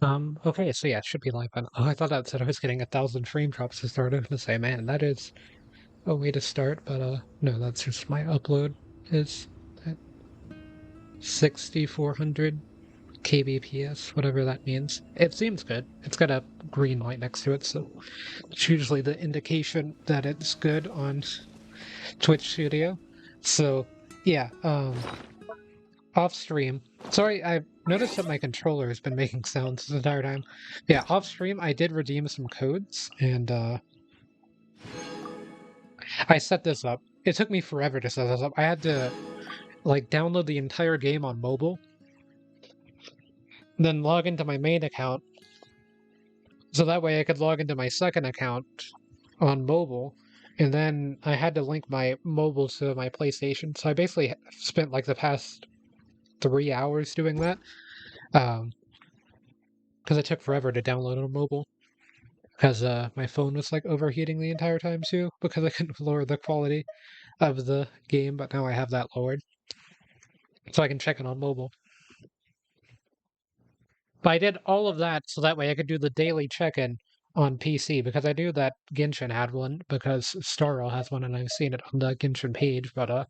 Okay, so yeah, it should be live on. Oh, I thought that said I was getting 1,000 frame drops to start. I was gonna say, man, that is a way to start, but no, that's just my upload is at 6,400 kbps, whatever that means. It seems good. It's got a green light next to it, so it's usually the indication that it's good on Twitch Studio. So yeah, off stream. Sorry, I've noticed that my controller has been making sounds the entire time. Yeah, off stream, I did redeem some codes, and I set this up. It took me forever to set this up. I had to like download the entire game on mobile, then log into my main account, so that way I could log into my second account on mobile, and then I had to link my mobile to my PlayStation. So I basically spent like the past 3 hours doing that, because it took forever to download on mobile. Because my phone was like overheating the entire time too, because I couldn't lower the quality of the game. But now I have that lowered, so I can check it on mobile. But I did all of that so that way I could do the daily check-in on PC because I knew that Genshin had one because Starro has one and I've seen it on the Genshin page. But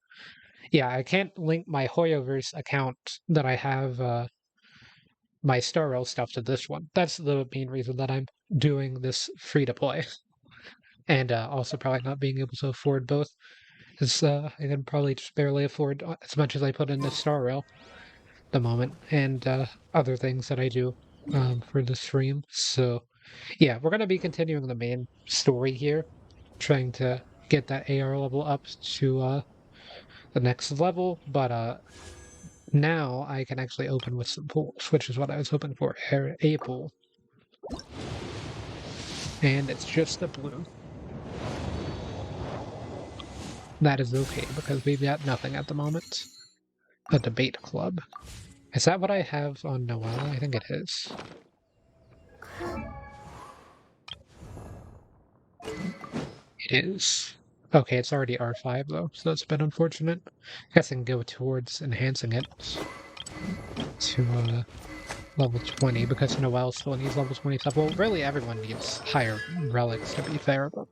yeah, I can't link my Hoyoverse account that I have my Starro stuff to this one. That's the main reason that I'm doing this free to play, and also probably not being able to afford both. Because I can probably just barely afford as much as I put into Starro at the moment, and other things that I do for the stream. So yeah, we're gonna be continuing the main story here, trying to get that AR level up to the next level. But now I can actually open with some pools, which is what I was hoping for. A pool, and it's just a blue. That is okay because we've got nothing at the moment. A debate club. Is that what I have on Noelle? I think it is. It is. Okay, it's already R5 though, so that's a bit unfortunate. I guess I can go towards enhancing it to level 20 because Noelle still needs level 20 stuff. Well, really everyone needs higher relics to be fair, but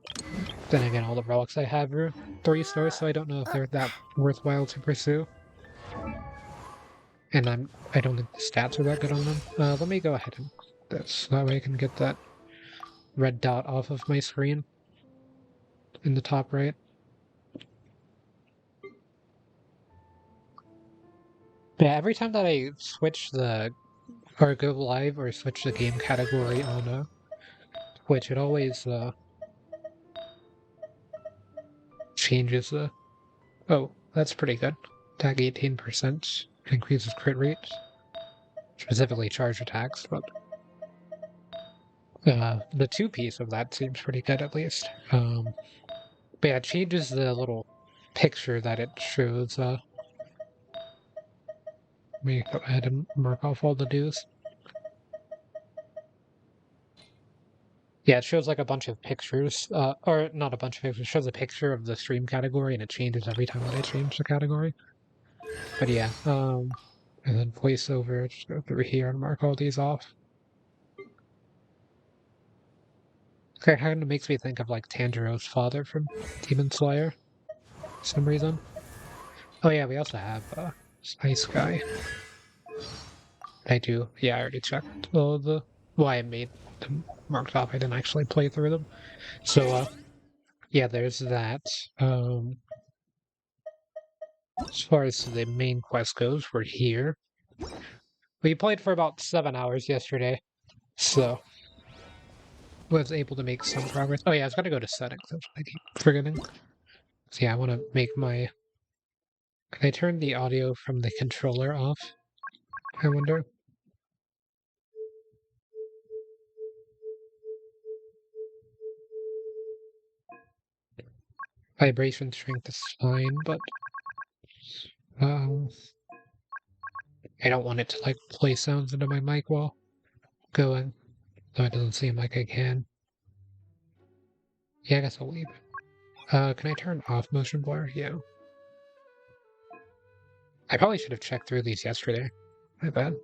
then again, all the relics I have are 3 stars, so I don't know if they're that worthwhile to pursue. And I don't think the stats are that good on them. Let me go ahead and this, so that way I can get that red dot off of my screen in the top right. Yeah, every time that I switch the or go live or switch the game category on Twitch, it always changes the. Oh, that's pretty good. Attack 18% increases crit rate, specifically charge attacks, but the two piece of that seems pretty good at least. But yeah, it changes the little picture that it shows. Let me go ahead and mark off all the dues. Yeah, it shows like a bunch of pictures, or not a bunch of pictures. It shows a picture of the stream category, and it changes every time that I change the category. But yeah, and then voiceover. Just go through here and mark all these off. Okay, kind of makes me think of like Tanjiro's father from Demon Slayer, for some reason. Oh yeah, we also have Ice Guy. I do. Yeah, I already checked all the. Well, I made them marked off. I didn't actually play through them. So yeah, there's that. As far as the main quest goes, we're here. We played for about 7 hours yesterday, so was able to make some progress. Oh yeah, I was gonna go to settings. That's what I keep forgetting. So yeah, I want to make my. Can I turn the audio from the controller off? I wonder. Vibration strength is fine, but um, I don't want it to like play sounds into my mic while going. Though it doesn't seem like I can. Yeah, I guess I'll leave. Can I turn off motion blur? Yeah. I probably should have checked through these yesterday. My bad.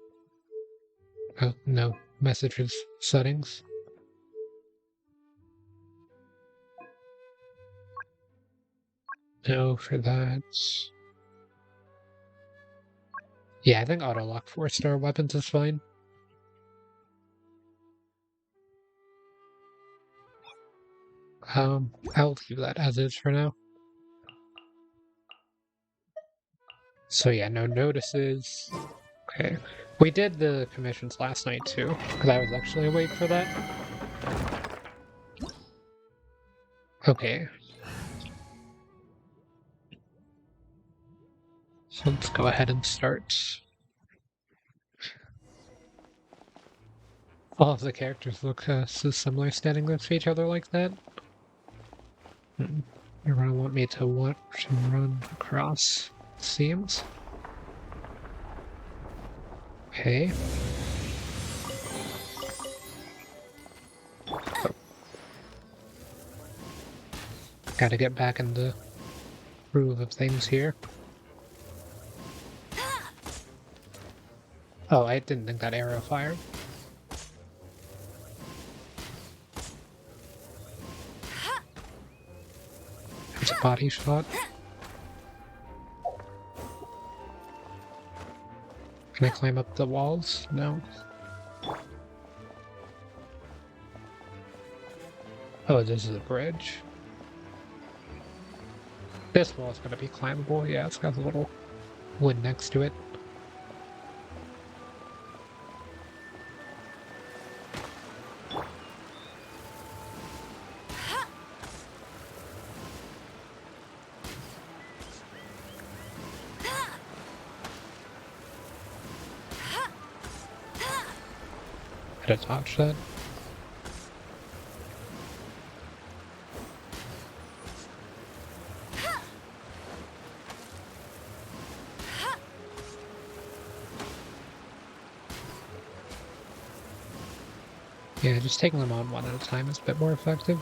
Oh, no. messages settings. No, for that. Yeah, I think auto lock 4-star weapons is fine. I'll leave that as is for now. So yeah, no notices. Okay. We did the commissions last night too, because I was actually awake for that. Okay. So let's go ahead and start. All of the characters look so similar standing next to each other like that. You're gonna want me to watch and run across seams. Okay. Gotta get back in the groove of things here. Oh, I didn't think that arrow fired. There's a body shot. Can I climb up the walls? No. Oh, this is a bridge. This wall is going to be climbable. Yeah, it's got a little wood next to it. Had to dodge that. Yeah, just taking them on one at a time is a bit more effective.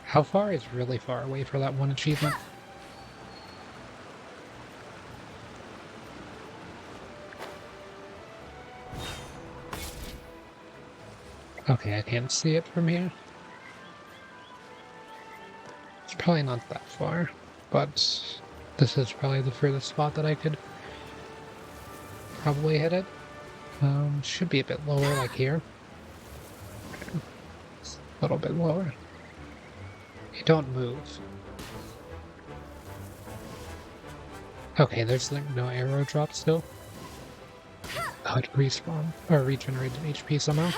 How far is really far away for that one achievement? Okay, I can't see it from here. It's probably not that far, but this is probably the furthest spot that I could probably hit it. Should be a bit lower, like here. Okay. A little bit lower. You don't move. Okay, there's like no arrow drop still. Oh, it respawned or regenerated HP somehow.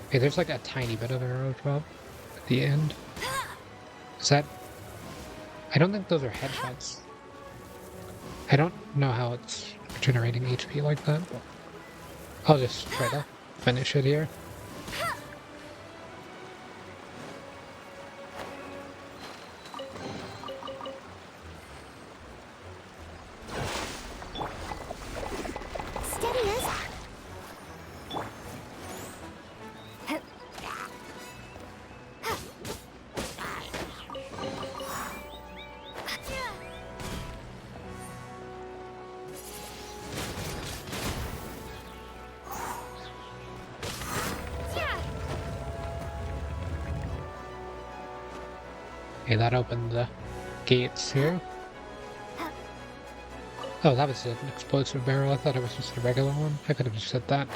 Okay, there's like a tiny bit of arrow drop at the end. Is that... I don't think those are headshots. I don't know how it's generating HP like that, but I'll just try to finish it here. Okay, that opened the gates here. Oh, that was an explosive barrel. I thought it was just a regular one. I could have just said that.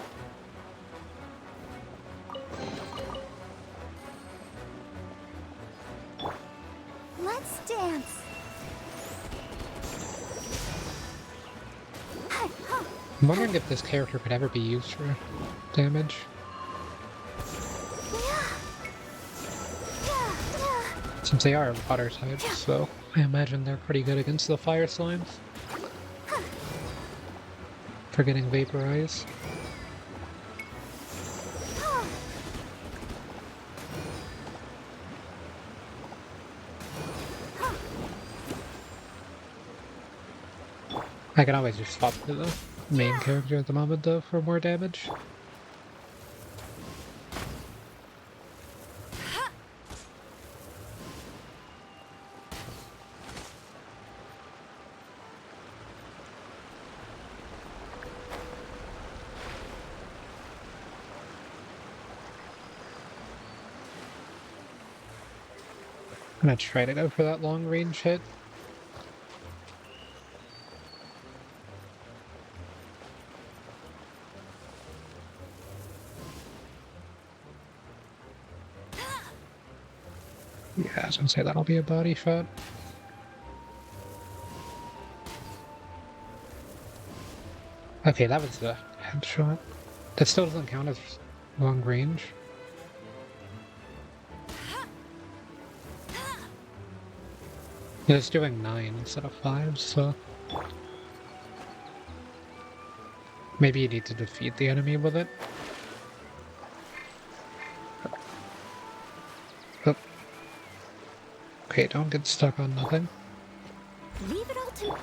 Let's dance. I'm wondering if this character could ever be used for damage. Since they are water types, so I imagine they're pretty good against the fire slimes. For getting vaporized. I can always just swap to the main character at the moment, though, for more damage. I'm gonna try to go for that long range hit. Yeah, I was gonna say that'll be a body shot. Okay, that was the headshot. That still doesn't count as long range. It's doing 9 instead of 5, so... Maybe you need to defeat the enemy with it. Oh. Okay, don't get stuck on nothing. Leave it all to...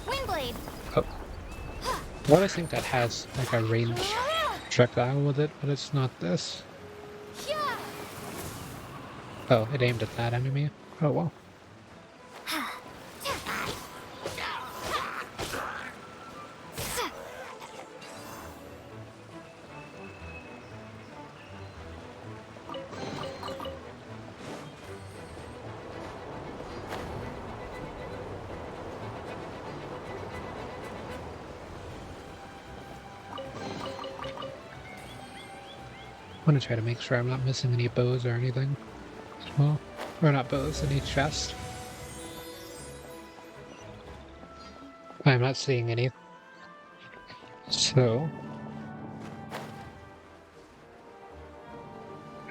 Windblade! Oh. I always think that has, like, a range projectile with it, but it's not this. Oh, it aimed at that enemy. Oh, well. I want to try to make sure I'm not missing any bows or anything. Well, or not bows, any chest. I'm not seeing any. So...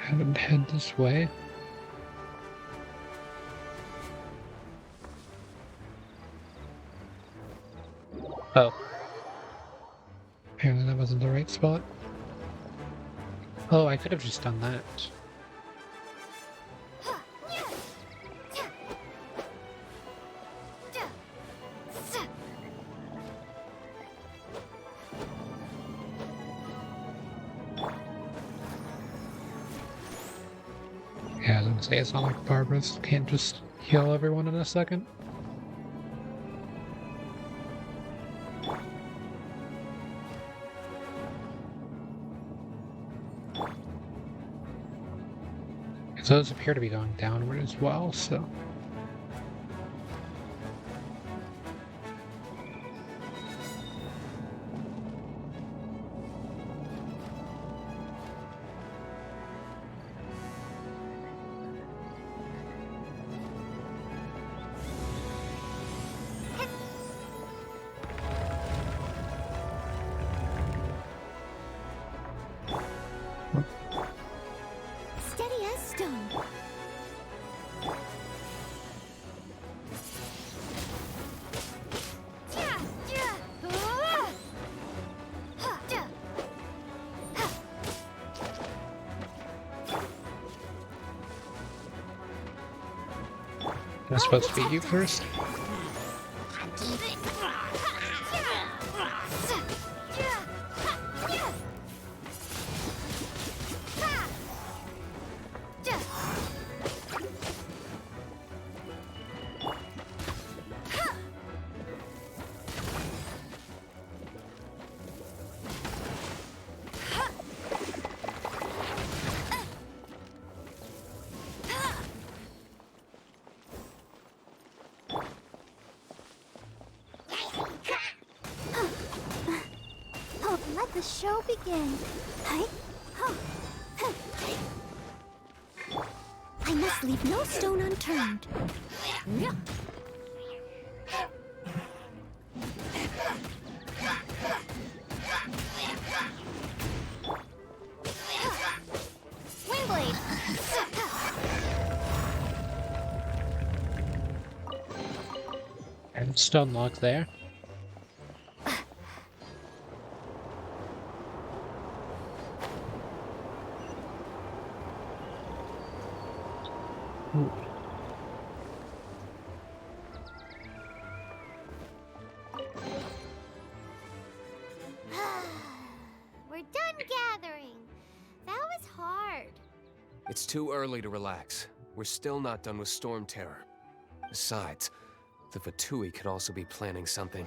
I would head this way. Oh. Apparently that wasn't the right spot. Oh, I could have just done that. Yeah, I was gonna say, it's not like Barbara's can't just heal everyone in a second. Those appear to be going downward as well, so... Steady as stone. I'm supposed to beat you first? Oh, let the show begin. I must leave no stone unturned. Windblade! And it's still unlocked there. Ooh. We're done gathering. That was hard. It's too early to relax. We're still not done with Storm Terror. Besides, the Fatui could also be planning something.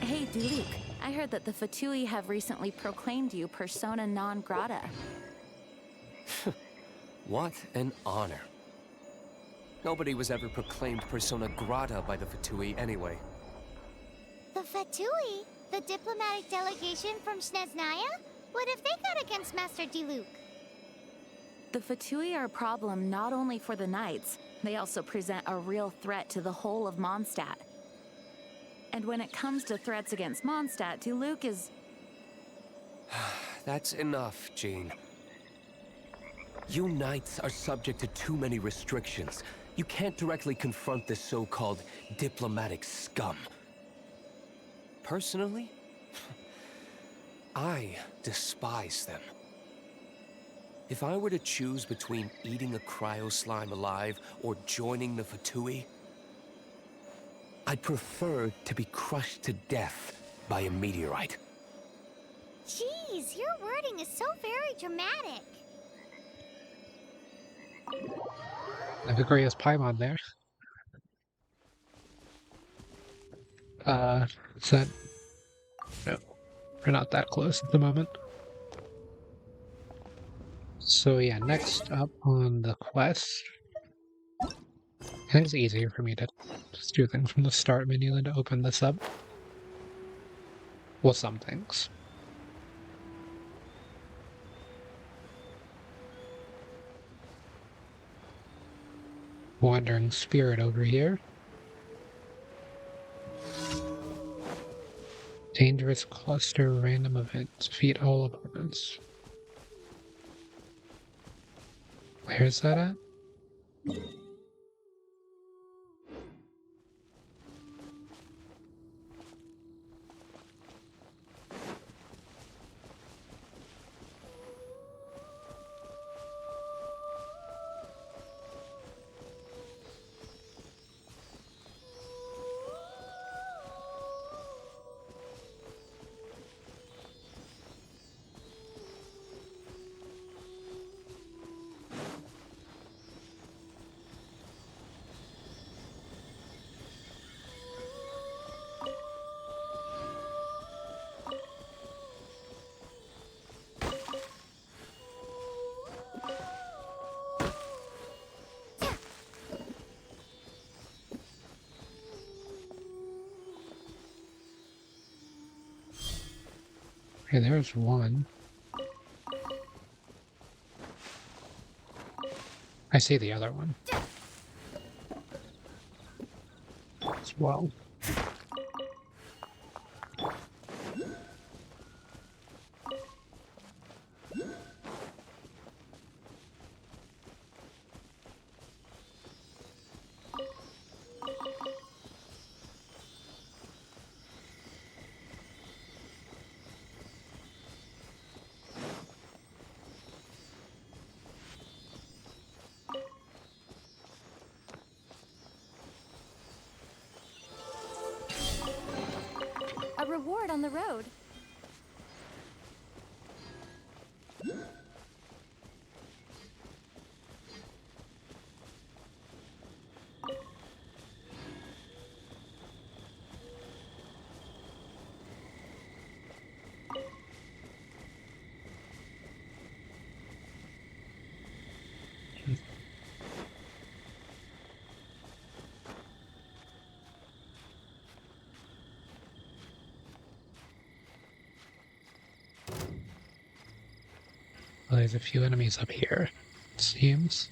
Hey, Diluc, I heard that the Fatui have recently proclaimed you persona non grata. What an honor. Nobody was ever proclaimed persona grata by the Fatui anyway. The Fatui? The diplomatic delegation from Sneznaya? What have they got against Master Diluc? The Fatui are a problem not only for the Knights, they also present a real threat to the whole of Mondstadt. And when it comes to threats against Mondstadt, Diluc is... That's enough, Jean. You Knights are subject to too many restrictions. You can't directly confront this so-called diplomatic scum. Personally, I despise them. If I were to choose between eating a cryo slime alive or joining the Fatui, I'd prefer to be crushed to death by a meteorite. Jeez, your wording is so very dramatic. The Vicarious Paimon there. Is that... No, we're not that close at the moment. So yeah, next up on the quest, I think it's easier for me to just do things from the start menu than to open this up. Well, some things. Wandering Spirit over here. Dangerous cluster random events. Defeat all opponents. Where's that at? Okay, there's one. I see the other one as well. A reward on the road. Well, there's a few enemies up here, it seems.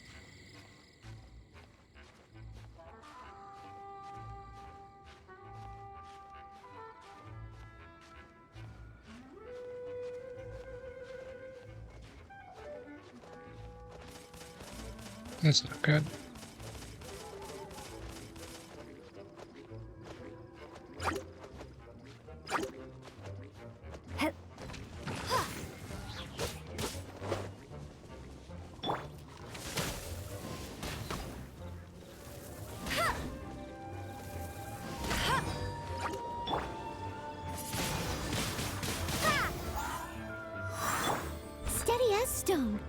That's not good. this stone.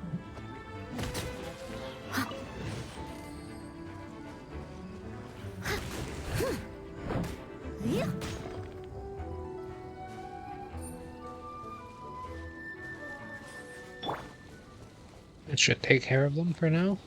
Yeah. It should take care of them for now.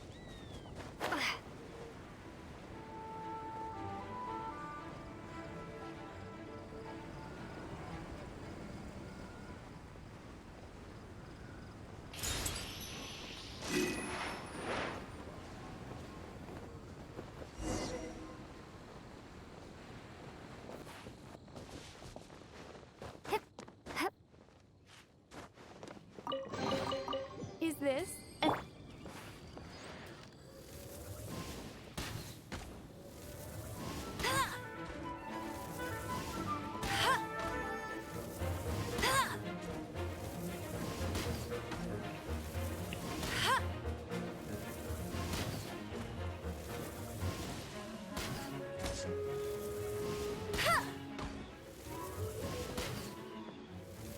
Is this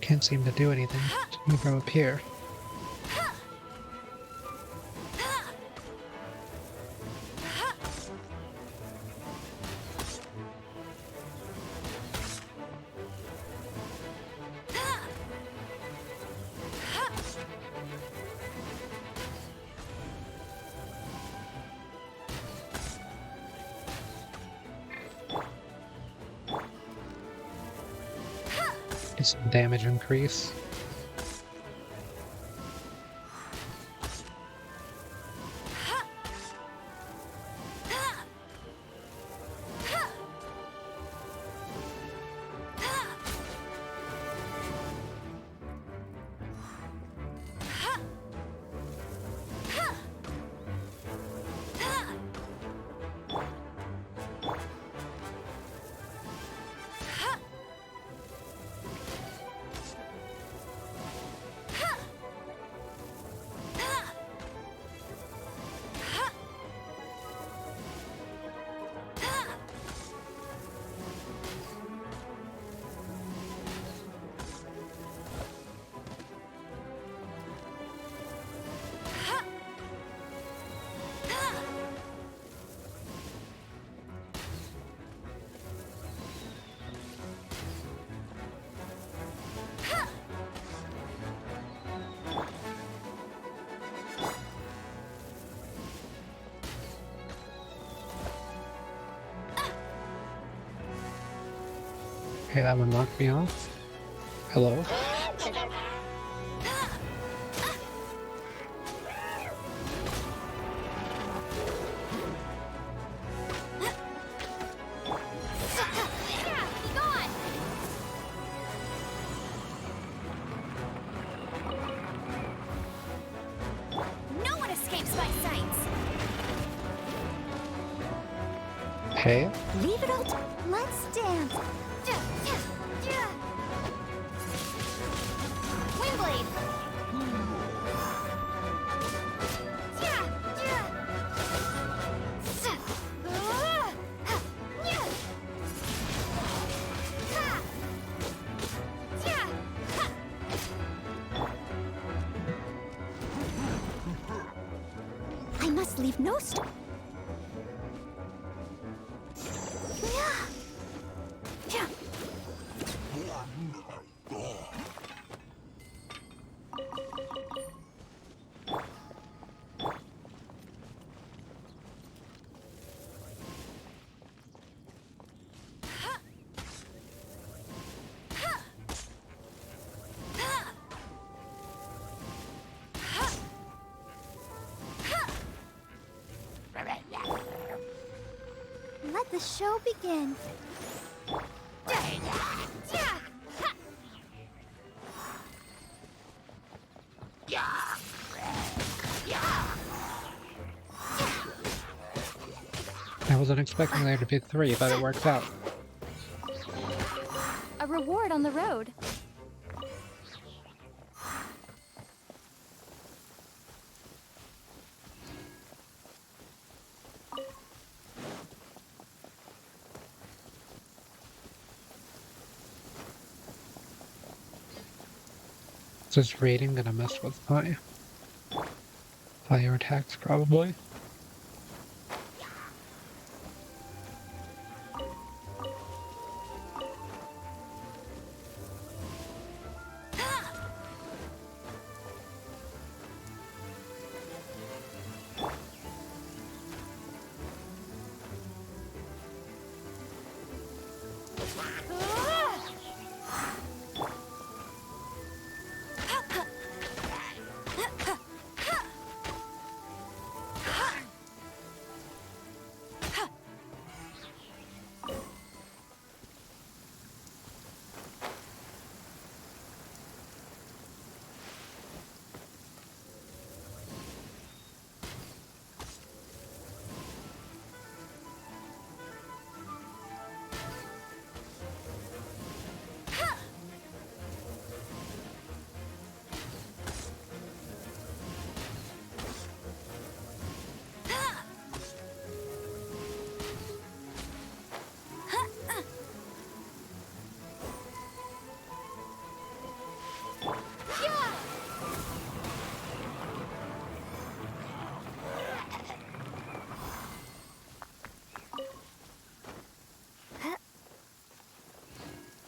Can't seem to do anything from up here. Get some damage increase. Okay, that one knocked me off. Hello. no one escapes my sights? Hey. Leave it all. Let's dance. Windblade. I must leave no stone. Let the show begin. I wasn't expecting there to be 3, but it worked out. A reward on the road. Is this rating gonna mess with my fire attacks, probably.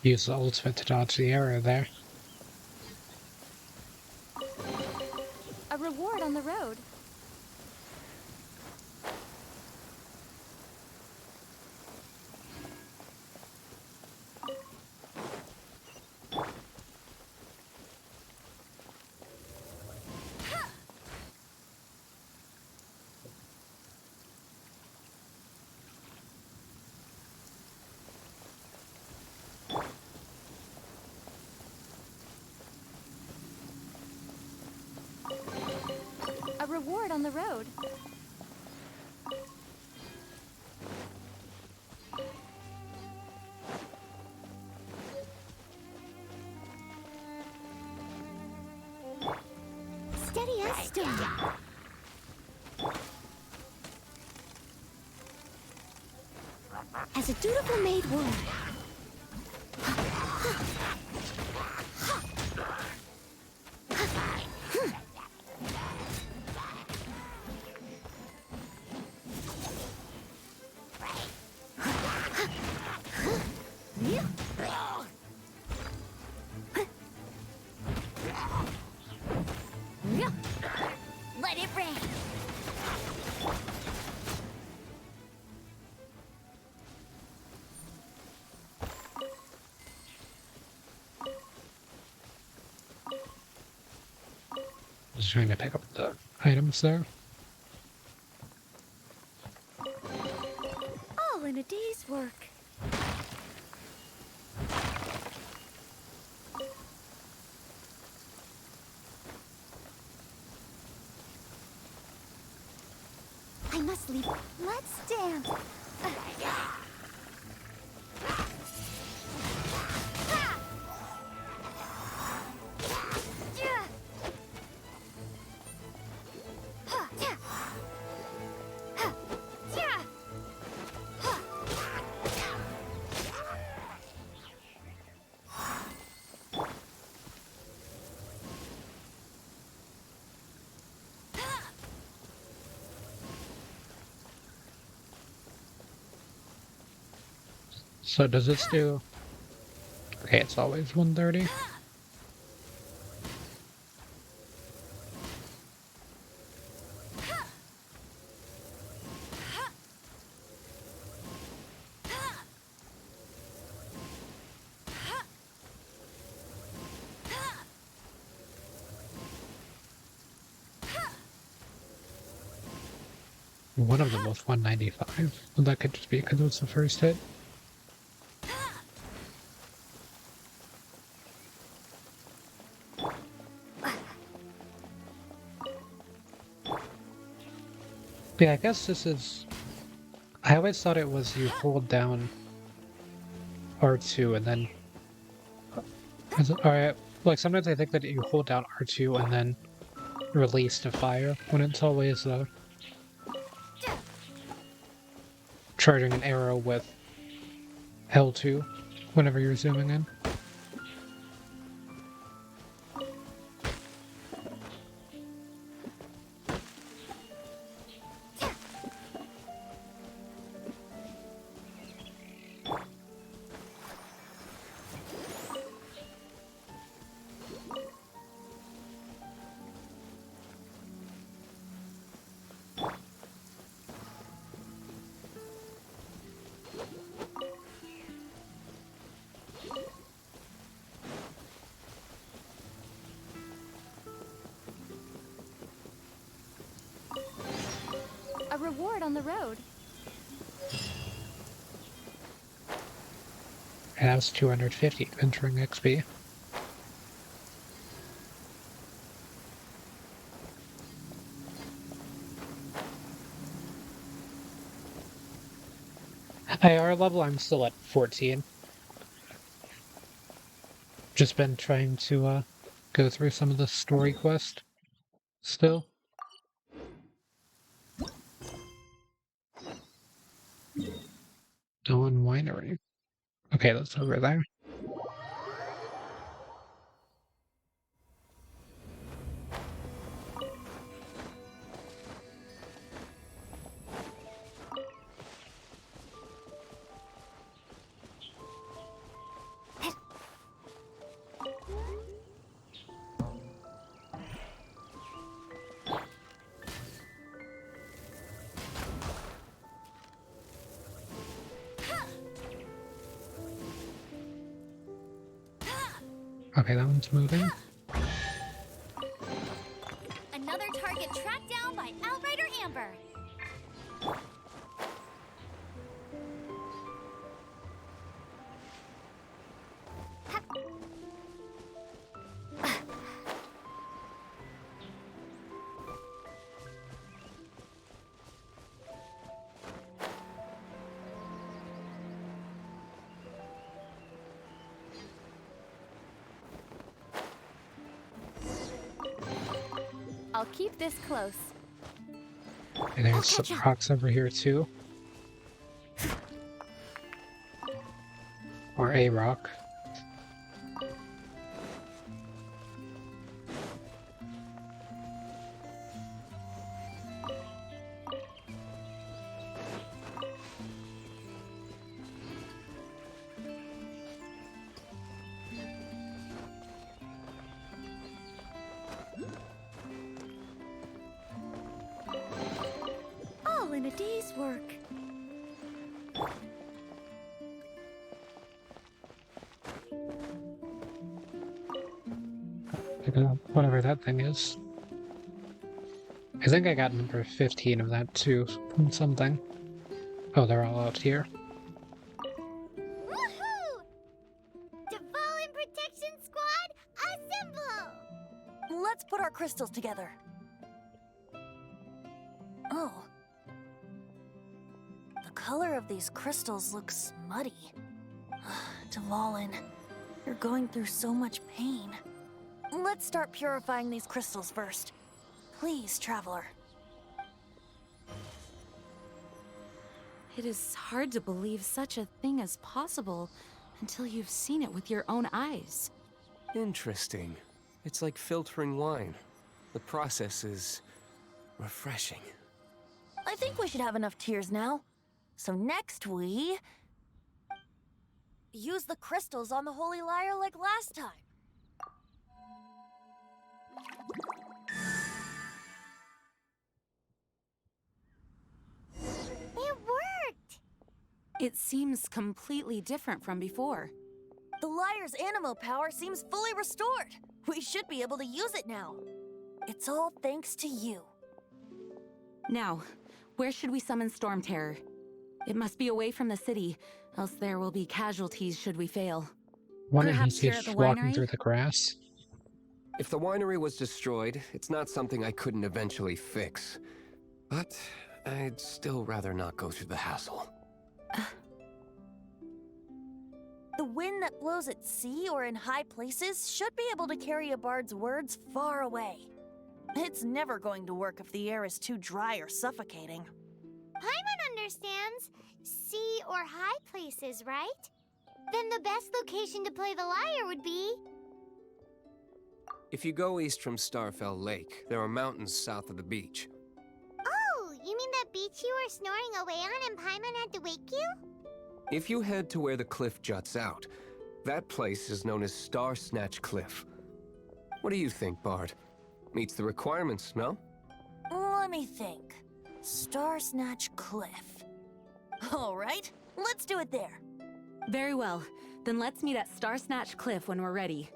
Use the ultimate to dodge the arrow there. A reward on the road. A reward on the road. Steady as stone. As a dutiful maid would. Let it rain. Just trying to pick up the items there. All in a day's work. I must leave. Let's dance. So does this do... Okay, it's always 130. One of them was 195. Well, that could just be because it was the first hit. Yeah, I guess this is... I always thought it was you hold down R2 and then... Alright, like sometimes I think that you hold down R2 and then release to fire, when it's always charging an arrow with L2 whenever you're zooming in. reward on the road. It has 250 entering XP. IR level, I'm still at 14. Just been trying to go through some of the story quest still. Dawn Winery. Okay, that's over there. Okay, that one's moving. Another target tracked down by Outrider Amber. I'll keep this close. And there's some rocks over here too. Or a rock. All in a day's work. Pick up whatever that thing is. I think I got number 15 of that too, from something. Oh, they're all out here. Woohoo! Dvalin Protection Squad, assemble! Let's put our crystals together. Oh. The color of these crystals looks muddy. Dvalin, you're going through so much pain. Let's start purifying these crystals first. Please, Traveler. It is hard to believe such a thing is possible until you've seen it with your own eyes. Interesting. It's like filtering wine. The process is refreshing. I think we should have enough tears now. So next we... use the crystals on the Holy Lyre like last time. It worked! It seems completely different from before. The Lyre's animal power seems fully restored. We should be able to use it now. It's all thanks to you. Now, where should we summon Storm Terror? It must be away from the city, else there will be casualties should we fail. One of Perhaps these here is at the walking winery? through the grass. If the winery was destroyed, it's not something I couldn't eventually fix. But I'd still rather not go through the hassle. The wind that blows at sea or in high places should be able to carry a bard's words far away. It's never going to work if the air is too dry or suffocating. Paimon understands sea or high places, right? Then the best location to play the lyre would be... If you go east from Starfell Lake, there are mountains south of the beach. Oh, you mean that beach you were snoring away on and Paimon had to wake you? If you head to where the cliff juts out, that place is known as Star Snatch Cliff. What do you think, Bard? Meets the requirements, no? Let me think. Star Snatch Cliff. All right, let's do it there. Very well. Then let's meet at Star Snatch Cliff when we're ready.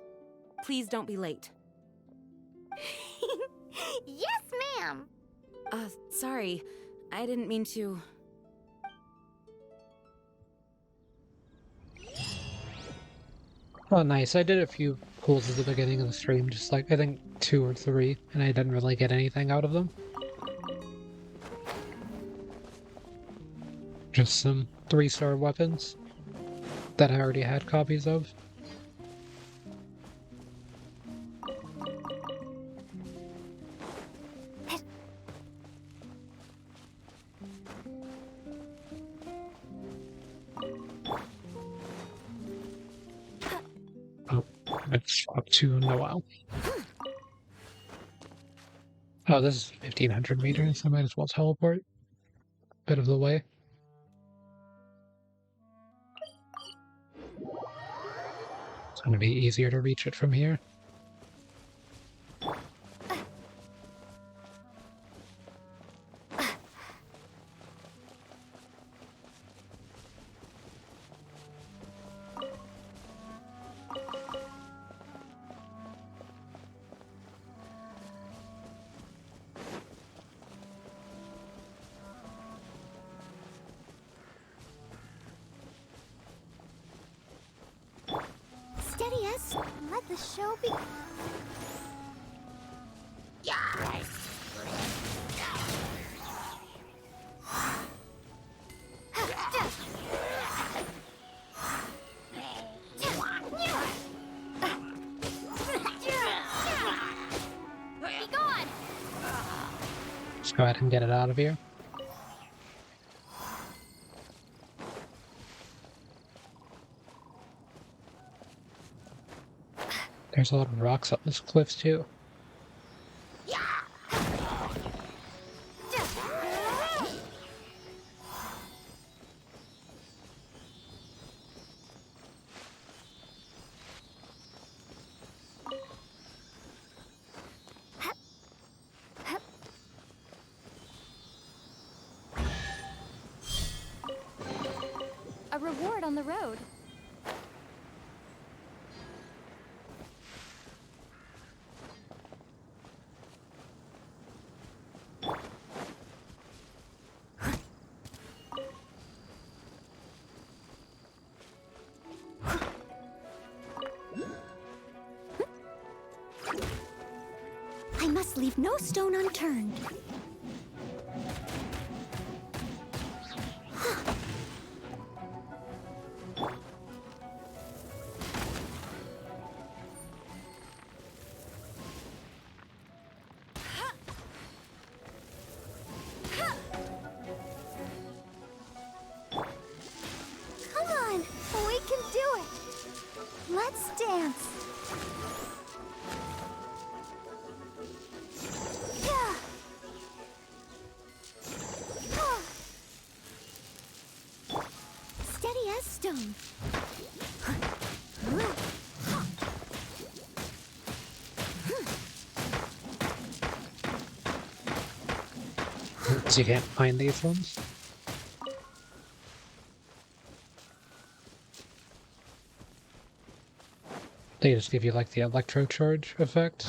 Please don't be late. Yes, ma'am! Sorry. I didn't mean to... Oh, nice. I did a few pulls at the beginning of the stream, just like, I think 2 or 3, and I didn't really get anything out of them. Just some 3-star weapons that I already had copies of. Oh, it's up to Noel. Oh, this is 1,500 meters. I might as well teleport. Bit of the way. It's gonna be easier to reach it from here. Steady as. Let the show be. Be gone! Just go ahead and get it out of here. There's a lot of rocks up this cliff too. A reward on the road. I must leave no stone unturned. Come on, we can do it. Let's dance. Yeah. Steady as stone. So you can't find these ones. They just give you like the electro charge effect.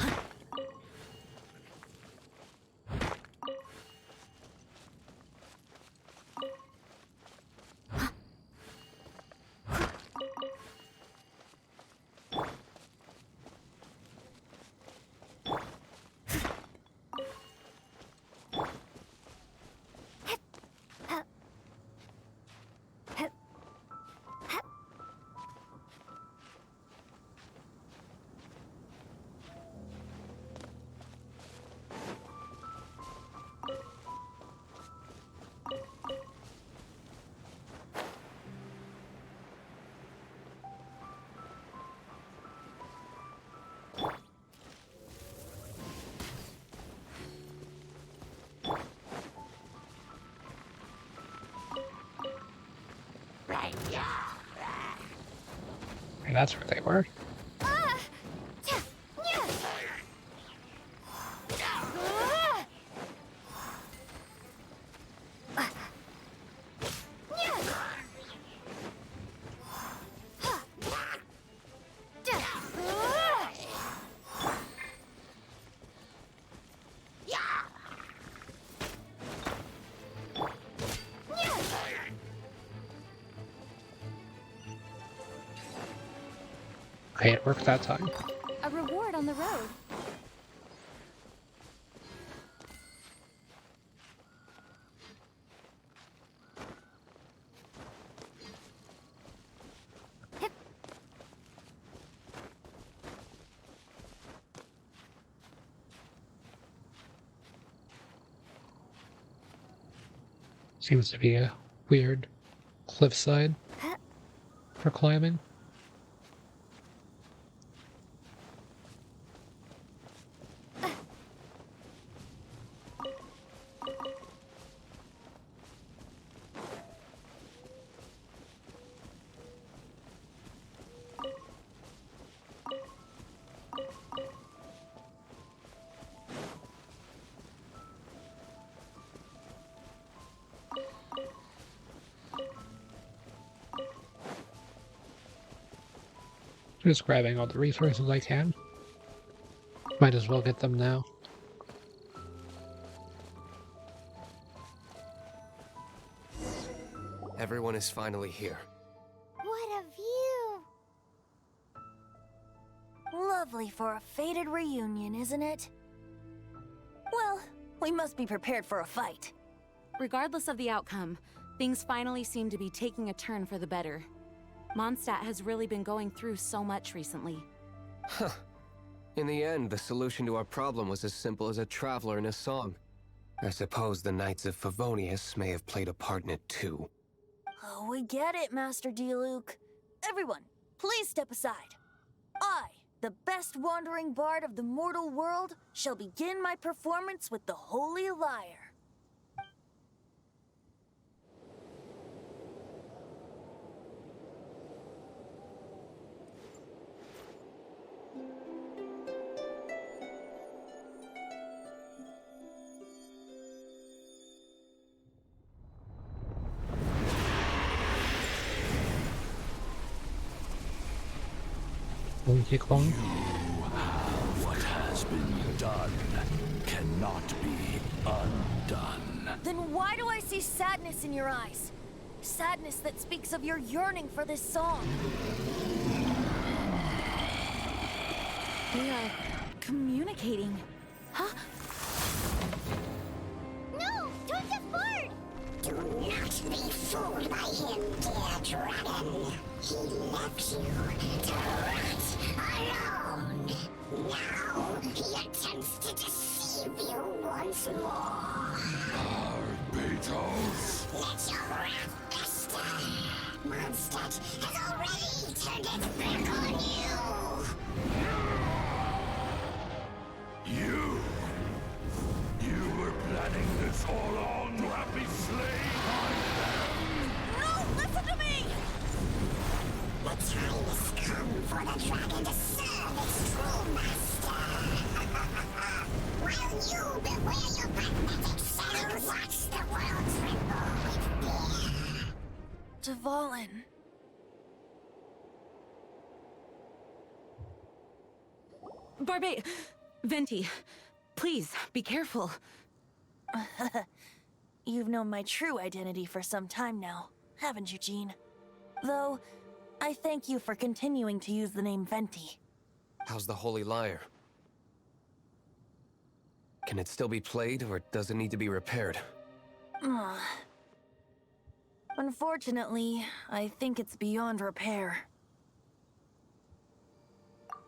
And that's where they were. Okay, it worked that time. A reward on the road. Seems to be a weird cliffside for climbing. Just grabbing all the resources I can. Might as well get them now. Everyone is finally here. What a view! Lovely for a fated reunion, isn't it? Well, we must be prepared for a fight. Regardless of the outcome, things finally seem to be taking a turn for the better. Mondstadt has really been going through so much recently. Huh. In the end, the solution to our problem was as simple as a traveler in a song. I suppose the Knights of Favonius may have played a part in it too. Oh, we get it, Master Diluc. Everyone, please step aside. I, the best wandering bard of the mortal world, shall begin my performance with the Holy Lyre. Donkey Kong. What has been done cannot be undone. Then why do I see sadness in your eyes? Sadness that speaks of your yearning for this song. We are communicating. Huh? No! Joseph Bard! Do not be fooled by him, dear dragon. He left you to rot alone. Now he attempts to deceive you once more. Beetles. Let your wrath fester. Mondstadt has already turned its back on you. You were planning this all along to have me slain by them. No, listen to me! The time has come for the dragon to serve its true master. While you beware your pathetic shadows, watch the world tremble with fear. Dvalin. Venti, please, be careful. You've known my true identity for some time now, haven't you, Jean? Though, I thank you for continuing to use the name Venti. How's the Holy Lyre? Can it still be played, or does it need to be repaired? Unfortunately, I think it's beyond repair.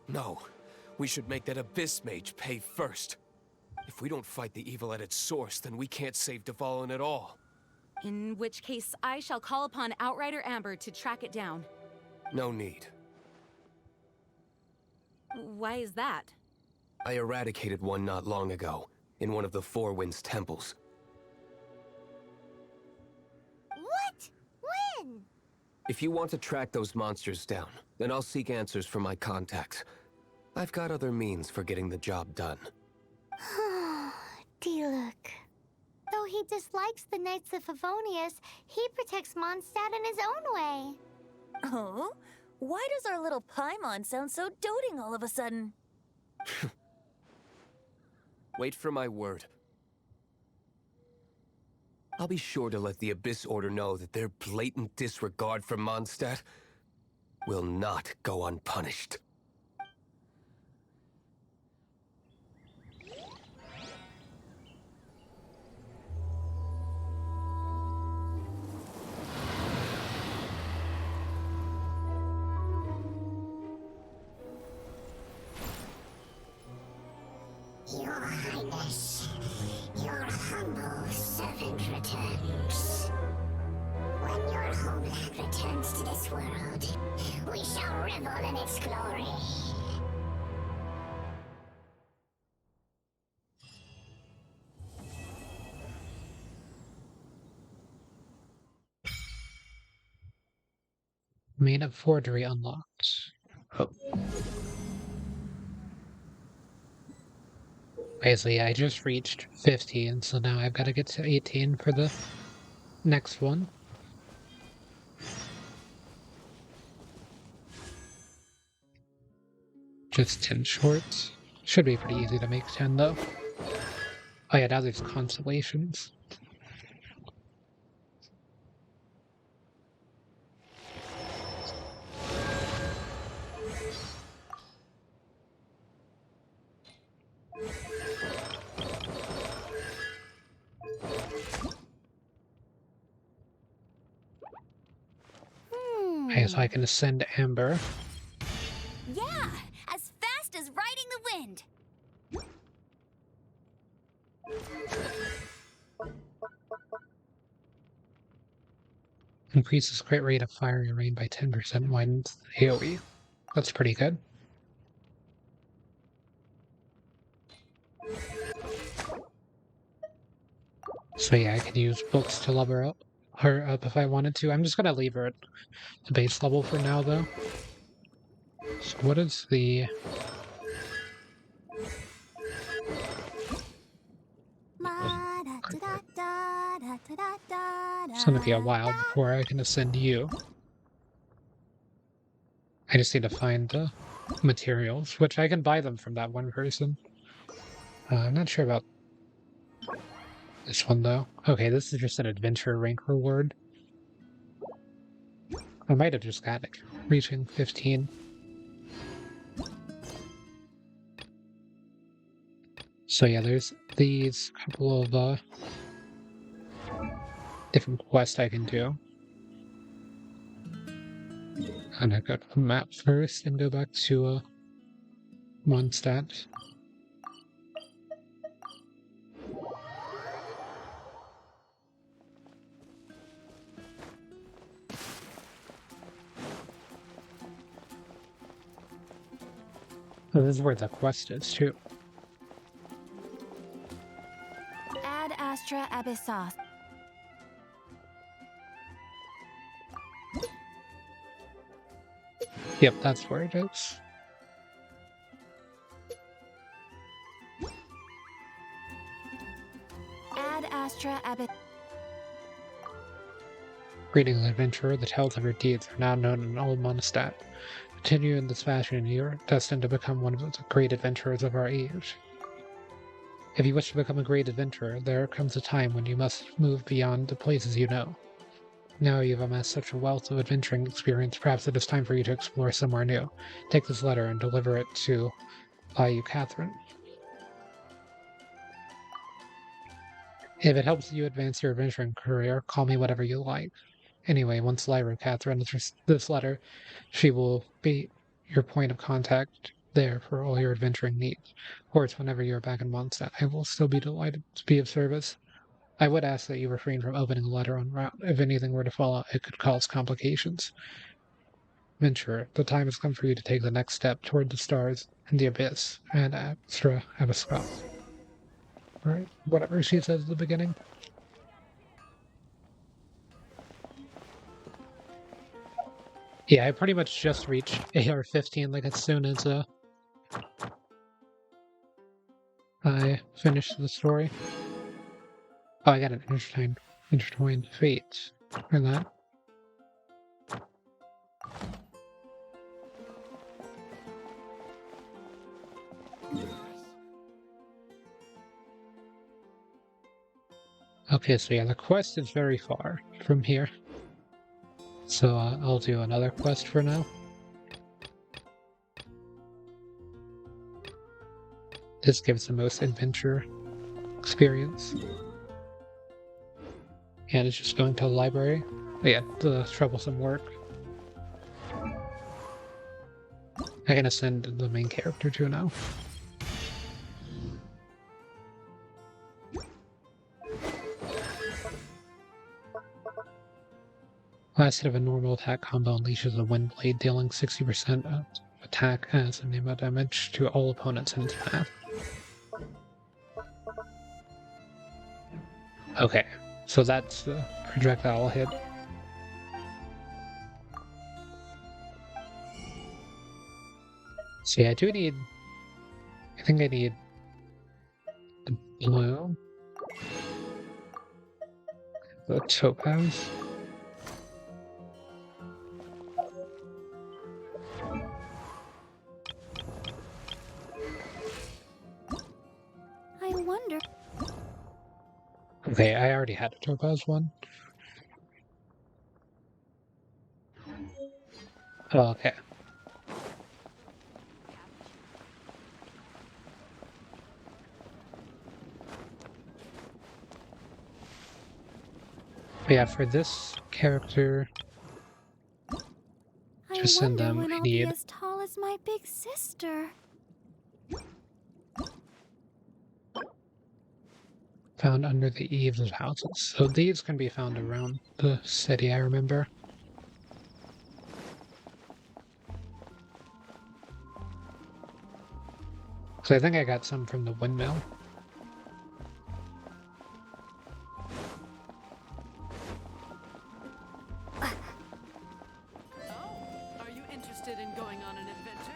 No. We should make that Abyss Mage pay first. If we don't fight the evil at its source, then we can't save Dvalin at all. In which case, I shall call upon Outrider Amber to track it down. No need. Why is that? I eradicated one not long ago, in one of the Four Winds temples. What? When? If you want to track those monsters down, then I'll seek answers from my contacts. I've got other means for getting the job done. Diluc. Though he dislikes the Knights of Favonius, he protects Mondstadt in his own way. Oh? Why does our little Paimon sound so doting all of a sudden? Wait for my word. I'll be sure to let the Abyss Order know that their blatant disregard for Mondstadt will not go unpunished. Highness. Your humble servant returns. When your homeland returns to this world, we shall revel in its glory. Main of Forgery unlocked. Oh. Basically, I just reached 15, so now I've got to get to 18 for the next one. Just 10 shorts. Should be pretty easy to make 10, though. Oh yeah, now there's constellations. Okay, so I can ascend Amber. Yeah, as fast as riding the wind. Increases crit rate of fiery rain by 10%, widens AoE. That's pretty good. So yeah, I can use books to level her up if I wanted to. I'm just gonna leave her at the base level for now, though. So what is the... It's gonna be a while before I can ascend you. I just need to find the materials, which I can buy them from that one person. I'm not sure about this one, though. Okay, this is just an adventure rank reward. I might have just got it, reaching 15. So yeah, there's these couple of different quests I can do. I'm gonna go to the map first and go back to Mondstadt. Oh, this is where the quest is, too. Ad Astra Abyssos. Yep, that's where it is. Ad Astra Abyssos. Greetings, adventurer. The tales of your deeds are now known in all Mondstadt. Continue in this fashion, you are destined to become one of the great adventurers of our age. If you wish to become a great adventurer, there comes a time when you must move beyond the places you know. Now you've amassed such a wealth of adventuring experience, perhaps it is time for you to explore somewhere new. Take this letter and deliver it to Liyue Catherine. If it helps you advance your adventuring career, call me whatever you like. Anyway, once Liyue Catherine receives this letter, she will be your point of contact there for all your adventuring needs. Of course, whenever you are back in Mondstadt, I will still be delighted to be of service. I would ask that you refrain from opening a letter en route. If anything were to fall out, it could cause complications. Venturer, the time has come for you to take the next step toward the stars and the abyss, and Astra Abyssos. Right? Whatever she says at the beginning. Yeah, I pretty much just reached AR-15 like as soon as I finished the story. Oh, I got an intertwined fate for that. Okay, so yeah, the quest is very far from here. So I'll do another quest for now. This gives the most adventure experience. And it's just going to the library. Oh, yeah, the troublesome work. I can ascend the main character too now. Last hit of a normal attack combo unleashes a wind blade, dealing 60% of attack as an ammo damage to all opponents in its path. Okay, so that's the projectile hit. So yeah, I think I need the blue, the topaz. I wonder. Okay, I already had a topaz one. Oh, okay. But yeah, for this character, to send them, when I I'll be need as tall as my big sister. found under the eaves of houses. So these can be found around the city, I remember. So I think I got some from the windmill. Are you interested in going on an adventure?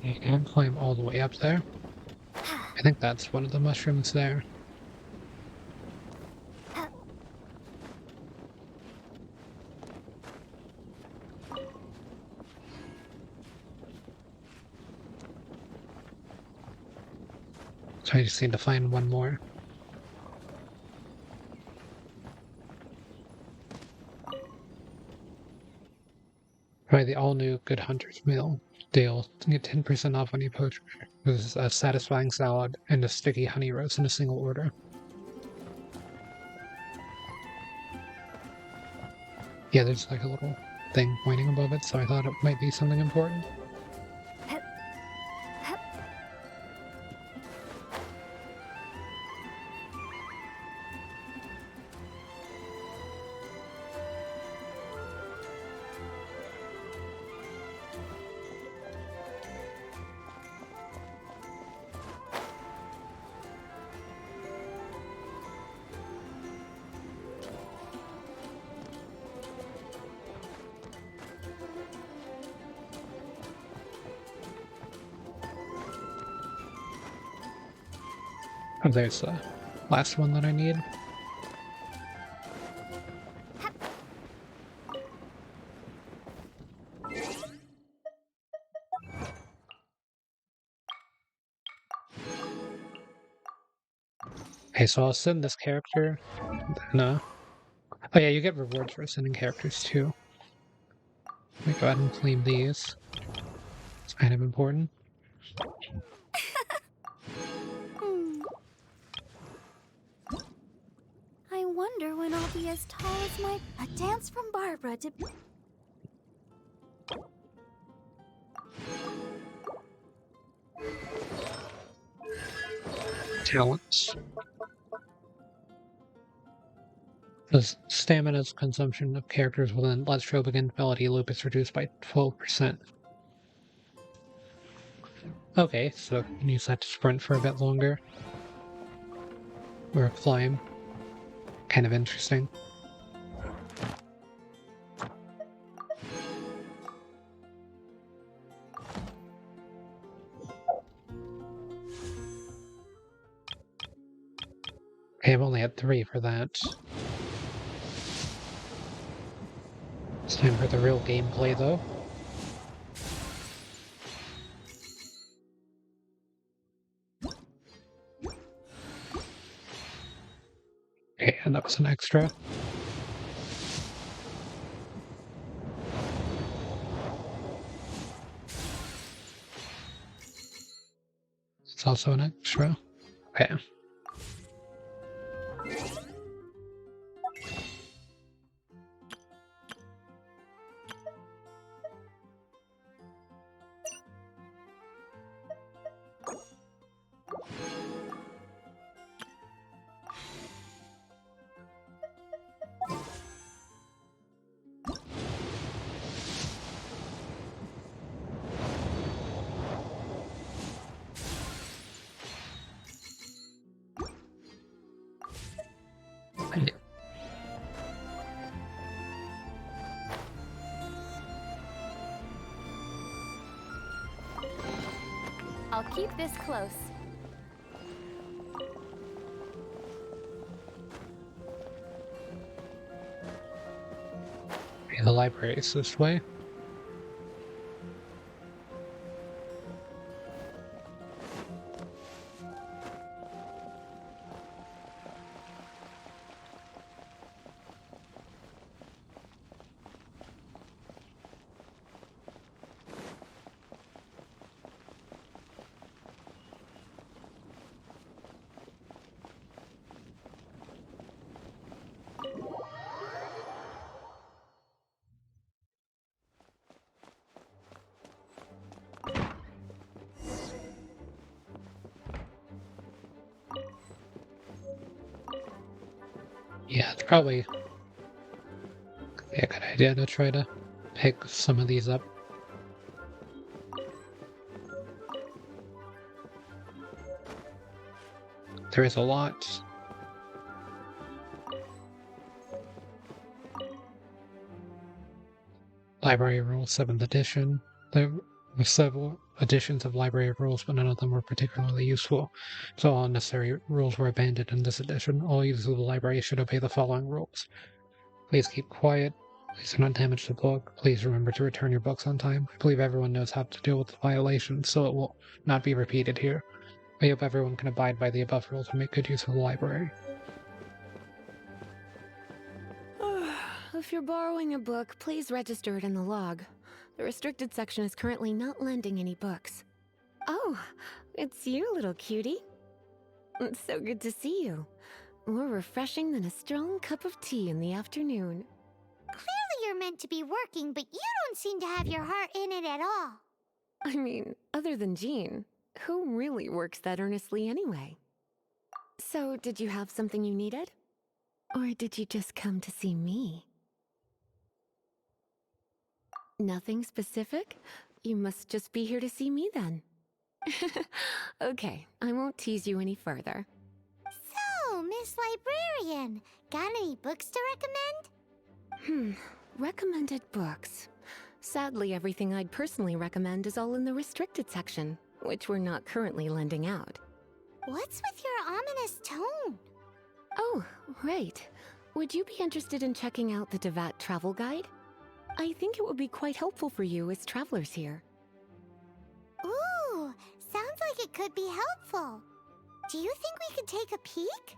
I can climb all the way up there. I think that's one of the mushrooms there. So I just need to find one more. Try the all-new Good Hunter's Meal deal. Get 10% off any poacher. This is a satisfying salad and a sticky honey roast in a single order. Yeah, there's like a little thing pointing above it, so I thought it might be something important. Oh, there's the last one that I need. Okay, so I'll send this character. No. Oh yeah, you get rewards for sending characters too. Let me go ahead and claim these. It's kind of important. I wonder when I'll be as tall as my. A dance from Barbara to. Talents. The stamina's consumption of characters within Let's Show Begin ability loop is reduced by 12%. Okay, so I can use that to sprint for a bit longer. Or climb. Kind of interesting. Okay, I've only had 3 for that. It's time for the real gameplay, though. Okay, and that was an extra. It's also an extra. Okay. I'll keep this close. Okay, the library is this way. Yeah, it's probably a good idea to try to pick some of these up. There is a lot. Library of Rules 7th edition. There were several editions of Library of Rules, but none of them were particularly useful. So all unnecessary rules were abandoned in this edition. All users of the library should obey the following rules. Please keep quiet. Please do not damage the book. Please remember to return your books on time. I believe everyone knows how to deal with the violations, so it will not be repeated here. I hope everyone can abide by the above rules and make good use of the library. If you're borrowing a book, please register it in the log. The restricted section is currently not lending any books. Oh, it's you, little cutie. It's so good to see you. More refreshing than a strong cup of tea in the afternoon. Clearly you're meant to be working, but you don't seem to have your heart in it at all. I mean, other than Jean, who really works that earnestly anyway? So, did you have something you needed? Or did you just come to see me? Nothing specific? You must just be here to see me then. Okay, I won't tease you any further. So, Miss Librarian, got any books to recommend? Recommended books. Sadly, everything I'd personally recommend is all in the restricted section, which we're not currently lending out. What's with your ominous tone? Oh, right. Would you be interested in checking out the Devat travel guide? I think it would be quite helpful for you as travelers here. Ooh, sounds like it could be helpful. Do you think we could take a peek?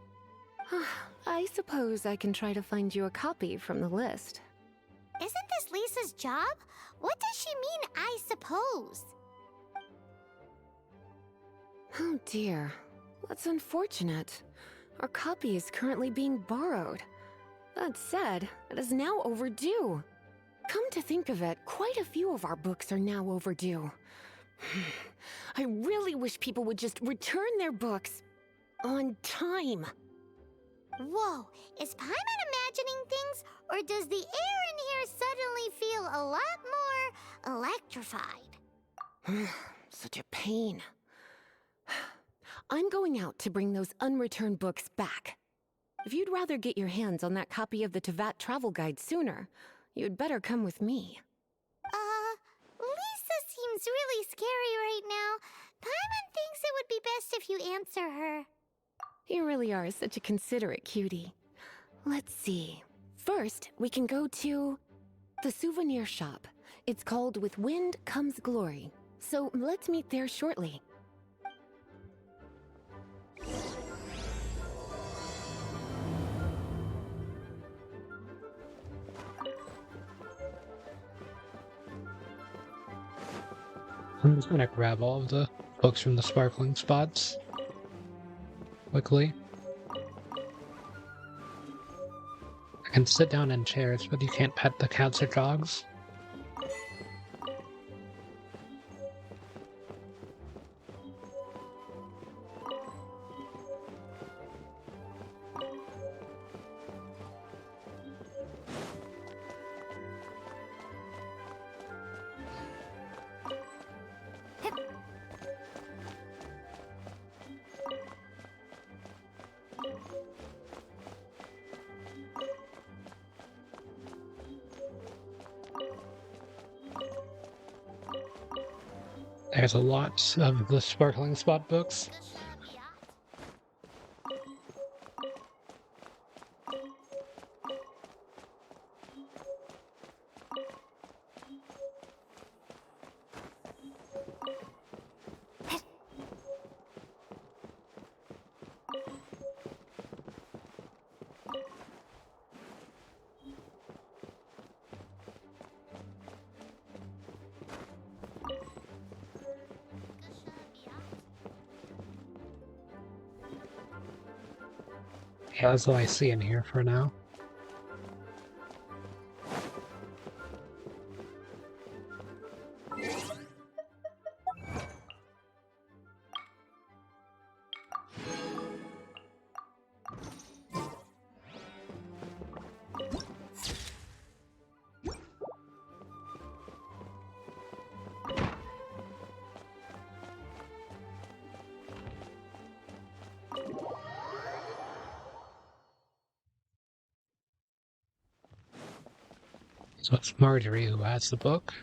I suppose I can try to find you a copy from the list. Isn't this Lisa's job? What does she mean, I suppose? Oh dear, that's unfortunate. Our copy is currently being borrowed. That said, it is now overdue. Come to think of it, quite a few of our books are now overdue. I really wish people would just return their books on time. Whoa, is Paimon imagining things, or does the air in here suddenly feel a lot more electrified? Such a pain. I'm going out to bring those unreturned books back. If you'd rather get your hands on that copy of the Tevat travel guide sooner, you'd better come with me. Lisa seems really scary right now. Paimon thinks it would be best if you answer her. You really are such a considerate cutie. Let's see. First, we can go to The souvenir shop. It's called With Wind Comes Glory. So let's meet there shortly. I'm just gonna grab all of the books from the sparkling spots quickly. I can sit down in chairs, but you can't pet the cats or dogs. There's a lot of the sparkling spot books. Yeah, that's all I see in here for now. So it's Marjorie who has the book.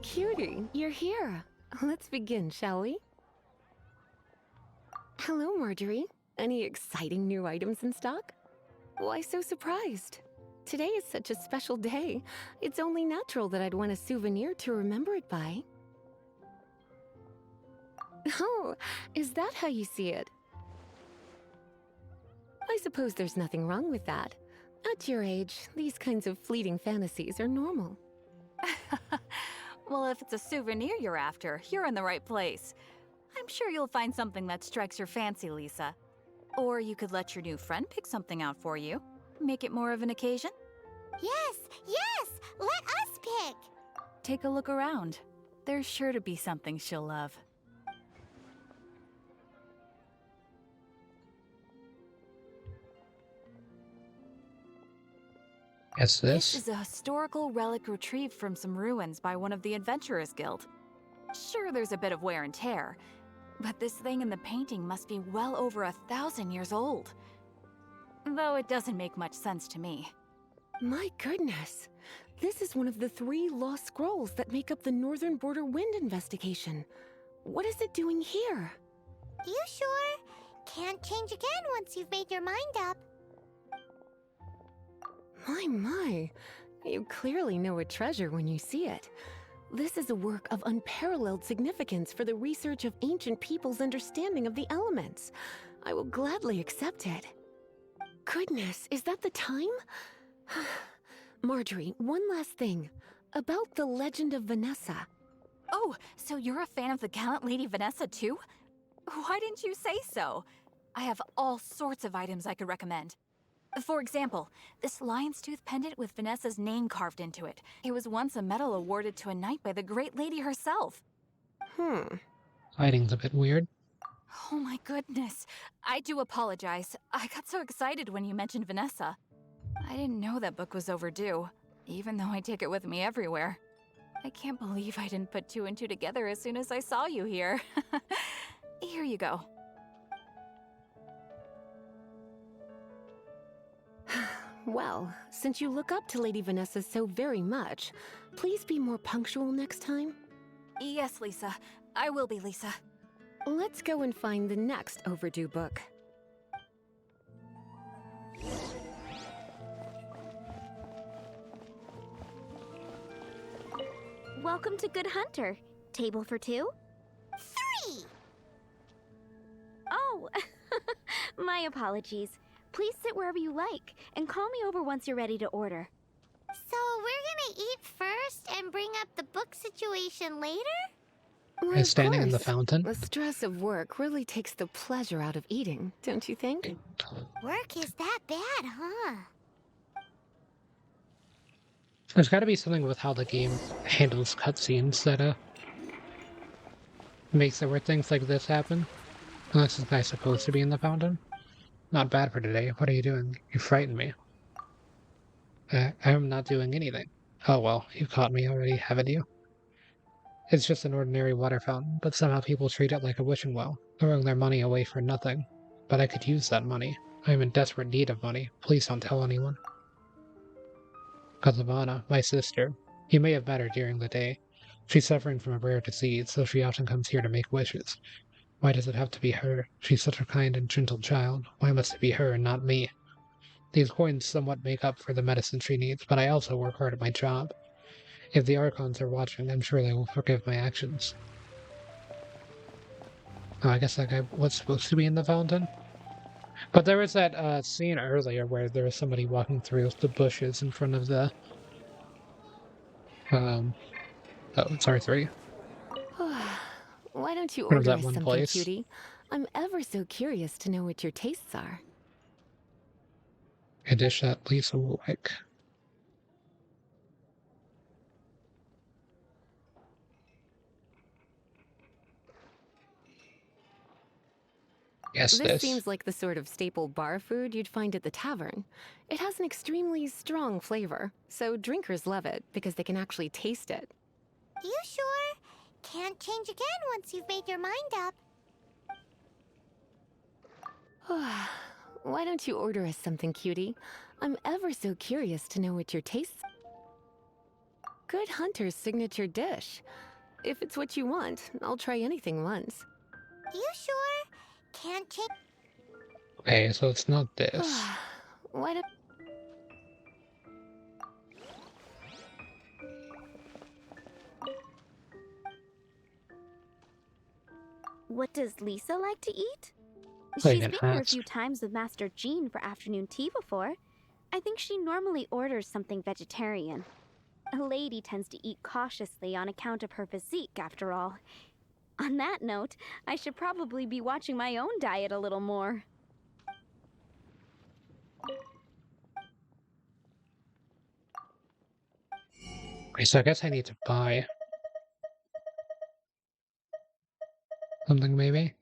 Cutie, you're here. Let's begin, shall we? Hello, Marjorie. Any exciting new items in stock? Why so surprised? Today is such a special day. It's only natural that I'd want a souvenir to remember it by. Oh, is that how you see it? I suppose there's nothing wrong with that. At your age, these kinds of fleeting fantasies are normal. Well, if it's a souvenir you're after, you're in the right place. I'm sure you'll find something that strikes your fancy, Lisa. Or you could let your new friend pick something out for you. Make it more of an occasion. Yes, yes! Let us pick! Take a look around. There's sure to be something she'll love. It's This this. is a historical relic retrieved from some ruins by one of the Adventurers Guild. Sure, there's a bit of wear and tear, but this thing in the painting must be well over 1,000 years old. Though it doesn't make much sense to me. My goodness. This is one of the 3 lost scrolls that make up the Northern Border Wind investigation. What is it doing here? You sure? Can't change again once you've made your mind up. My. You clearly know a treasure when you see it. This is a work of unparalleled significance for the research of ancient people's understanding of the elements. I will gladly accept it. Goodness, is that the time? Marjorie, one last thing. About the legend of Vanessa. Oh, so you're a fan of the gallant Lady Vanessa too? Why didn't you say so? I have all sorts of items I could recommend. For example, this lion's tooth pendant with Vanessa's name carved into it. It was once a medal awarded to a knight by the great lady herself. lighting's a bit weird. Oh my goodness. I do apologize. I got so excited when you mentioned Vanessa. I didn't know that book was overdue, even though I take it with me everywhere. I can't believe I didn't put two and two together as soon as I saw you here. Here you go. Well, since you look up to Lady Vanessa so very much, please be more punctual next time. Yes, Lisa. I will be, Lisa. Let's go and find the next overdue book. Welcome to Good Hunter. Table for two? 3! Oh, my apologies. Please sit wherever you like, and call me over once you're ready to order. So we're gonna eat first and bring up the book situation later? Why, Is of standing in the course. fountain? The stress of work really takes the pleasure out of eating, don't you think? Work is that bad, huh? There's gotta be something with how the game handles cutscenes that makes it where things like this happen. Unless this guy's supposed to be in the fountain. Not bad for today. What are you doing? You frightened me. I'm not doing anything. Oh well, you caught me already, haven't you? It's just an ordinary water fountain, but somehow people treat it like a wishing well, throwing their money away for nothing. But I could use that money. I am in desperate need of money. Please don't tell anyone. Kazavana, my sister. You may have met her during the day. She's suffering from a rare disease, so she often comes here to make wishes. Why does it have to be her? She's such a kind and gentle child. Why must it be her and not me? These coins somewhat make up for the medicine she needs, but I also work hard at my job. If the Archons are watching, I'm sure they will forgive my actions. Oh, I guess that guy was supposed to be in the fountain? But there was that scene earlier where there was somebody walking through the bushes in front of the... oh, sorry, 3. Why don't you Front of order that us one something, place. cutie? I'm ever so curious to know what your tastes are. A dish that Lisa will like. Yes, This this. seems like the sort of staple bar food you'd find at the tavern. It has an extremely strong flavor, so drinkers love it because they can actually taste it. You sure? Can't change again once you've made your mind up. Why don't you order us something, cutie? I'm ever so curious to know what your tastes. Good Hunter's signature dish. If it's what you want, I'll try anything once. You sure? Can't change. Okay, so it's not this. Why do... What does Lisa like to eat? I She's can been here a ask. few times with Master Jean for afternoon tea before. I think she normally orders something vegetarian. A lady tends to eat cautiously on account of her physique, after all. On that note, I should probably be watching my own diet a little more. Okay, so I guess I need to buy something, maybe?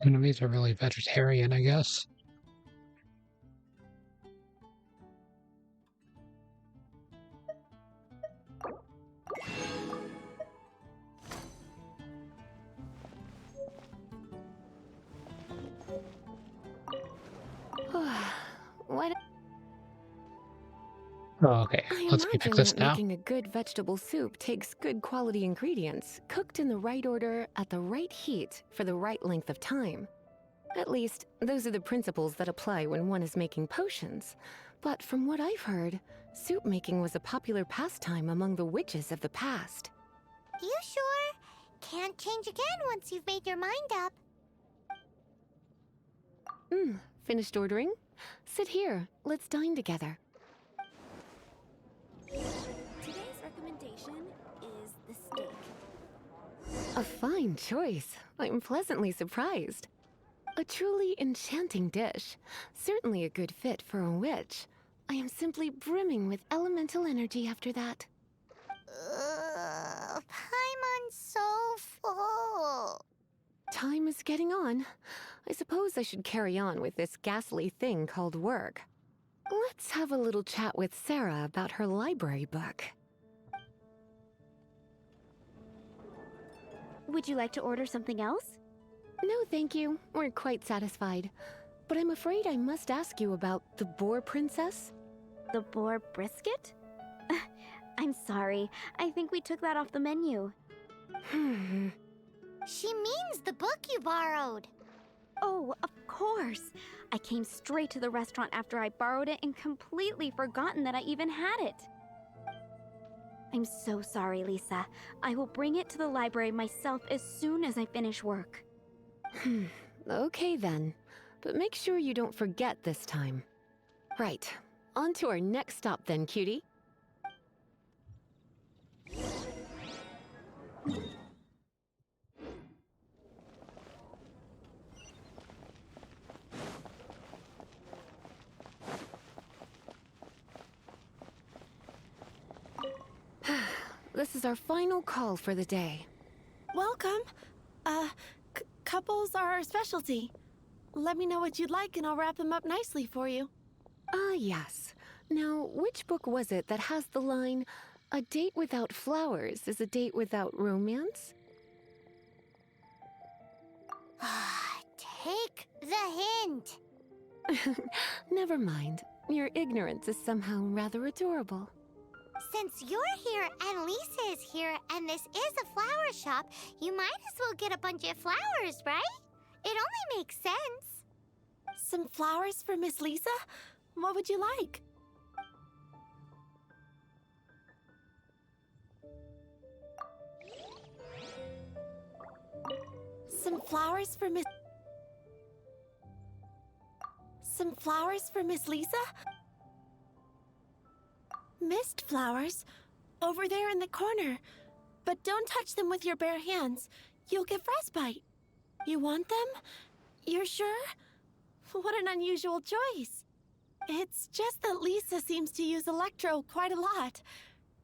None of these are really vegetarian, I guess. What? Oh, okay. I Let's pick imagine this that now. making a good vegetable soup takes good quality ingredients, cooked in the right order, at the right heat, for the right length of time. At least, those are the principles that apply when one is making potions. But from what I've heard, soup making was a popular pastime among the witches of the past. You sure? Can't change again once you've made your mind up. Finished ordering? Sit here. Let's dine together. Today's recommendation is the steak. A fine choice. I'm pleasantly surprised. A truly enchanting dish. Certainly a good fit for a witch. I am simply brimming with elemental energy after that. Paimon's so full. Time is getting on. I suppose I should carry on with this ghastly thing called work. Let's have a little chat with Sarah about her library book. Would you like to order something else? No, thank you. We're quite satisfied. But I'm afraid I must ask you about the boar princess. The boar brisket? I'm sorry. I think we took that off the menu. She means the book you borrowed. Oh, of course. I came straight to the restaurant after I borrowed it and completely forgotten that I even had it. I'm so sorry, Lisa. I will bring it to the library myself as soon as I finish work. Okay then. But make sure you don't forget this time. Right. On to our next stop then, cutie. This is our final call for the day. Welcome. Couples are our specialty. Let me know what you'd like and I'll wrap them up nicely for you. Ah, yes. Now, which book was it that has the line, "A date without flowers is a date without romance"? Take the hint. Never mind. Your ignorance is somehow rather adorable. Since you're here and Lisa is here and this is a flower shop, you might as well get a bunch of flowers, right? It only makes sense. Some flowers for Miss Lisa? What would you like? Some flowers for Miss... Some flowers for Miss Lisa? Mist flowers? Over there in the corner. But don't touch them with your bare hands. You'll get frostbite. You want them? You're sure? What an unusual choice. It's just that Lisa seems to use Electro quite a lot.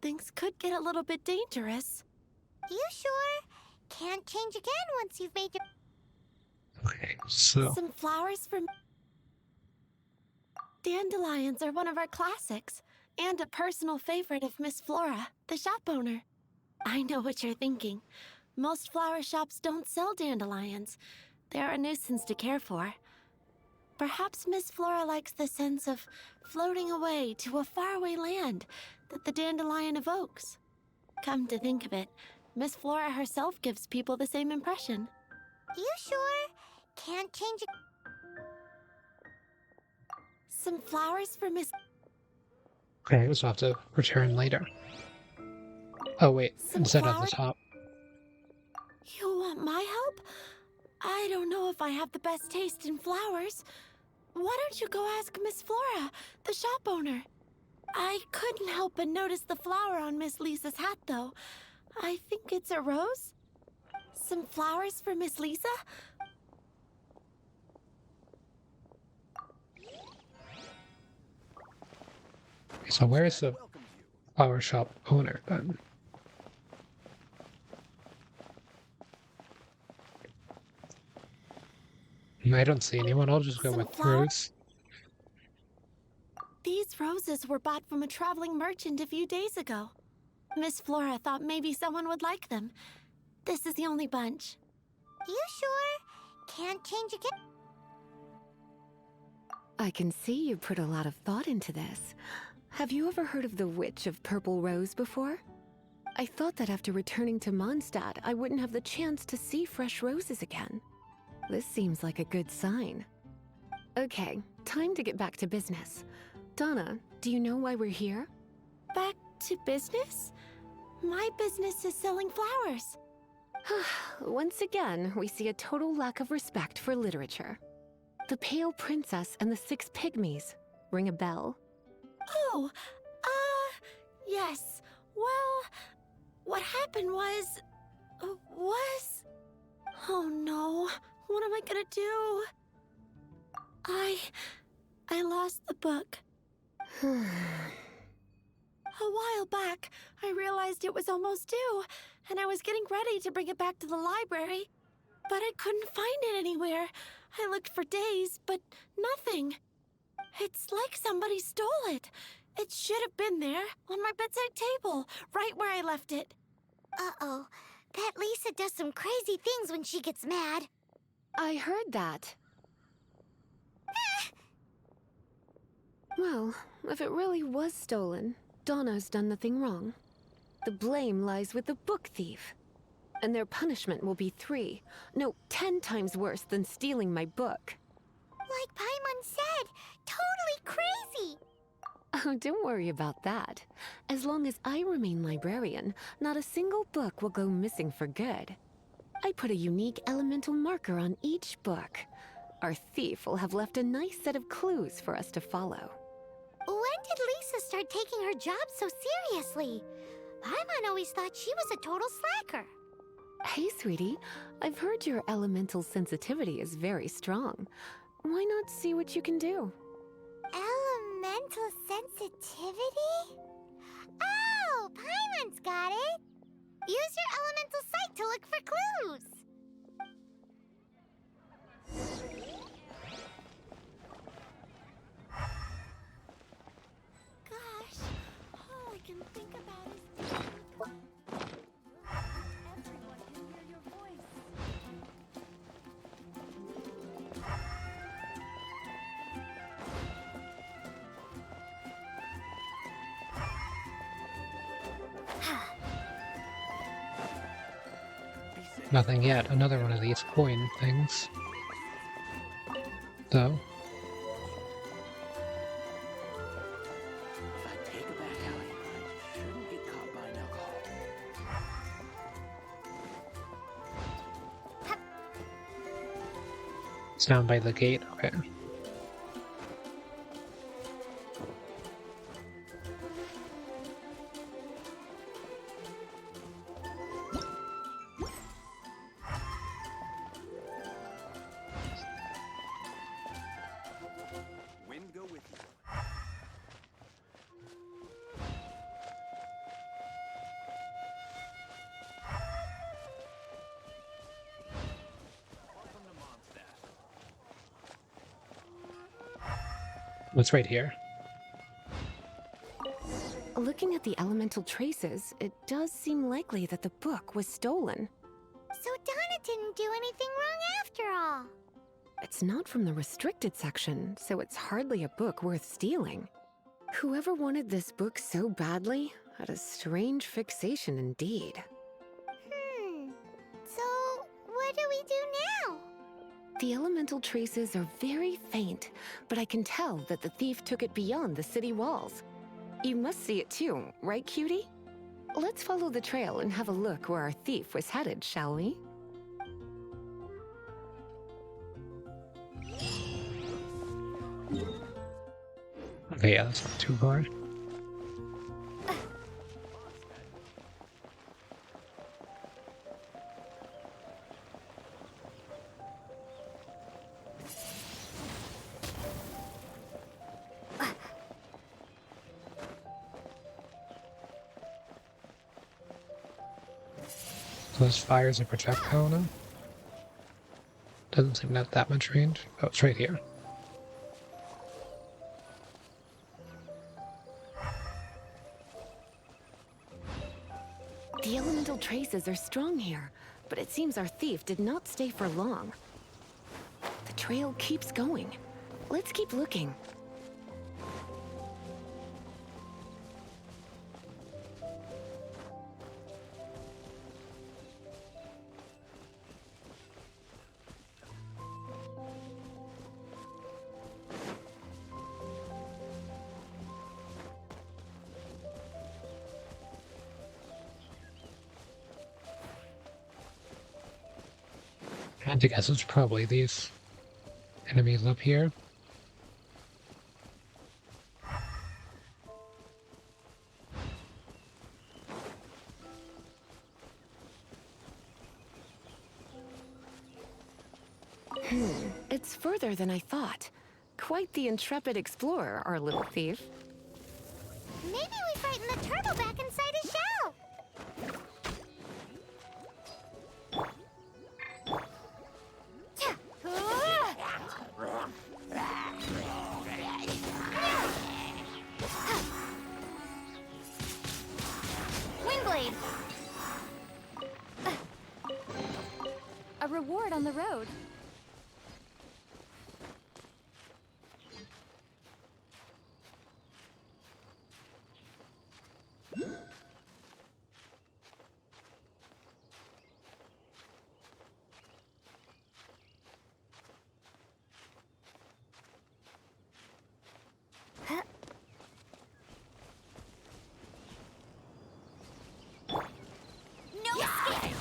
Things could get a little bit dangerous. You sure? Can't change again once you've made your... Okay, so Some flowers for... Dandelions are one of our classics, and a personal favorite of Miss Flora, the shop owner. I know what you're thinking. Most flower shops don't sell dandelions. They're a nuisance to care for. Perhaps Miss Flora likes the sense of floating away to a faraway land that the dandelion evokes. Come to think of it, Miss Flora herself gives people the same impression. You sure? Can't change... Some flowers for Miss... okay, we'll have to return later. Oh wait, Some instead of the flowers? top. You want my help? I don't know if I have the best taste in flowers. Why don't you go ask Miss Flora, the shop owner? I couldn't help but notice the flower on Miss Lisa's hat, though. I think it's a rose? Some flowers for Miss Lisa? So where is the flower shop owner then? I don't see anyone. I'll just go Some with flower- Rose. These roses were bought from a traveling merchant a few days ago. Miss Flora thought maybe someone would like them. This is the only bunch. You sure? Can't change again? I can see you put a lot of thought into this. Have you ever heard of the Witch of Purple Rose before? I thought that after returning to Mondstadt, I wouldn't have the chance to see fresh roses again. This seems like a good sign. Okay, time to get back to business. Donna, do you know why we're here? Back to business? My business is selling flowers. Once again, we see a total lack of respect for literature. The Pale Princess and the Six Pygmies. Ring a bell? Oh, yes. Well, what happened was... was... Oh no, what am I gonna do? I lost the book. A while back, I realized it was almost due, and I was getting ready to bring it back to the library. But I couldn't find it anywhere. I looked for days, but nothing. It's like somebody stole it. It should have been there, on my bedside table, right where I left it. Uh-oh. That Lisa does some crazy things when she gets mad. I heard that. Well, if it really was stolen, Donna's done nothing wrong. The blame lies with the book thief. And their punishment will be 3, no, 10 times worse than stealing my book. Like Paimon said, totally crazy. Oh, don't worry about that. As long as I remain librarian, not a single book will go missing for good. I put a unique elemental marker on each book. Our thief will have left a nice set of clues for us to follow. When did Lisa start taking her job so seriously? Paimon always thought she was a total slacker. Hey, sweetie, I've heard your elemental sensitivity is very strong. Why not see what you can do? Elemental sensitivity? Oh, Paimon's got it! Use your elemental sight to look for clues! Gosh, all I can think about is... Everyone can hear your voice. Nothing yet. Another one of these coin things. Though. If I take a back alley, I shouldn't get caught by an alcohol. It's down by the gate. Okay. Wind go with you. Welcome to Mondstadt. It's right here. Looking at the elemental traces, it does seem likely that the book was stolen. So Donna didn't do anything wrong after all. It's not from the restricted section, so it's hardly a book worth stealing. Whoever wanted this book so badly had a strange fixation indeed. So what do we do now? The elemental traces are very faint, but I can tell that the thief took it beyond the city walls. You must see it too, right, cutie? Let's follow the trail and have a look where our thief was headed, shall we? Okay, yeah, that's not too far. Those fires are projectile now. Doesn't seem to have that much range. Oh, it's right here. The elemental traces are strong here, but it seems our thief did not stay for long. The trail keeps going. Let's keep looking. I had to guess it's probably these enemies up here. It's further than I thought. Quite the intrepid explorer, our little thief. Maybe we frighten the turtle back inside his shell. Windblade. A reward on the road. No escape!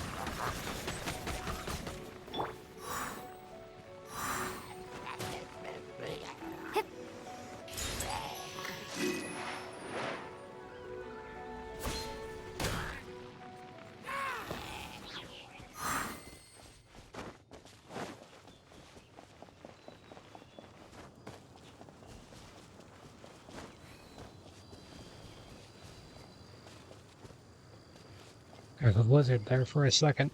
There's a lizard there for a second.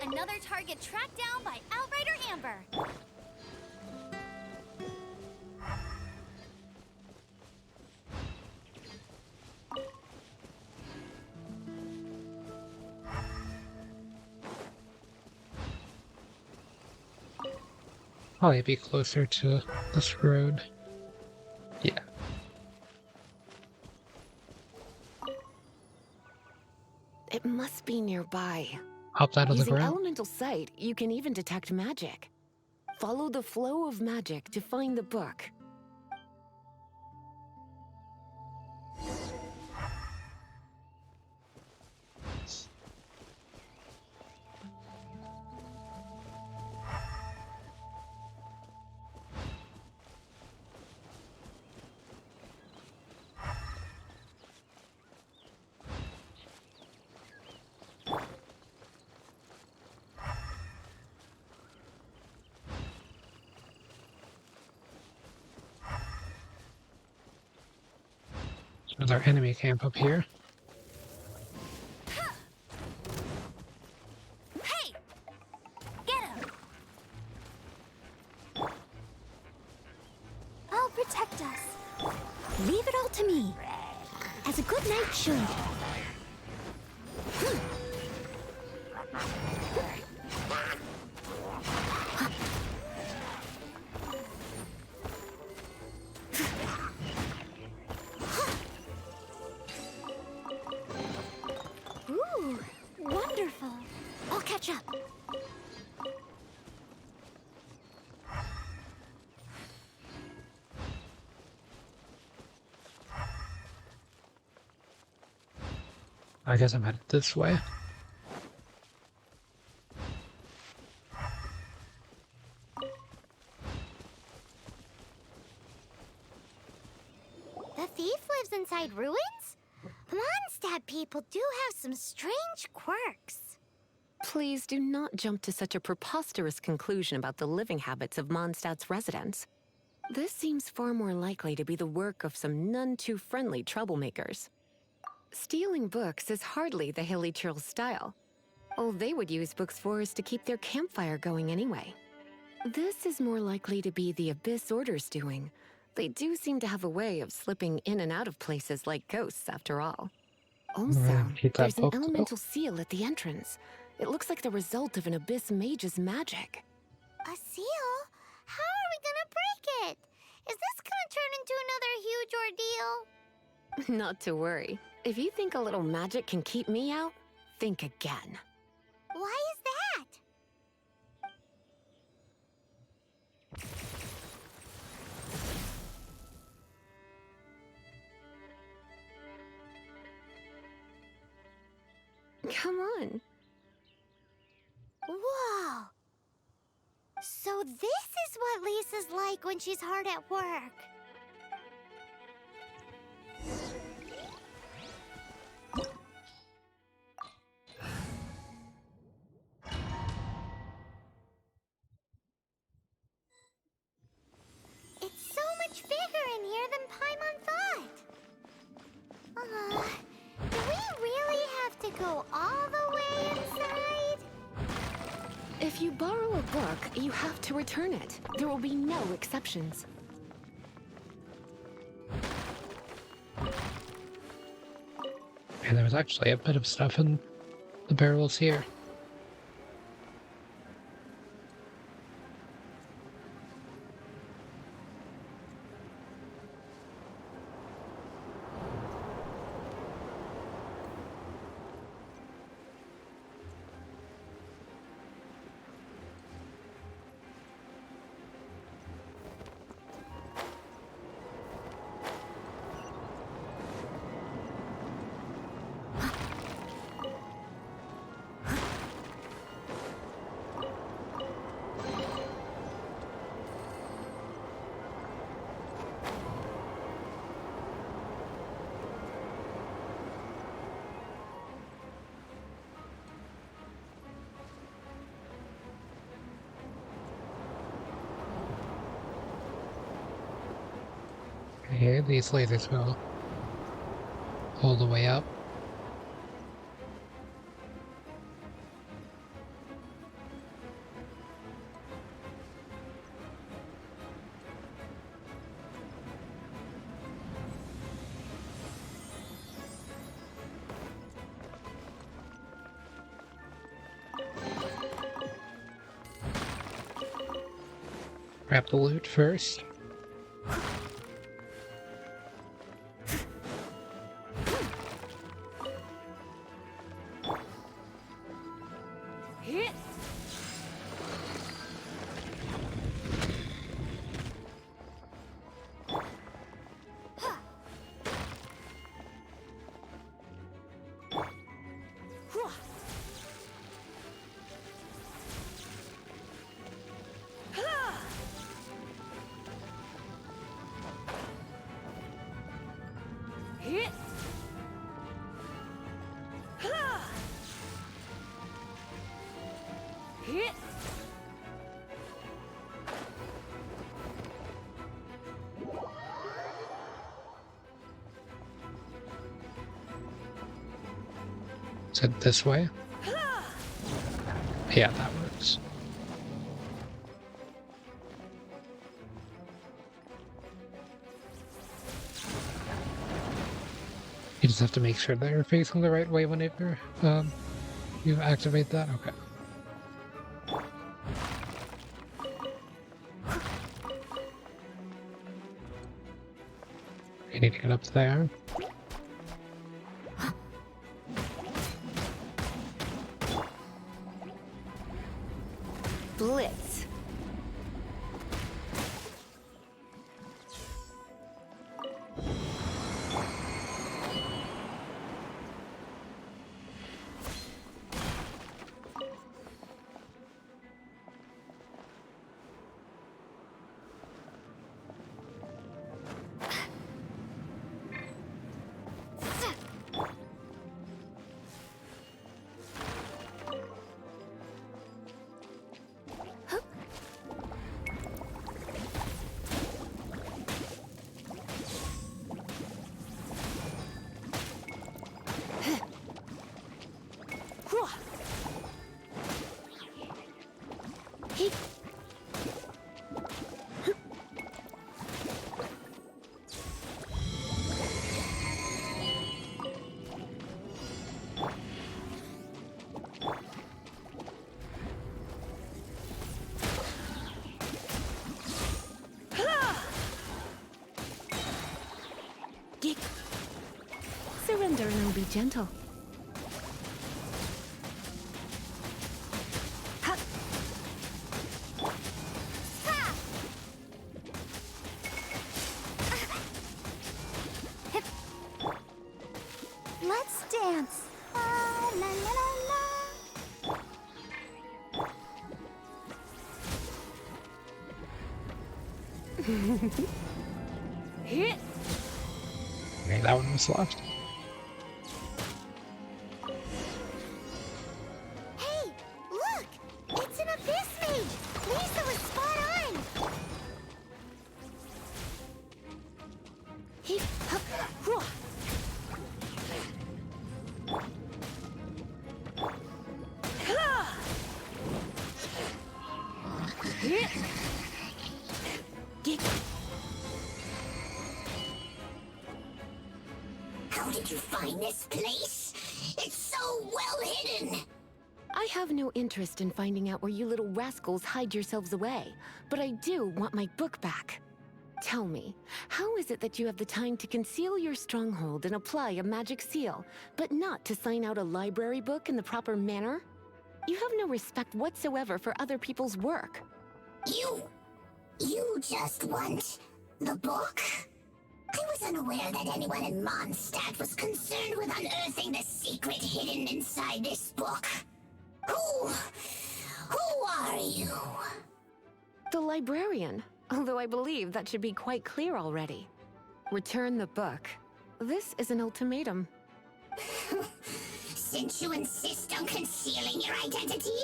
Another target tracked down by Outrider Amber. Probably be closer to this road. Yeah. It must be nearby. Hopped out of the Using ground. elemental sight, you can even detect magic. Follow the flow of magic to find the book. There's our enemy camp up here. Hey! Get him! I'll protect us. Leave it all to me. As a good knight should. Ooh, wonderful. I'll catch up. I guess I'm headed this way. The thief lives inside ruins? Mondstadt people do have some strange quirks. Please do not jump to such a preposterous conclusion about the living habits of Mondstadt's residents. This seems far more likely to be the work of some none-too-friendly troublemakers. Stealing books is hardly the Hilly Churl's style. All they would use books for is to keep their campfire going anyway. This is more likely to be the Abyss Order's doing. They do seem to have a way of slipping in and out of places like ghosts, after all. Also, Keep that there's an book, though. elemental seal at the entrance. It looks like the result of an Abyss mage's magic. A seal? How are we gonna break it? Is this gonna turn into another huge ordeal? Not to worry. If you think a little magic can keep me out, think again. Why is that? Come on. Whoa! So this is what Lisa's like when she's hard at work. It's so much bigger in here than Paimon thought. Do we really have to go all the way inside? If you borrow a book, you have to return it. There will be no exceptions. And there was actually a bit of stuff in the barrels here. Okay, these lasers will all the way up. Grab the loot first. Is it this way? Yeah, that works. You just have to make sure they're facing the right way whenever you activate that. Okay. You need to get up there. Blitz. gentle. Let's dance. La la la la. Okay, that one was left. Hey, look! It's an abyss mage! Lisa was spot on! How did you find this place? It's so well hidden! I have no interest in finding out where you little rascals hide yourselves away, but I do want my book back. Tell me, how is it that you have the time to conceal your stronghold and apply a magic seal, but not to sign out a library book in the proper manner? You have no respect whatsoever for other people's work. You just want the book? I was unaware that anyone in Mondstadt was concerned with unearthing the secret hidden inside this book. Who are you? The librarian, although I believe that should be quite clear already. Return the book. This is an ultimatum. Since you insist on concealing your identity,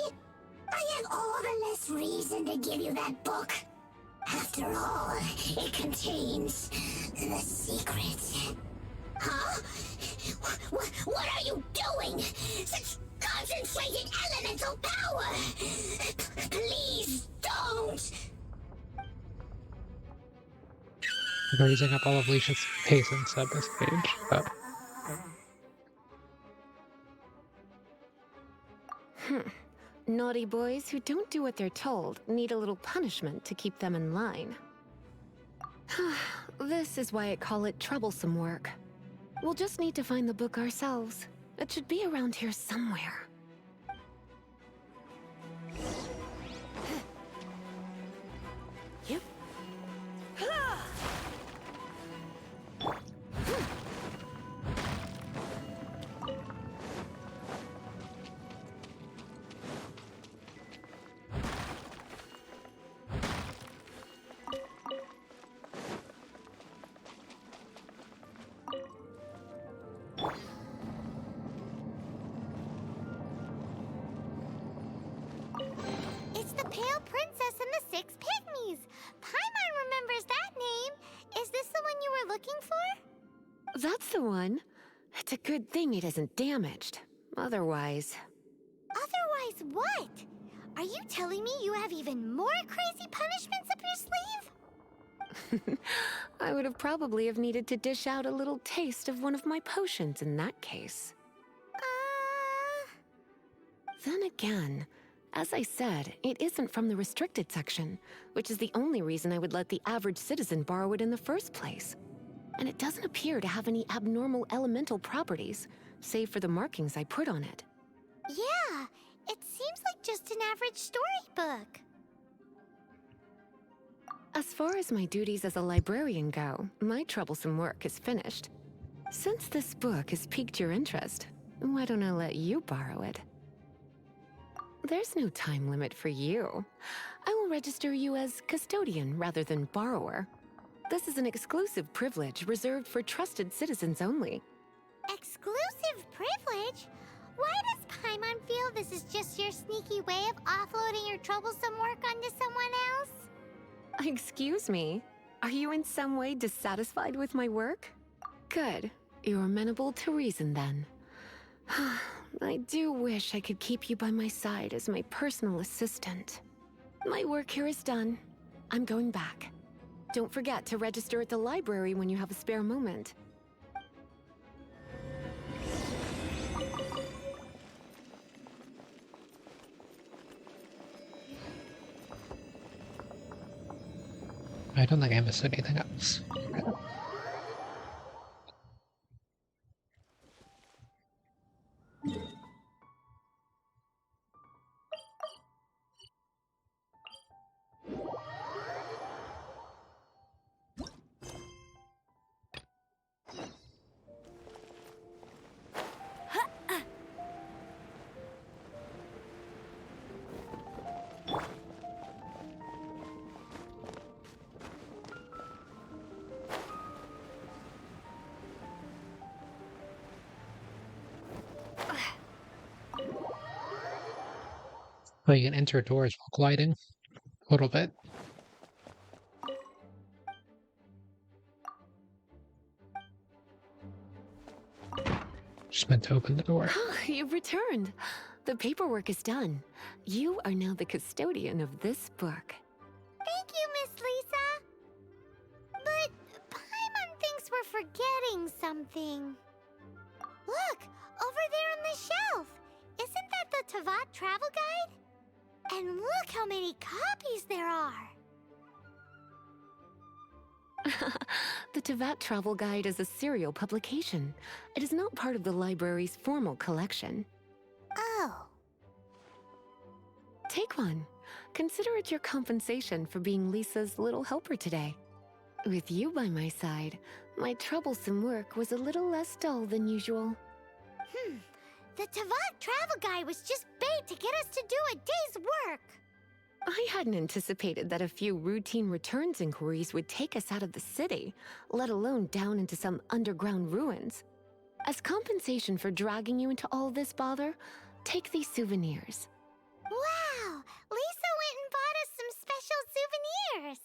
I have all the less reason to give you that book. After all, it contains the secret. Huh? What are you doing? Such concentrated elemental power! Please don't! I'm using up all of Leisha's patience at this stage, but... Naughty boys who don't do what they're told need a little punishment to keep them in line. This is why I call it troublesome work. We'll just need to find the book ourselves. It should be around here somewhere. Yep. It's the Pale Princess and the Six Pygmies! Paimon remembers that name! Is this the one you were looking for? That's the one. It's a good thing it isn't damaged. Otherwise... Otherwise what? Are you telling me you have even more crazy punishments up your sleeve? I would have probably have needed to dish out a little taste of one of my potions in that case. Then again, as I said, it isn't from the restricted section, which is the only reason I would let the average citizen borrow it in the first place. And it doesn't appear to have any abnormal elemental properties, save for the markings I put on it. Yeah, it seems like just an average storybook. As far as my duties as a librarian go, my troublesome work is finished. Since this book has piqued your interest, why don't I let you borrow it? There's no time limit for you. I will register you as custodian rather than borrower. This is an exclusive privilege reserved for trusted citizens only. Exclusive privilege? Why does Paimon feel this is just your sneaky way of offloading your troublesome work onto someone else? Excuse me, are you in some way dissatisfied with my work? Good, you're amenable to reason then. I do wish I could keep you by my side as my personal assistant. My work here is done. I'm going back. Don't forget to register at the library when you have a spare moment. I don't think I missed anything else. Oh, you can enter doors while gliding. A little bit. Just meant to open the door. You've returned. The paperwork is done. You are now the custodian of this book. Thank you, Miss Lisa. But Paimon thinks we're forgetting something. Look, over there on the shelf. Isn't that the Tavat travel guide? And look how many copies there are. The Tavat Travel Guide is a serial publication. It is not part of the library's formal collection. Oh. Take one. Consider it your compensation for being Lisa's little helper today. With you by my side, my troublesome work was a little less dull than usual. The Tavat travel guide was just bait to get us to do a day's work. I hadn't anticipated that a few routine returns inquiries would take us out of the city, let alone down into some underground ruins. As compensation for dragging you into all this bother, take these souvenirs. Wow! Lisa went and bought us some special souvenirs.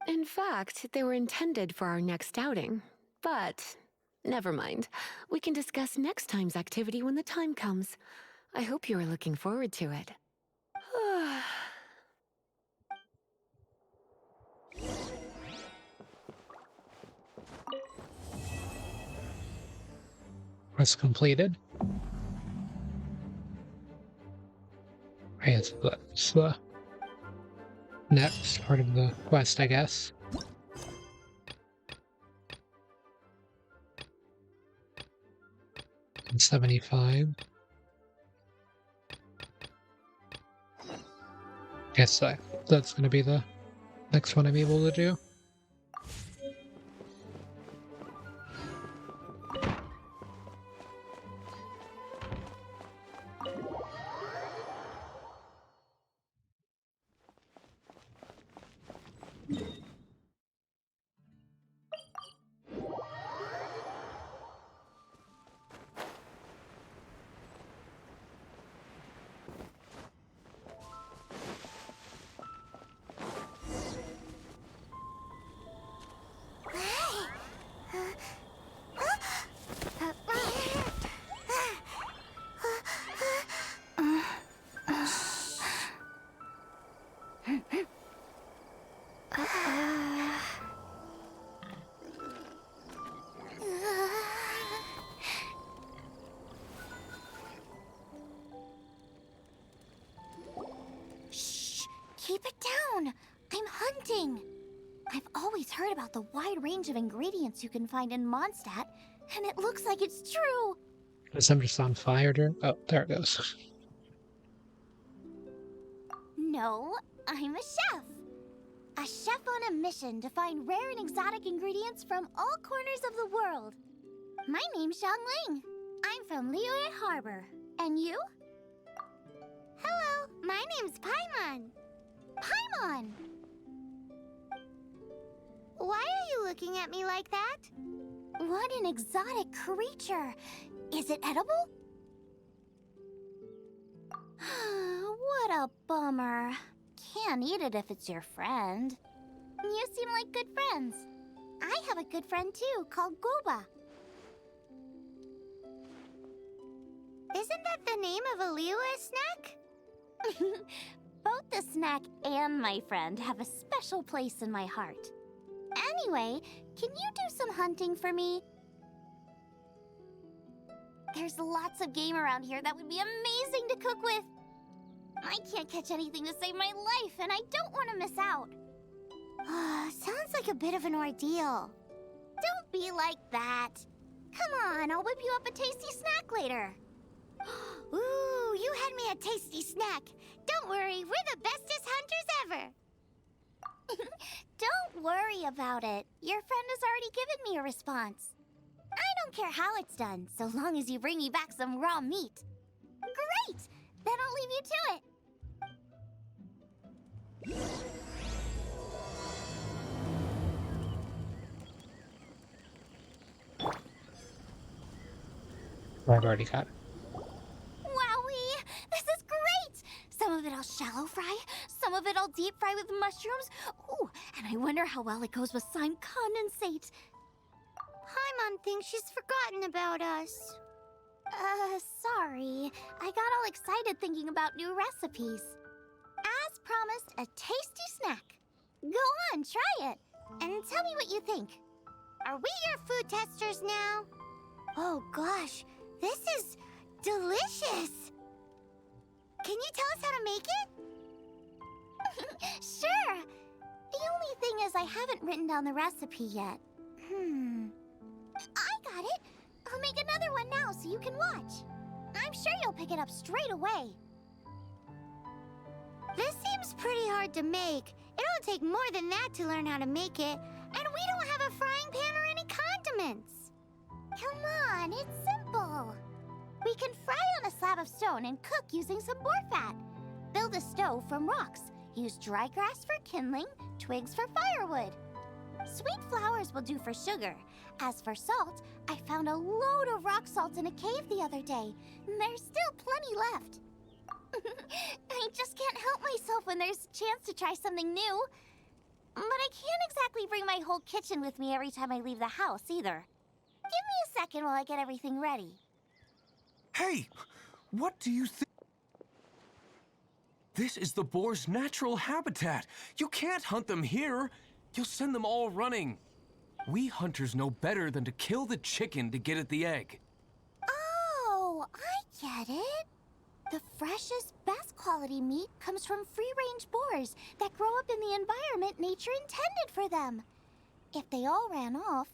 In fact, they were intended for our next outing. But never mind. We can discuss next time's activity when the time comes. I hope you are looking forward to it. Quest completed. It's the next part of the quest, I guess. And 75. Guess that's gonna be the next one I'm able to do. Keep it down! I'm hunting! I've always heard about the wide range of ingredients you can find in Mondstadt, and it looks like it's true! Is I'm just on fire, oh, there it goes. No, I'm a chef! A chef on a mission to find rare and exotic ingredients from all corners of the world. My name's Xiangling. I'm from Liyue Harbor. And you? Hello, my name's Paimon. Paimon! Why are you looking at me like that? What an exotic creature! Is it edible? What a bummer. Can't eat it if it's your friend. You seem like good friends. I have a good friend too, called Goba. Isn't that the name of a Liyue snack? Both the snack and my friend have a special place in my heart. Anyway, can you do some hunting for me? There's lots of game around here that would be amazing to cook with. I can't catch anything to save my life, and I don't want to miss out. Sounds like a bit of an ordeal. Don't be like that. Come on, I'll whip you up a tasty snack later. Ooh, you had me a tasty snack. Don't worry, we're the bestest hunters ever. Don't worry about it. Your friend has already given me a response. I don't care how it's done, so long as you bring me back some raw meat. Great! Then I'll leave you to it. I've already got it. Wowee! This is great! Some of it I'll with mushrooms? Ooh, and I wonder how well it goes with slime condensate. Paimon thinks she's forgotten about us. Sorry. I got all excited thinking about new recipes. As promised, a tasty snack. Go on, try it. And tell me what you think. Are we your food testers now? Oh gosh, this is delicious. Can you tell us how to make it? Sure. The only thing is I haven't written down the recipe yet. I got it. I'll make another one now so you can watch. I'm sure you'll pick it up straight away. This seems pretty hard to make. It'll take more than that to learn how to make it. And we don't have a frying pan or any condiments. Come on, it's simple. We can fry on a slab of stone and cook using some boar fat. Build a stove from rocks. Use dry grass for kindling, twigs for firewood. Sweet flowers will do for sugar. As for salt, I found a load of rock salt in a cave the other day. There's still plenty left. I just can't help myself when there's a chance to try something new. But I can't exactly bring my whole kitchen with me every time I leave the house, either. Give me a second while I get everything ready. Hey! What do you think? This is the boar's natural habitat. You can't hunt them here. You'll send them all running. We hunters know better than to kill the chicken to get at the egg. Oh, I get it. The freshest, best quality meat comes from free-range boars that grow up in the environment nature intended for them. If they all ran off,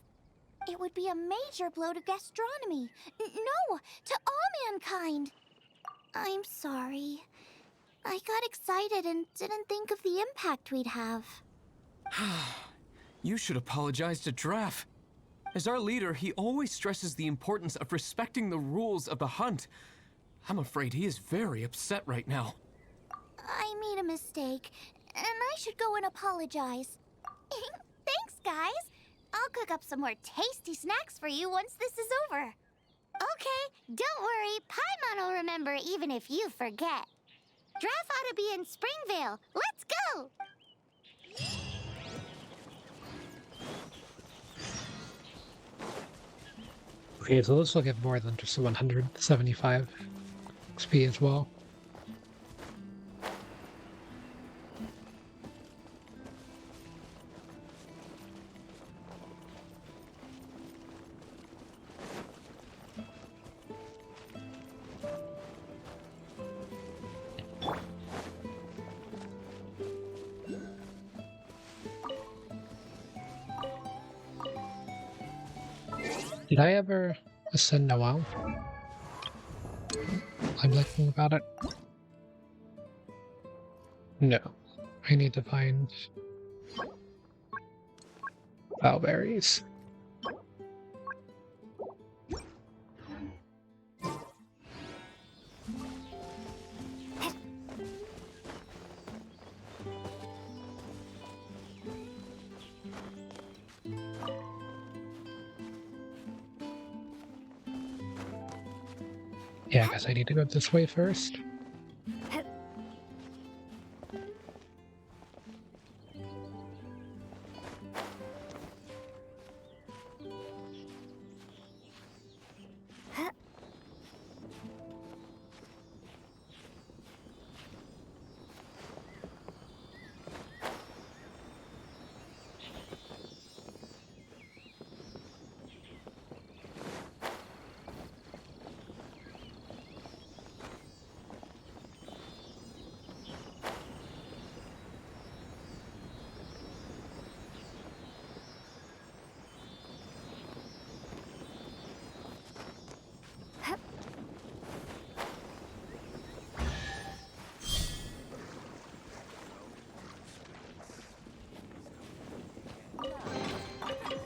it would be a major blow to gastronomy. No, to all mankind. I'm sorry. I got excited and didn't think of the impact we'd have. You should apologize to Draff. As our leader, he always stresses the importance of respecting the rules of the hunt. I'm afraid he is very upset right now. I made a mistake, and I should go and apologize. Thanks, guys. I'll cook up some more tasty snacks for you once this is over. Okay, don't worry. Paimon will remember even if you forget. Draff ought to be in Springvale. Let's go! Okay, so this will get more than just 175 XP as well. Did I ever ascend Noel? I'm thinking about it. No. I need to find bowberries. Yeah, I guess I need to go this way first.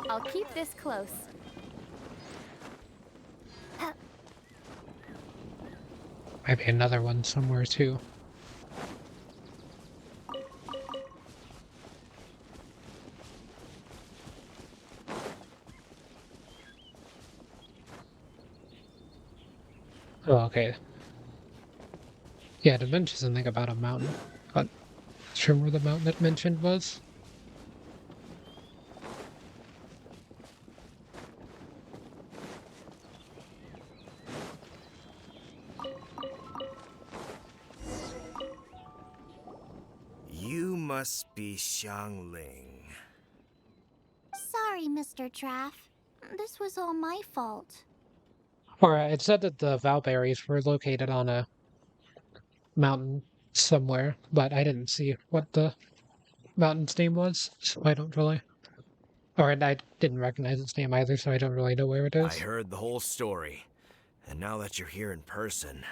I'll keep this close. Might be another one somewhere too. Oh, okay. Yeah, to mention something about a mountain, but sure where the mountain it mentioned was. You must be Xiangling. Sorry, Mr. Traff. This was all my fault. Or it said that the Valberries were located on a mountain somewhere, but I didn't see what the mountain's name was, so I don't really... Or I didn't recognize its name either, so I don't really know where it I is. heard the whole story, and now that you're here in person...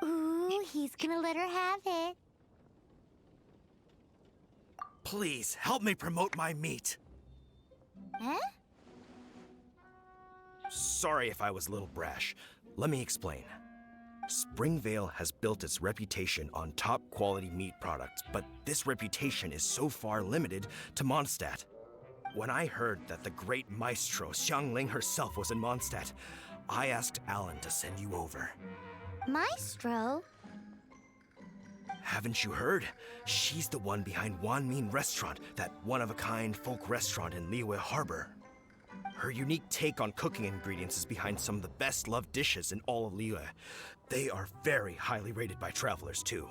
Ooh, he's gonna let her have it. Please, help me promote my meat! Huh? Sorry if I was a little brash. Let me explain. Springvale has built its reputation on top-quality meat products, but this reputation is so far limited to Mondstadt. When I heard that the great maestro Xiangling herself was in Mondstadt, I asked Alan to send you over. Maestro? Haven't you heard? She's the one behind Wanmin Restaurant, that one-of-a-kind folk restaurant in Liyue Harbor. Her unique take on cooking ingredients is behind some of the best-loved dishes in all of Liyue. They are very highly rated by travelers, too.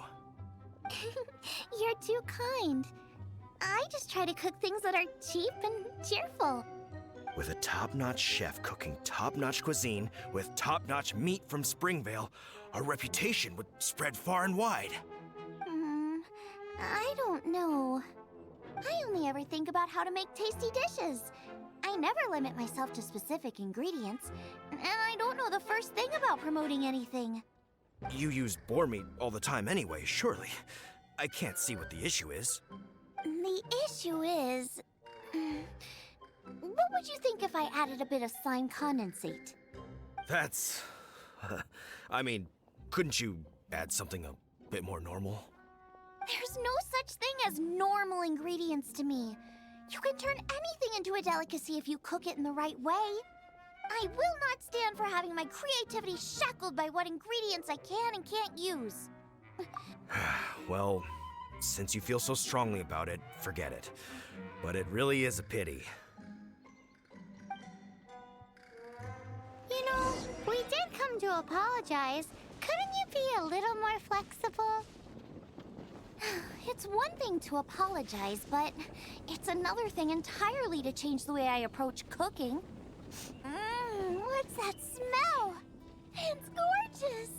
You're too kind. I just try to cook things that are cheap and cheerful. With a top-notch chef cooking top-notch cuisine with top-notch meat from Springvale, our reputation would spread far and wide. I don't know. I only ever think about how to make tasty dishes. I never limit myself to specific ingredients, and I don't know the first thing about promoting anything. You use boar meat all the time anyway, surely. I can't see what the issue is. The issue is... what would you think if I added a bit of slime condensate? That's... I mean, couldn't you add something a bit more normal? There's no such thing as normal ingredients to me. You can turn anything into a delicacy if you cook it in the right way. I will not stand for having my creativity shackled by what ingredients I can and can't use. Well, since you feel so strongly about it, forget it. But it really is a pity. You know, we did come to apologize. Couldn't you be a little more flexible? It's one thing to apologize, but it's another thing entirely to change the way I approach cooking. What's that smell? It's gorgeous!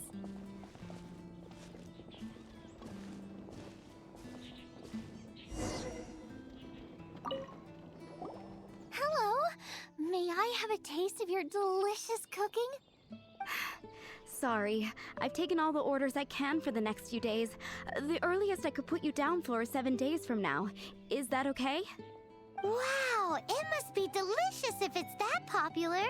Hello, may I have a taste of your delicious cooking? Sorry, I've taken all the orders I can for the next few days. The earliest I could put you down for is 7 days from now. Is that okay? Wow, it must be delicious if it's that popular.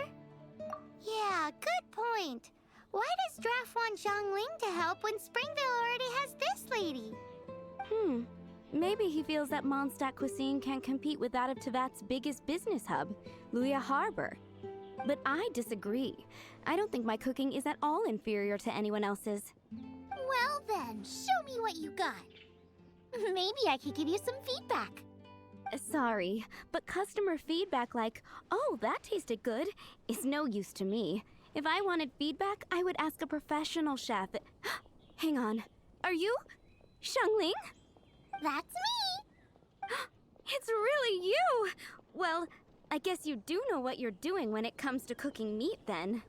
Yeah, good point. Why does Draft want Xiangling to help when Springvale already has this lady? Maybe he feels that Mondstadt cuisine can't compete with that of Tevat's biggest business hub, Liyue Harbor. But I disagree. I don't think my cooking is at all inferior to anyone else's. Well then, show me what you got. Maybe I could give you some feedback. Sorry, but customer feedback like, "Oh, that tasted good," is no use to me. If I wanted feedback, I would ask a professional chef. Hang on. Are you Xiangling? That's me! It's really you! Well, I guess you do know what you're doing when it comes to cooking meat, then.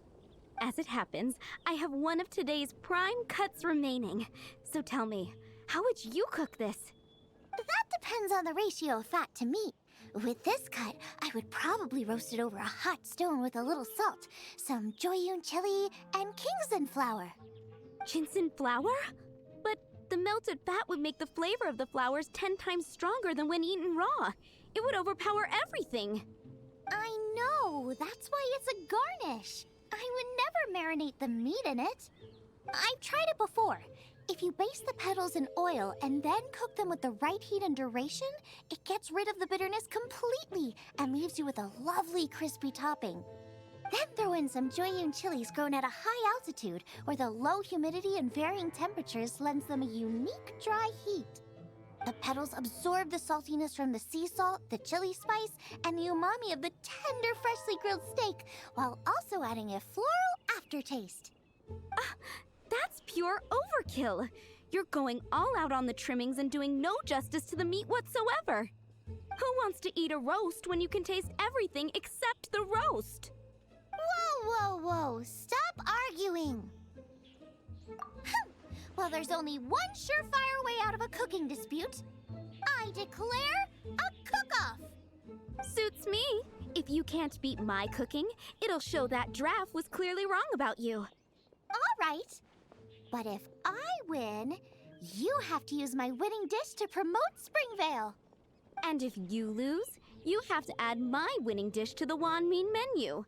As it happens, I have one of today's prime cuts remaining. So tell me, how would you cook this? That depends on the ratio of fat to meat. With this cut, I would probably roast it over a hot stone with a little salt, some Joyun chili, and Kingston flour. Ginseng flour? But the melted fat would make the flavor of the flowers 10 times stronger than when eaten raw. It would overpower everything. I know, that's why it's a garnish. I would never marinate the meat in it. I've tried it before. If you baste the petals in oil and then cook them with the right heat and duration, it gets rid of the bitterness completely and leaves you with a lovely crispy topping. Then throw in some Joyun chilies grown at a high altitude where the low humidity and varying temperatures lends them a unique dry heat. The petals absorb the saltiness from the sea salt, the chili spice, and the umami of the tender, freshly grilled steak, while also adding a floral aftertaste. That's pure overkill. You're going all out on the trimmings and doing no justice to the meat whatsoever. Who wants to eat a roast when you can taste everything except the roast? Whoa, whoa, whoa! Stop arguing! Well, there's only one surefire way out of a cooking dispute. I declare a cook-off! Suits me. If you can't beat my cooking, it'll show that Draft was clearly wrong about you. All right. But if I win, you have to use my winning dish to promote Springvale. And if you lose, you have to add my winning dish to the Wanmin menu.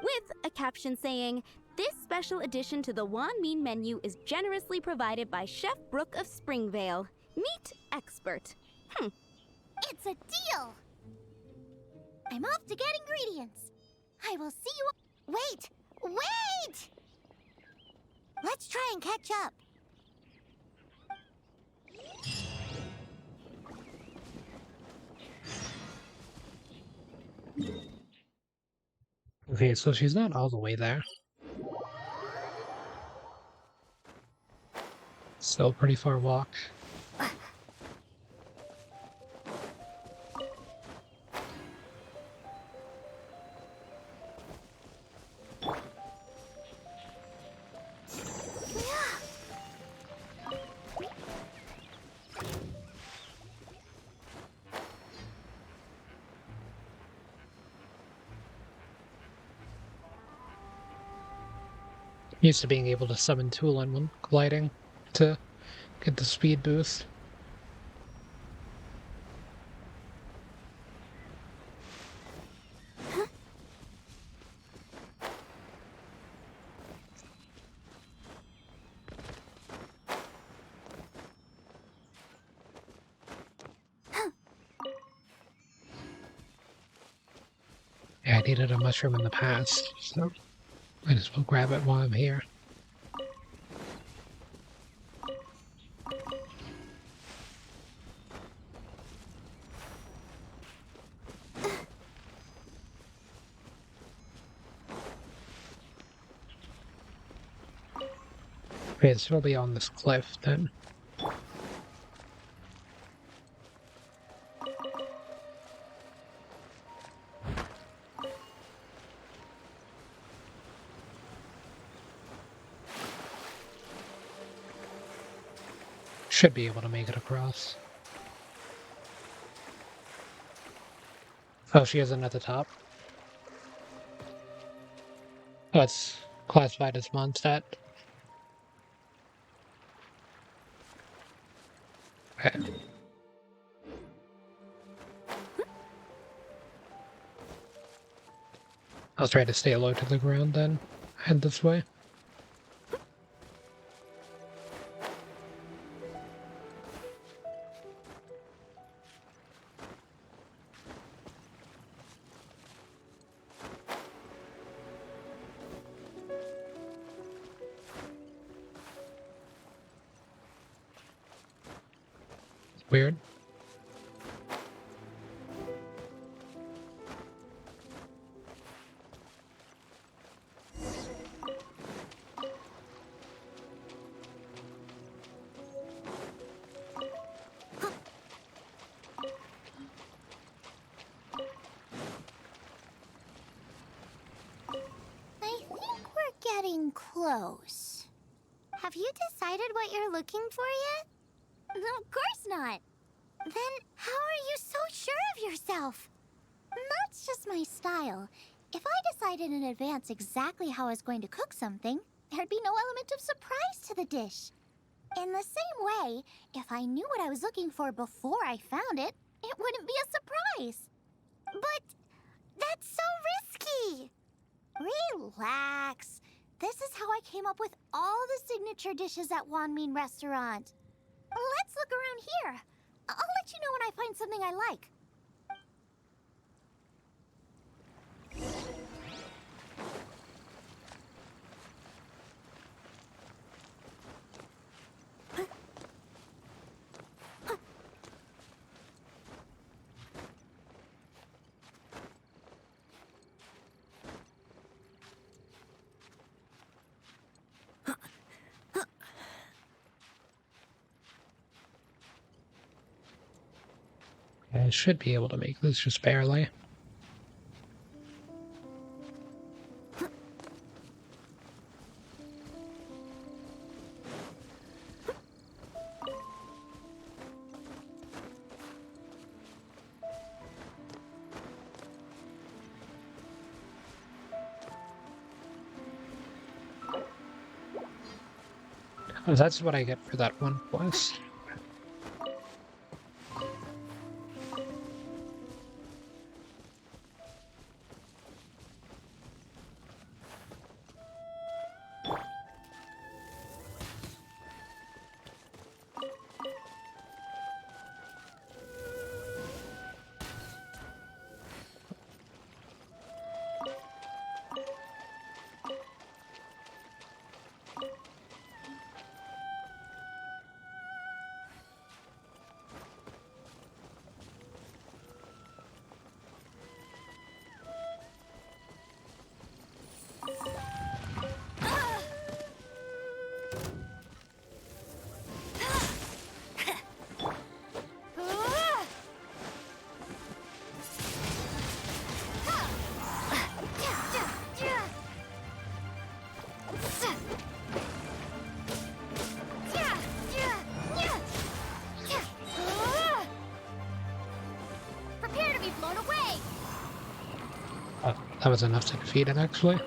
With a caption saying, "This special addition to the Wanmin menu is generously provided by Chef Brooke of Springvale, meat expert." It's a deal! I'm off to get ingredients. I will see you... Wait! Wait! Let's try and catch up. Okay, so she's not all the way there. Still a pretty far walk. Used to being able to summon Tulin when gliding to get the speed boost. Yeah, I needed a mushroom in the past, so might as well grab it while I'm here. Okay, it's probably on this cliff then. Should be able to make it across. Oh, she isn't at the top. Oh, it's classified as Mondstadt. Okay. I'll try to stay low to the ground then. Head this way. Weird. I think we're getting close. Have you decided what you're looking for yet? Of course not. Then how are you so sure of yourself? That's just my style. If I decided in advance exactly how I was going to cook something, there'd be no element of surprise to the dish. In the same way, if I knew what I was looking for before I found it, it wouldn't be a surprise. But that's so risky. Relax. This is how I came up with all the signature dishes at Wanmin Restaurant. Let's look around here. I'll let you know when I find something I like. I should be able to make this just barely. Oh, that's what I get for that one quest. That was enough to defeat it, actually.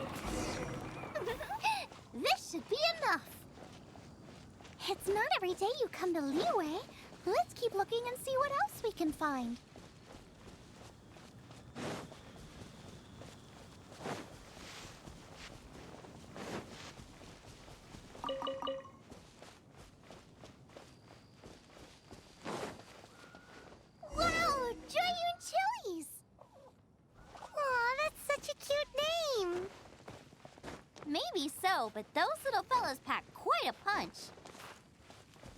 This should be enough. It's not every day you come to Liyue. Let's keep looking and see what else we can find. Wow, Giant Chilies! Aw, that's such a cute name. Maybe so, but those little fellas pack quite a punch.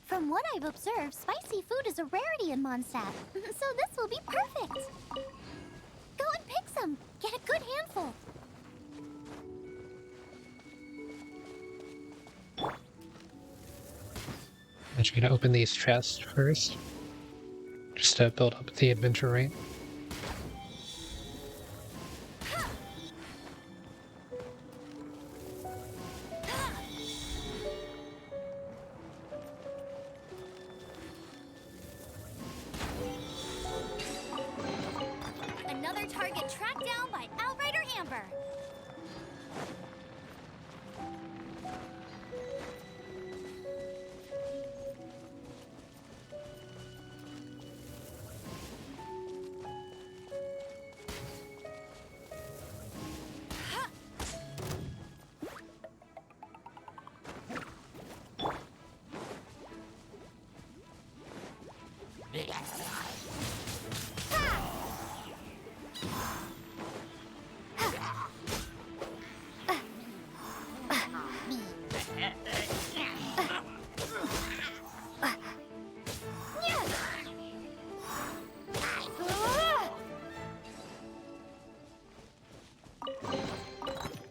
From what I've observed, spicy food is a rarity in Mondstadt, so this will be perfect. Go and pick some. Get a good handful. I should gonna open these chests first, just to build up the adventure rate. Another target tracked down by Outrider Amber.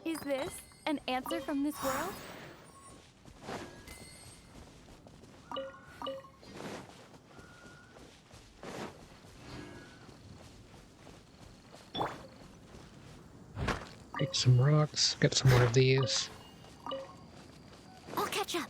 Is this an answer from this world? Take some rocks, get some more of these. I'll catch up.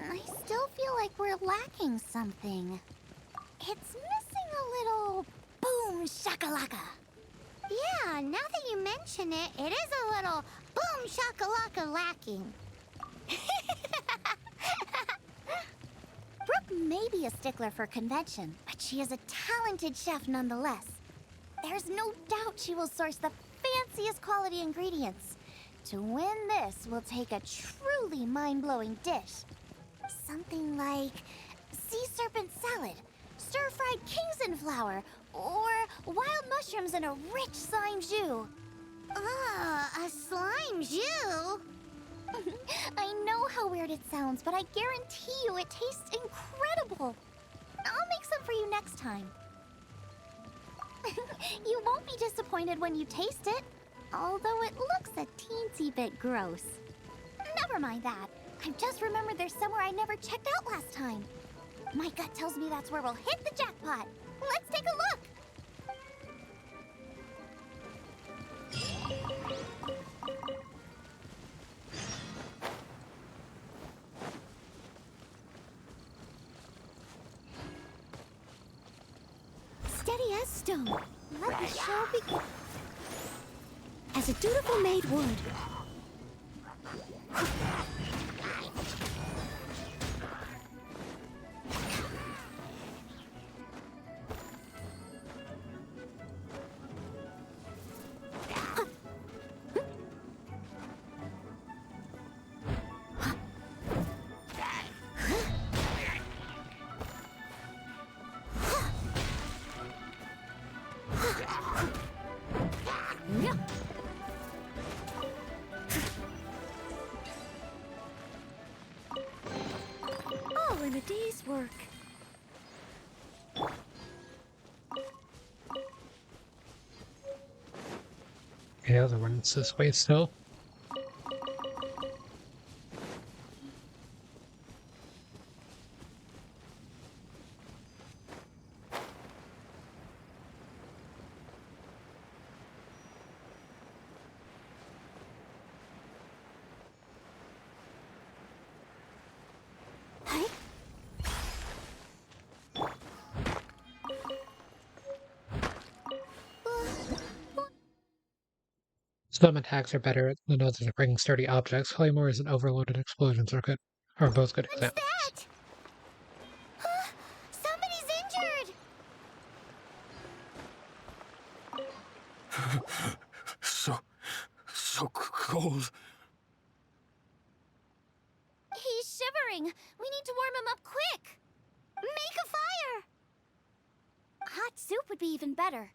I still feel like we're lacking something. It's missing a little boom shakalaka. Yeah, now that you mention it, it is a little boom shakalaka lacking. Brooke may be a stickler for convention, but she is a talented chef nonetheless. There's no doubt she will source the fanciest quality ingredients. To win this, we'll take a truly mind-blowing dish. Something like sea serpent salad, stir-fried Kingston flour, or wild mushrooms in a rich slime jus. A slime jus? I know how weird it sounds, but I guarantee you it tastes incredible. I'll make some for you next time. You won't be disappointed when you taste it, although it looks a teensy bit gross. Never mind that. I just remembered there's somewhere I never checked out last time. My gut tells me that's where we'll hit the jackpot. Let's take a look. Steady as stone. Let the show begin. As a dutiful maid would. All in a day's work. Yeah, the one's this way still. Some attacks are better than others at bringing sturdy objects. Claymore is an overloaded explosion circuit. Are both good examples. What's that? Somebody's injured! So cold. He's shivering. We need to warm him up quick. Make a fire! Hot soup would be even better.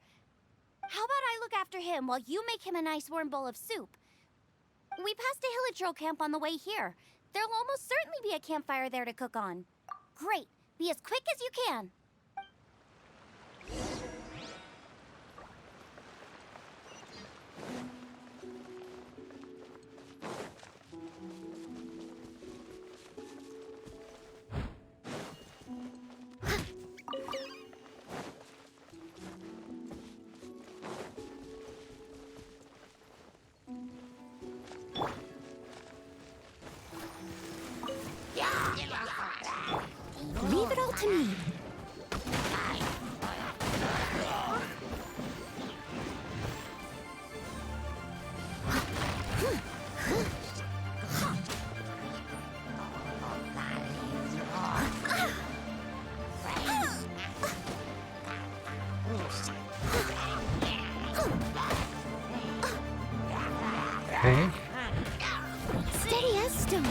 How about I look after him while you make him a nice warm bowl of soup? We passed a Hilichurl camp on the way here. There'll almost certainly be a campfire there to cook on. Great. Be as quick as you can. Leave it all to me. Okay. Steady as stone.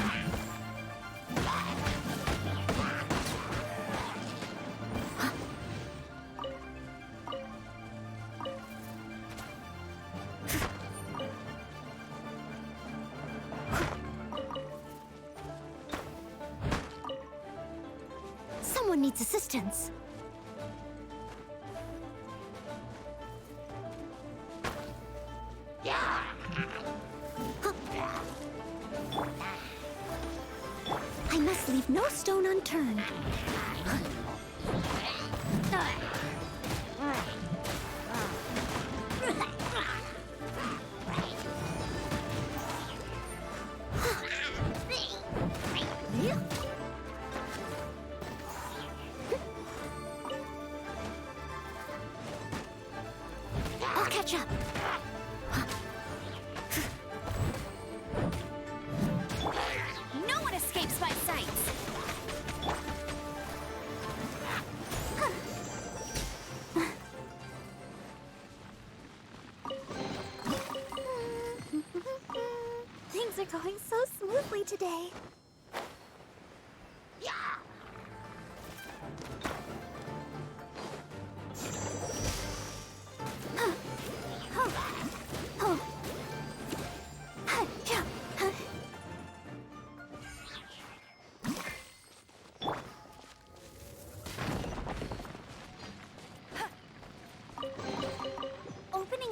Someone needs assistance. I must leave no stone unturned. I'll catch up. No one escapes my sights. Things are going so smoothly today.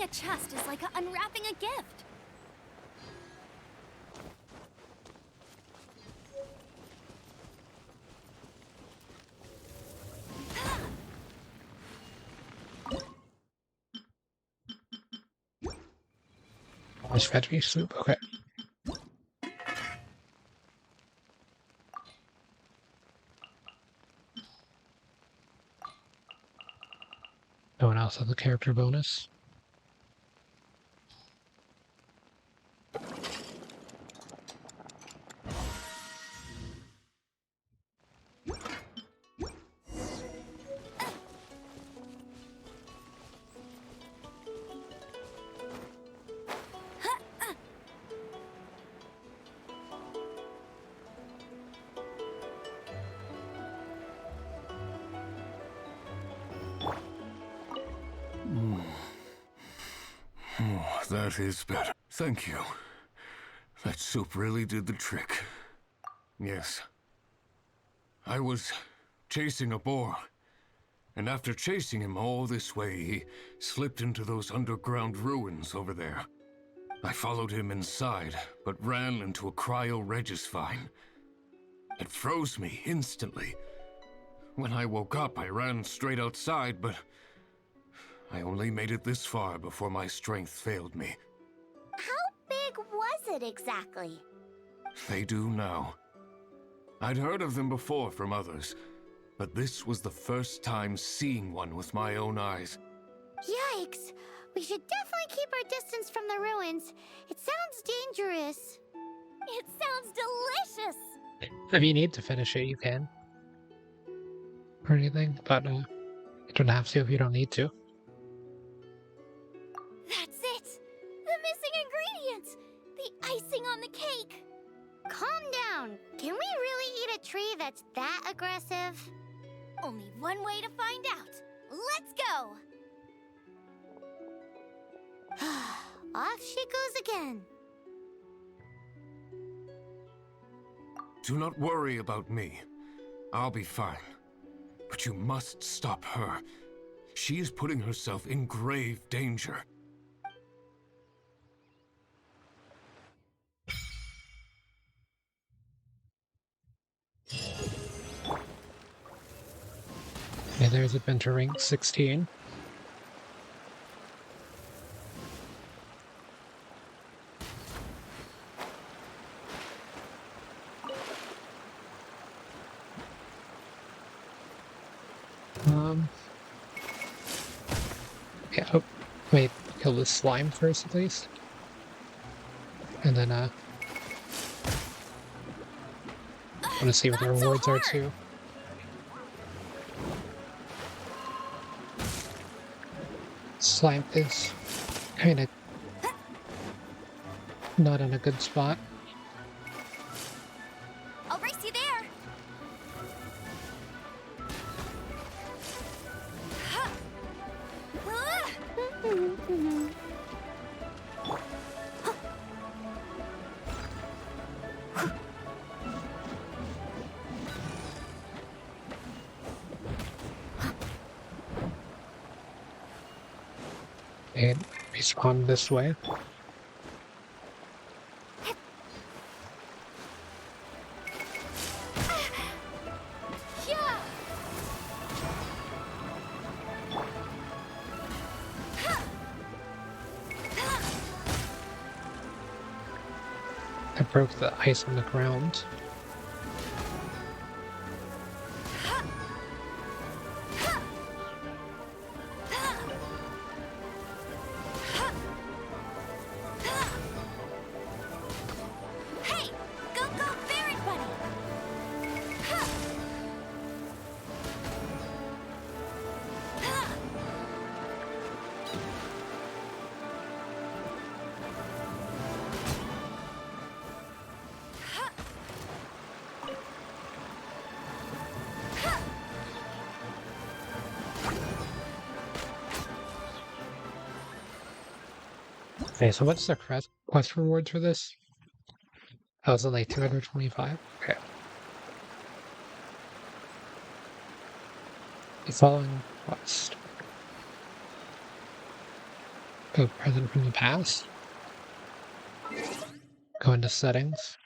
a chest is like unwrapping a gift. Nice veggie soup. Okay. No one else has a character bonus. Oh, that is better. Thank you. That soup really did the trick. Yes. I was chasing a boar, and after chasing him all this way, he slipped into those underground ruins over there. I followed him inside, but ran into a cryo-regis vine. It froze me instantly. When I woke up, I ran straight outside, but I only made it this far before my strength failed me. How big was it exactly? They do now. I'd heard of them before from others, but this was the first time seeing one with my own eyes. Yikes! We should definitely keep our distance from the ruins. It sounds dangerous. It sounds delicious! If you need to finish it, you can. Or anything, but you don't have to if you don't need to. That's it! The missing ingredients! The icing on the cake! Calm down. Can we really eat a tree that's that aggressive? Only one way to find out. Let's go! Off she goes again. Do not worry about me. I'll be fine. But you must stop her. She is putting herself in grave danger. Okay, there's adventure rank 16. Yeah, oh, wait, kill this slime first at least. And then, I want to see what the rewards are too. Slime is kind of not in a good spot. I'll race you there. And respawn this way. I broke the ice on the ground. Hey, go Baron Bunny! Okay, so what's the quest rewards for this? Oh, is it like 225? Okay. The following quest. Go present from the past. Go into settings.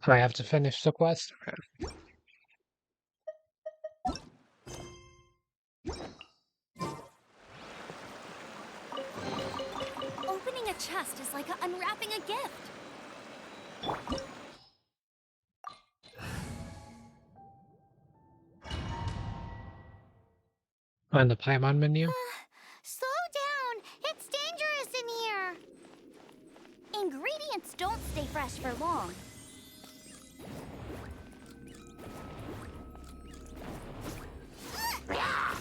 I have to finish the quest. Okay. Opening a chest is like unwrapping a gift. Find the Paimon menu. Slow down! It's dangerous in here! Ingredients don't stay fresh for long.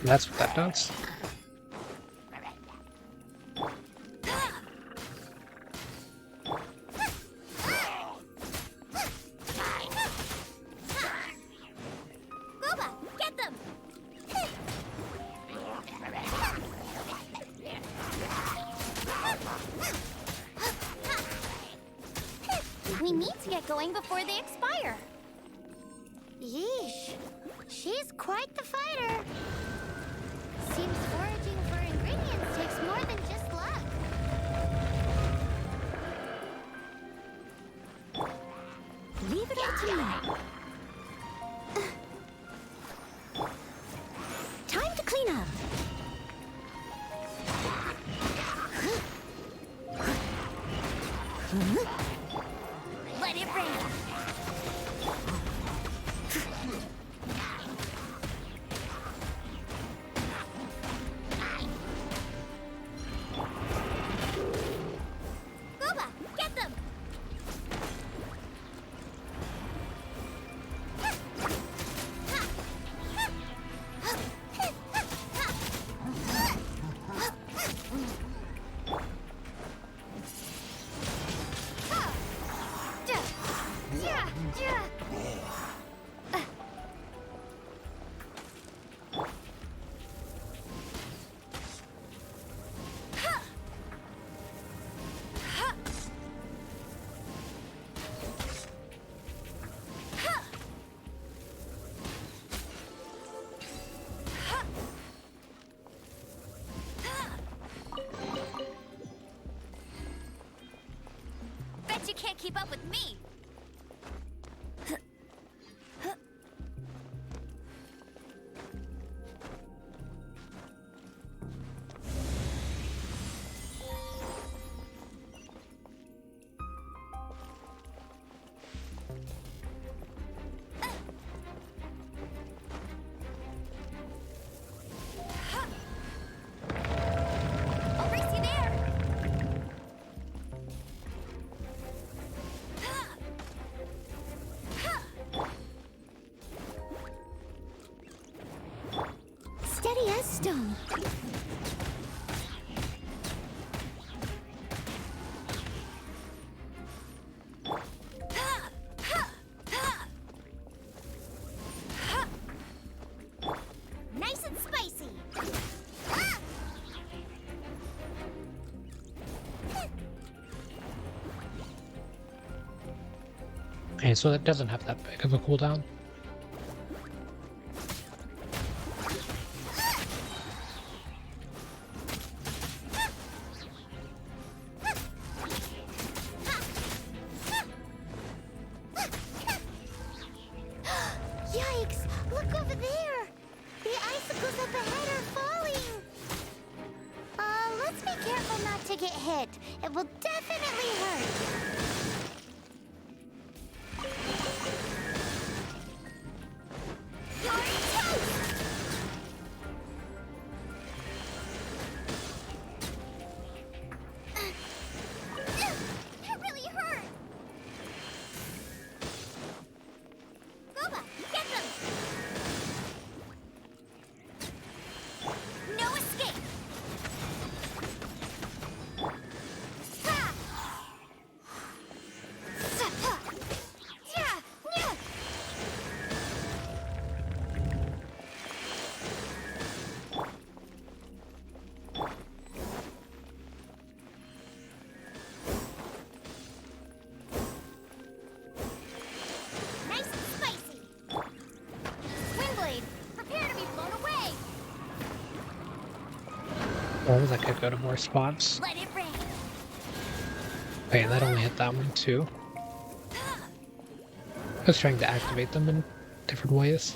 That's what that does. Booba, get them! We need to get going before they expire. Yeesh. She's quite the fighter. Seems foraging for ingredients takes more than just luck. Leave it up to me. Time to clean up. Let it rain. Booba, get them! Bet you can't keep up with me. I'll race you there. Steady as stone. Nice and spicy. Okay, so that doesn't have that big of a cooldown. Yikes! Look over there! The icicles up ahead are falling! Let's be careful not to get hit. It will definitely hurt. You're toast! That really hurt! Booba, get them! No escape! Ha! Or that could go to more spots. Let it rain. Okay, that only hit that one too. I was trying to activate them in different ways.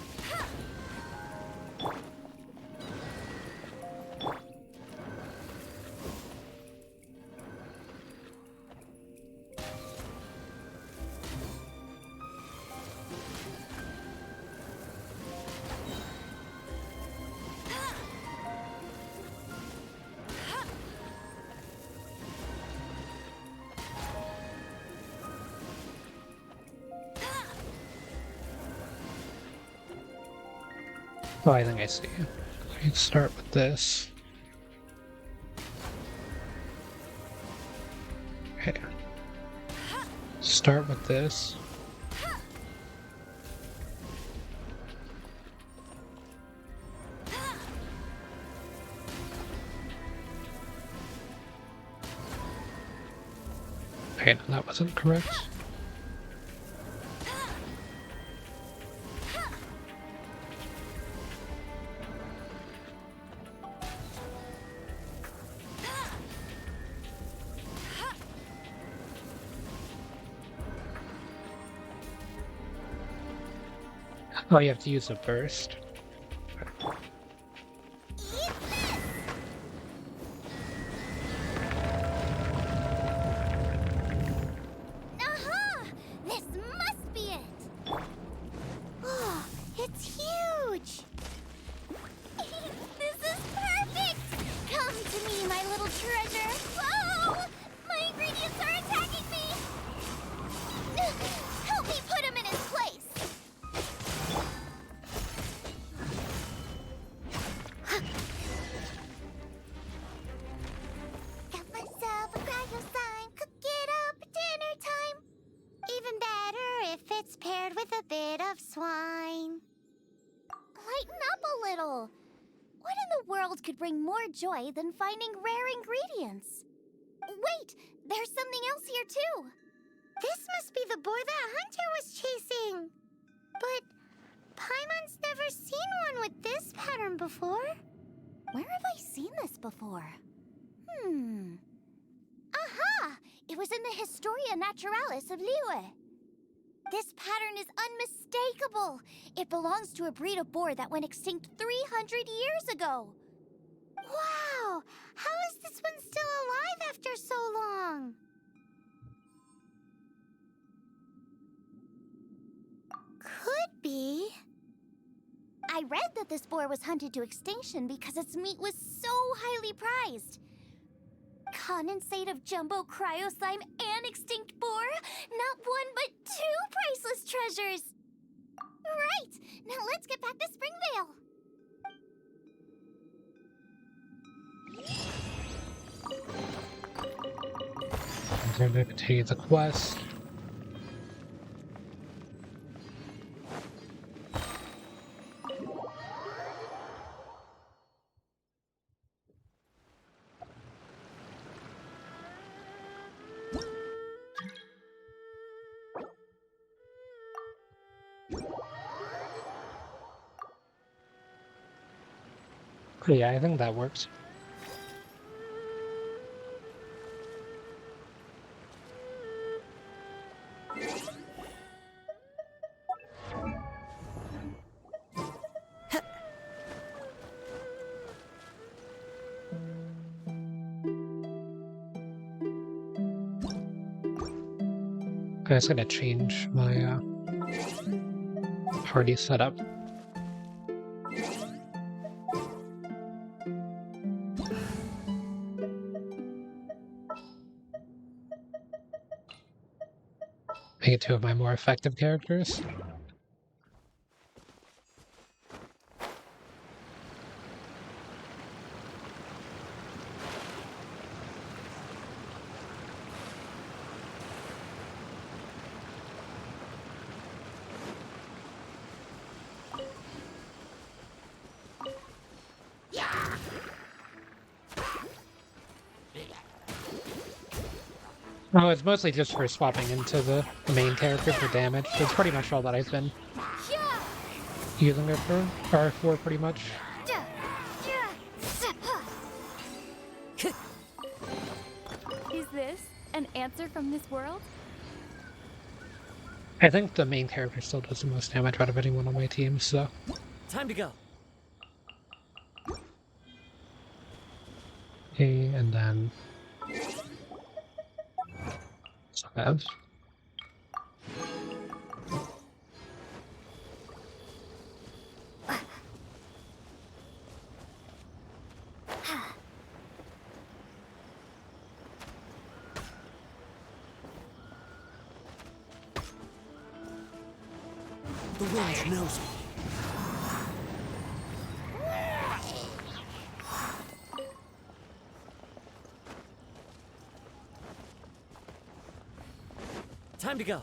Oh, I think I see. We can start with this. Okay. Start with this. Okay, no, that wasn't correct. Oh, you have to use a burst. Aha! This must be it! Oh, it's huge! This is perfect! Come to me, my little treasure! Whoa! My ingredients are attacking me! Help me put him in his place! Got myself a cryo slime, cook it up at dinner time. Even better if it's paired with a bit of swine. Lighten up a little. What in the world could bring more joy than finding rare ingredients? Wait, there's something else here too. This must be the boar that Hunter was chasing. But Paimon's never seen one with this pattern before. Where have I seen this before? Aha! It was in the Historia Naturalis of Liyue. This pattern is unmistakable. It belongs to a breed of boar that went extinct 300 years ago. Wow! How is this one still alive after so long? Could be. I read that this boar was hunted to extinction because its meat was so highly prized. Condensate of jumbo cryo slime and extinct boar? Not one, but two priceless treasures! Right! Now let's get back to Springvale! I'm going to continue the quest. Yeah, I think that works. I'm just gonna change my party setup. Make it two of my more effective characters. Oh, it's mostly just for swapping into the main character for damage. It's pretty much all that I've been using it for, or for pretty much. An answer from this world? I think the main character still does the most damage out of anyone on my team, so. Time to go. Okay, and then. Survive. The wind knows me. Time to go.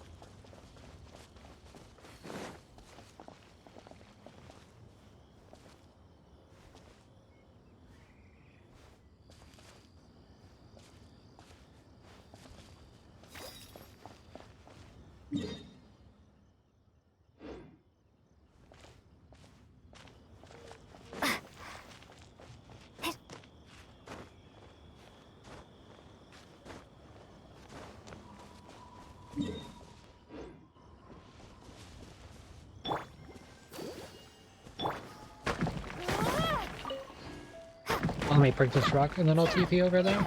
Let me break this rock and then I'll TP over there.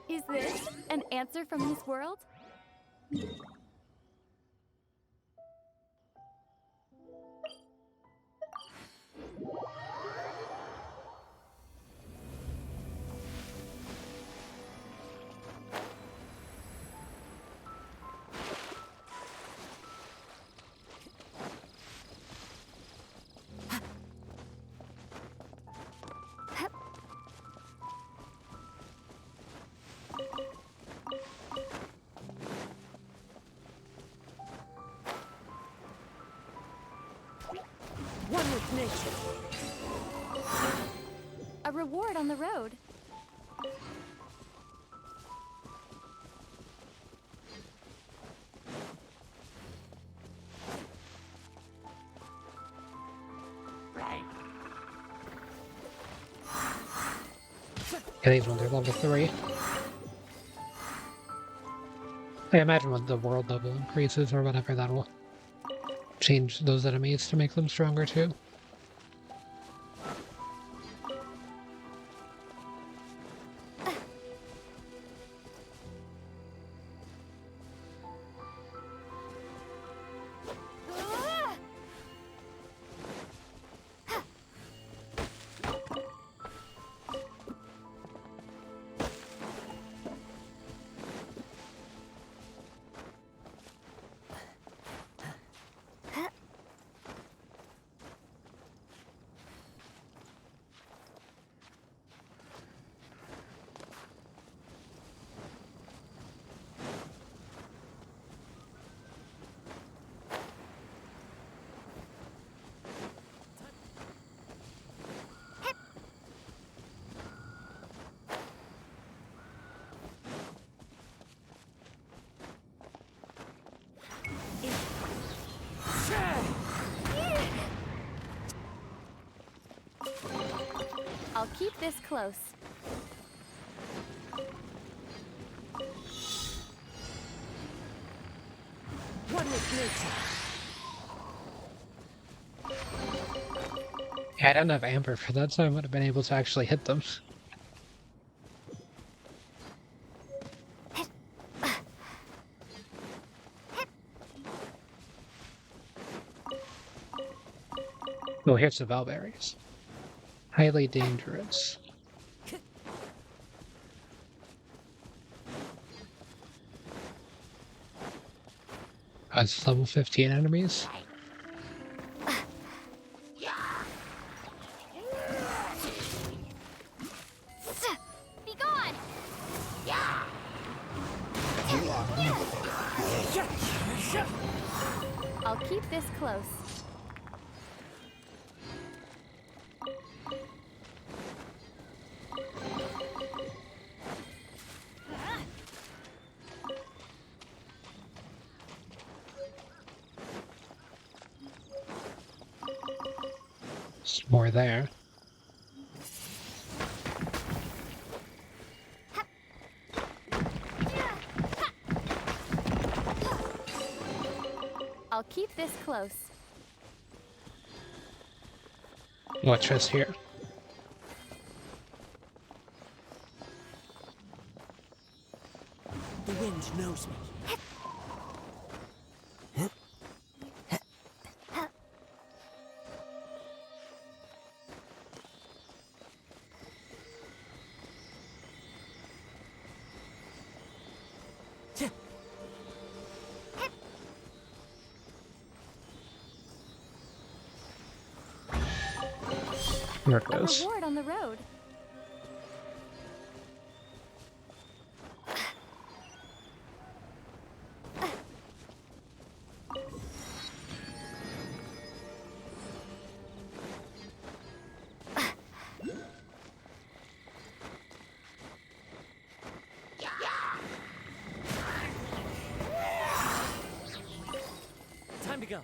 Is this an answer from this world? One with nature. A reward on the road. Yeah, these ones are level 3. I imagine when the world level increases or whatever, that will change those enemies to make them stronger too. I'll keep this close. One with nature. Yeah, I don't have Amber for that, so I would have been able to actually hit them. Oh, here's the Valberries. Highly dangerous. That's level 15 enemies. Be gone! I'll keep this close. There's more there. I'll keep this close. What's just here? The wind knows me. There it A goes. reward on the road. Time to go.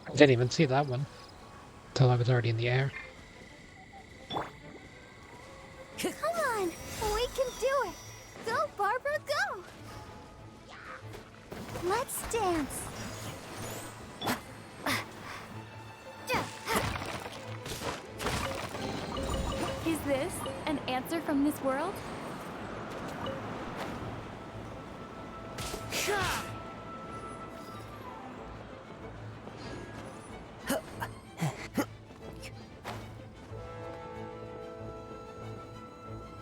I didn't even see that one till I was already in the air. Come on! We can do it! Go, Barbara, go! Let's dance! Is this an answer from this world?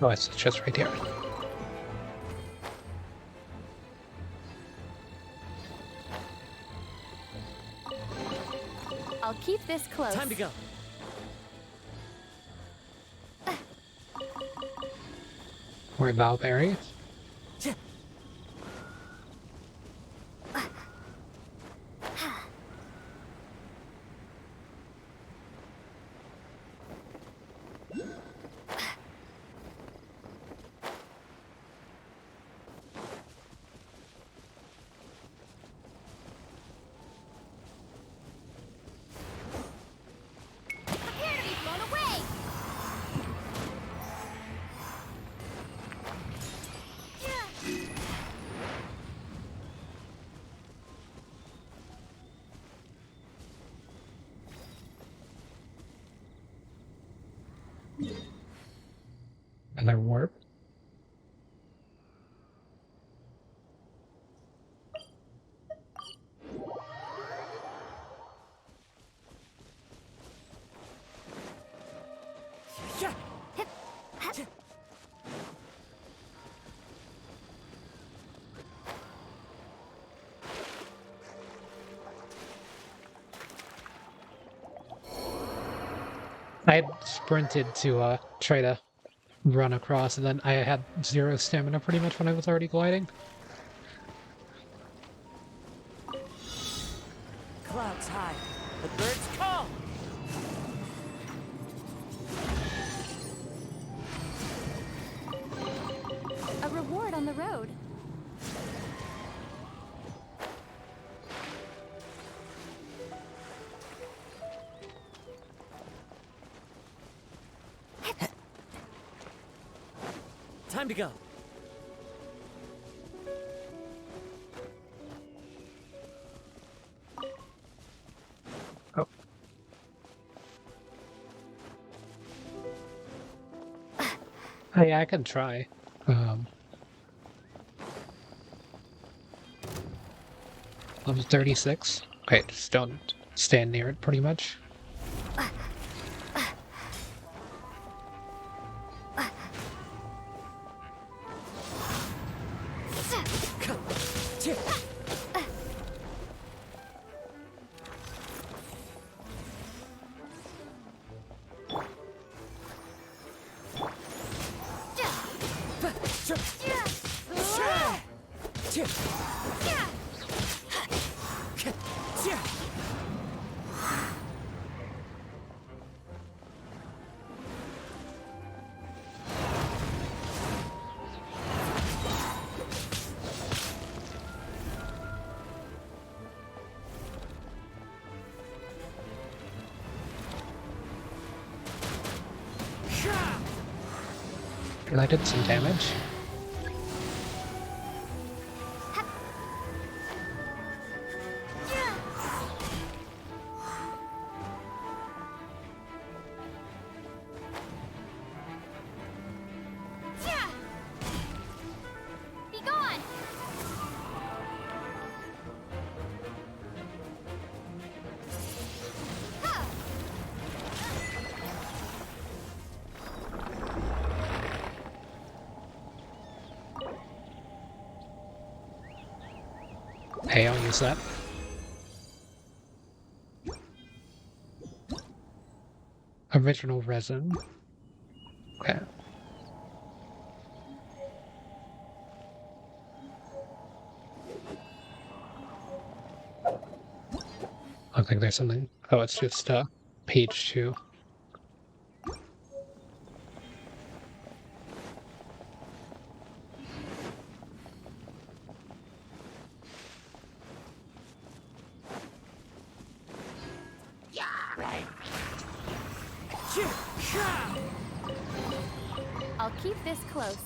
Oh, it's just right here. I'll keep this close. Time to go. More Valberry. Prepare to be blown away! Another warp. I had sprinted to try to run across, and then I had 0 stamina pretty much when I was already gliding. Clouds high. The birds call. A reward on the road. Time to go. Oh. Hey, I can try. Level 36. Okay, just don't stand near it, pretty much. And I did some damage. Be gone! Hey, I'll use that. Original resin. Okay. I think there's something. Oh, it's just page 2. I'll keep this close.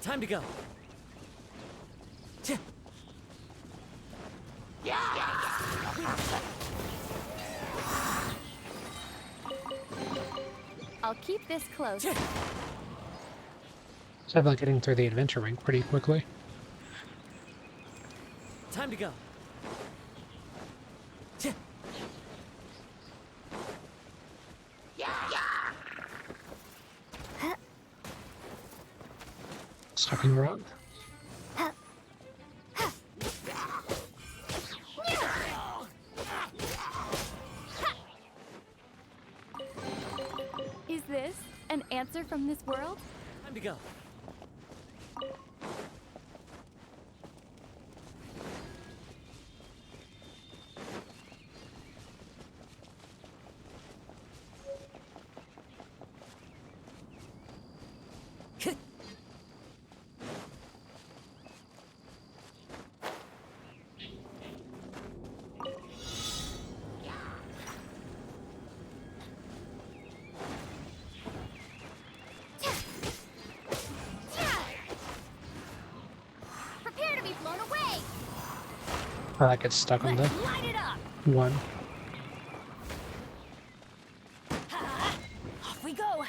Time to go. I'll keep this close. So I'm getting through the adventure ring pretty quickly. Time to go. Stuck in rock. Is this an answer from this world? Time to go. Prepare to be blown away! I get stuck on the Light it up! one. Off we go.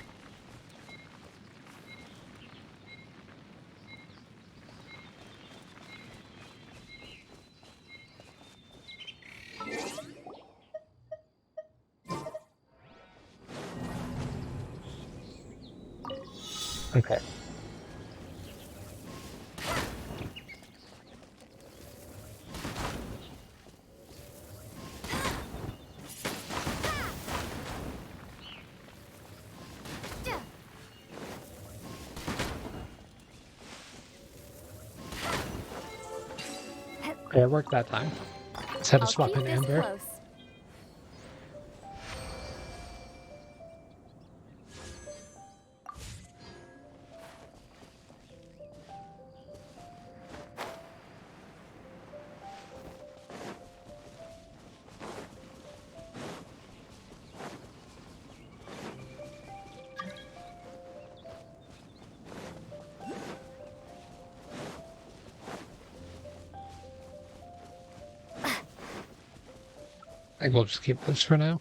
Okay. Okay, it worked that time. Just had to I'll swap keep in this Amber. close. I think we'll just keep this for now.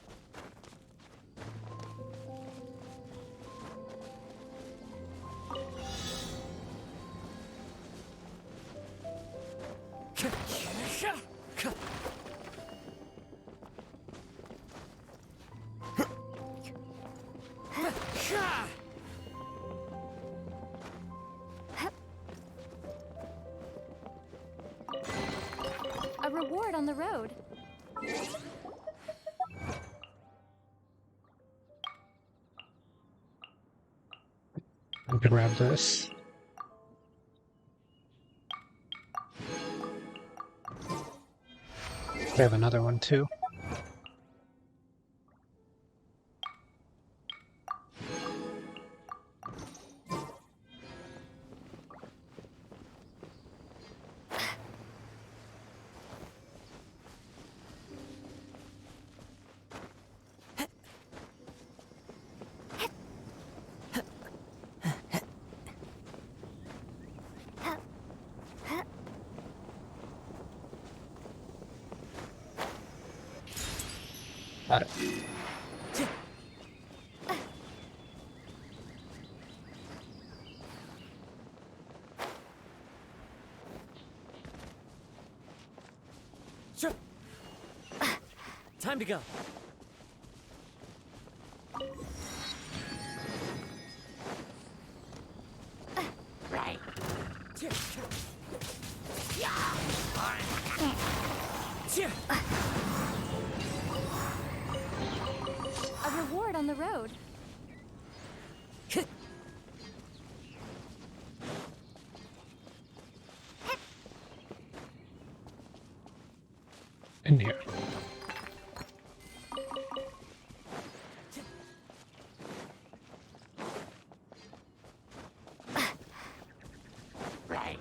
A reward on the road. to grab this. I have another one too. Got it. Time to go. Right. A reward on the road. In here. Right.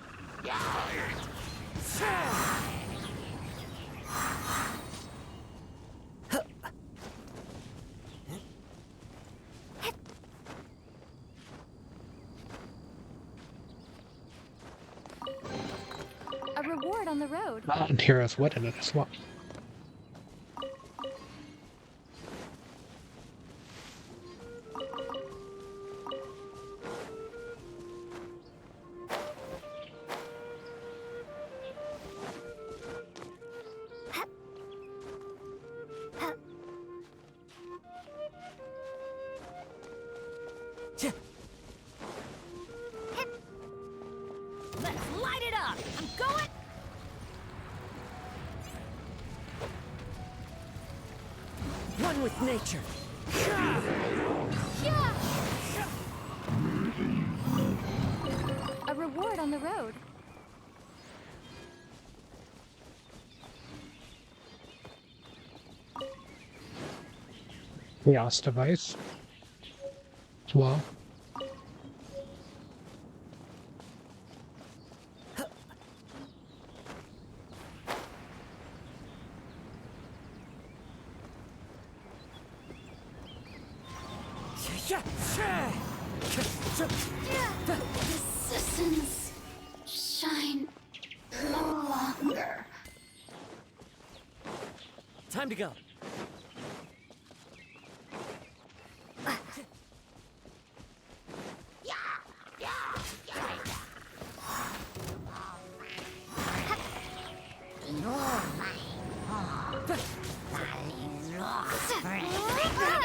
A reward on the road. And Hero's Wood in it as well. Let's light it up! I'm going! One with nature. A reward on the road. Chaos device as well. Resistance shine no longer. Time to go.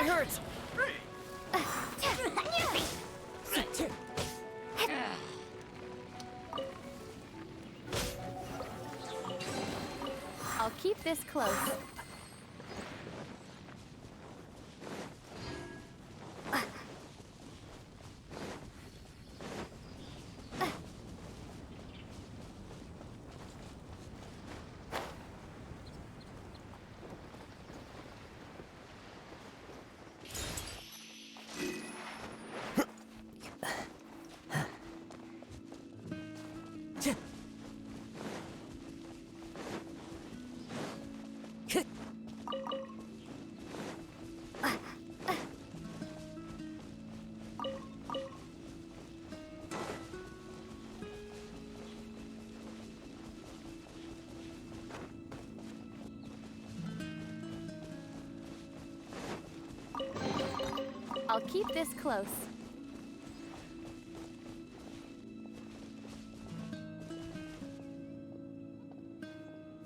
It hurts! I'll keep this close. I'll keep this close.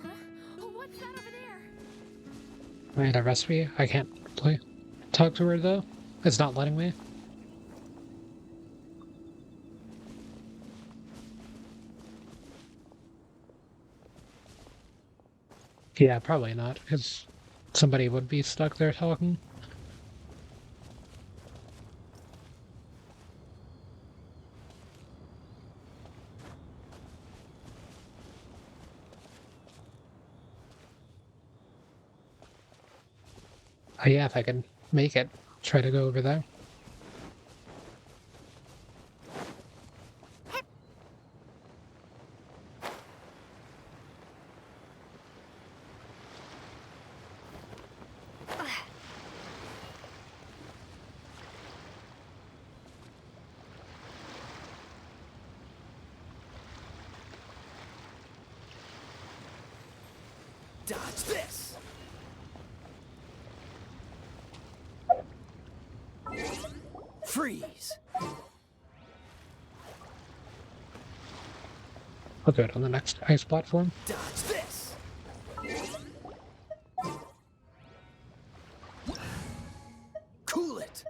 Huh? Oh, what's that over there? I had a recipe. I can't talk to her though. It's not letting me. Yeah, probably not, because somebody would be stuck there talking. Yeah, if I can make it, try to go over there. Dodge this! Freeze! I'll do it on the next ice platform. Dodge this! Cool it!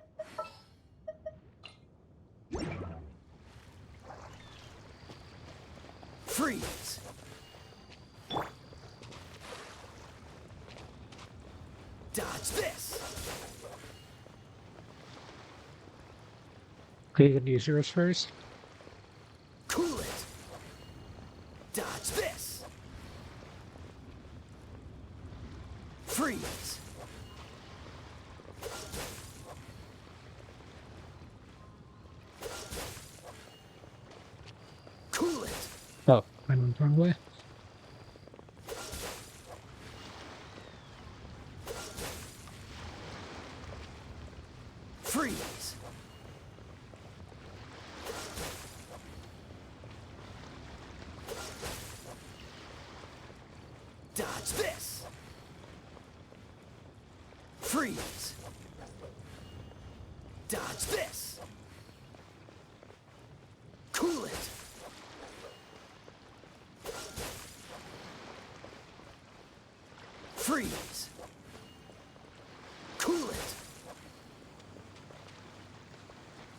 Freeze! Dodge this! You can use yours first. Cool it! Dodge this! Freeze! Cool it! Oh, I went the wrong way. Freeze! Dodge this! Freeze! Dodge this! Cool it! Freeze! Cool it!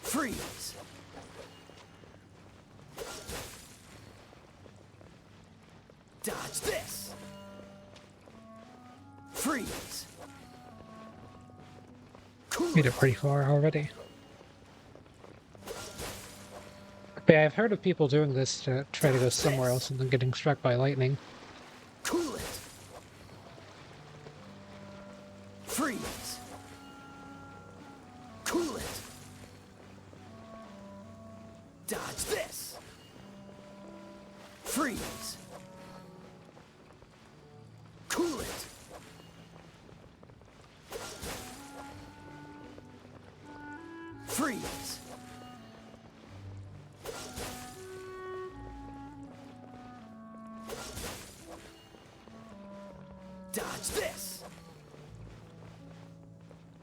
Freeze! Dodge this! Freeze! Cool Made it pretty far already. But yeah, I've heard of people doing this to try to go somewhere else and then getting struck by lightning. Cool it! Freeze! Cool it! Dodge this! Freeze! Cool it! Freeze! Dodge this!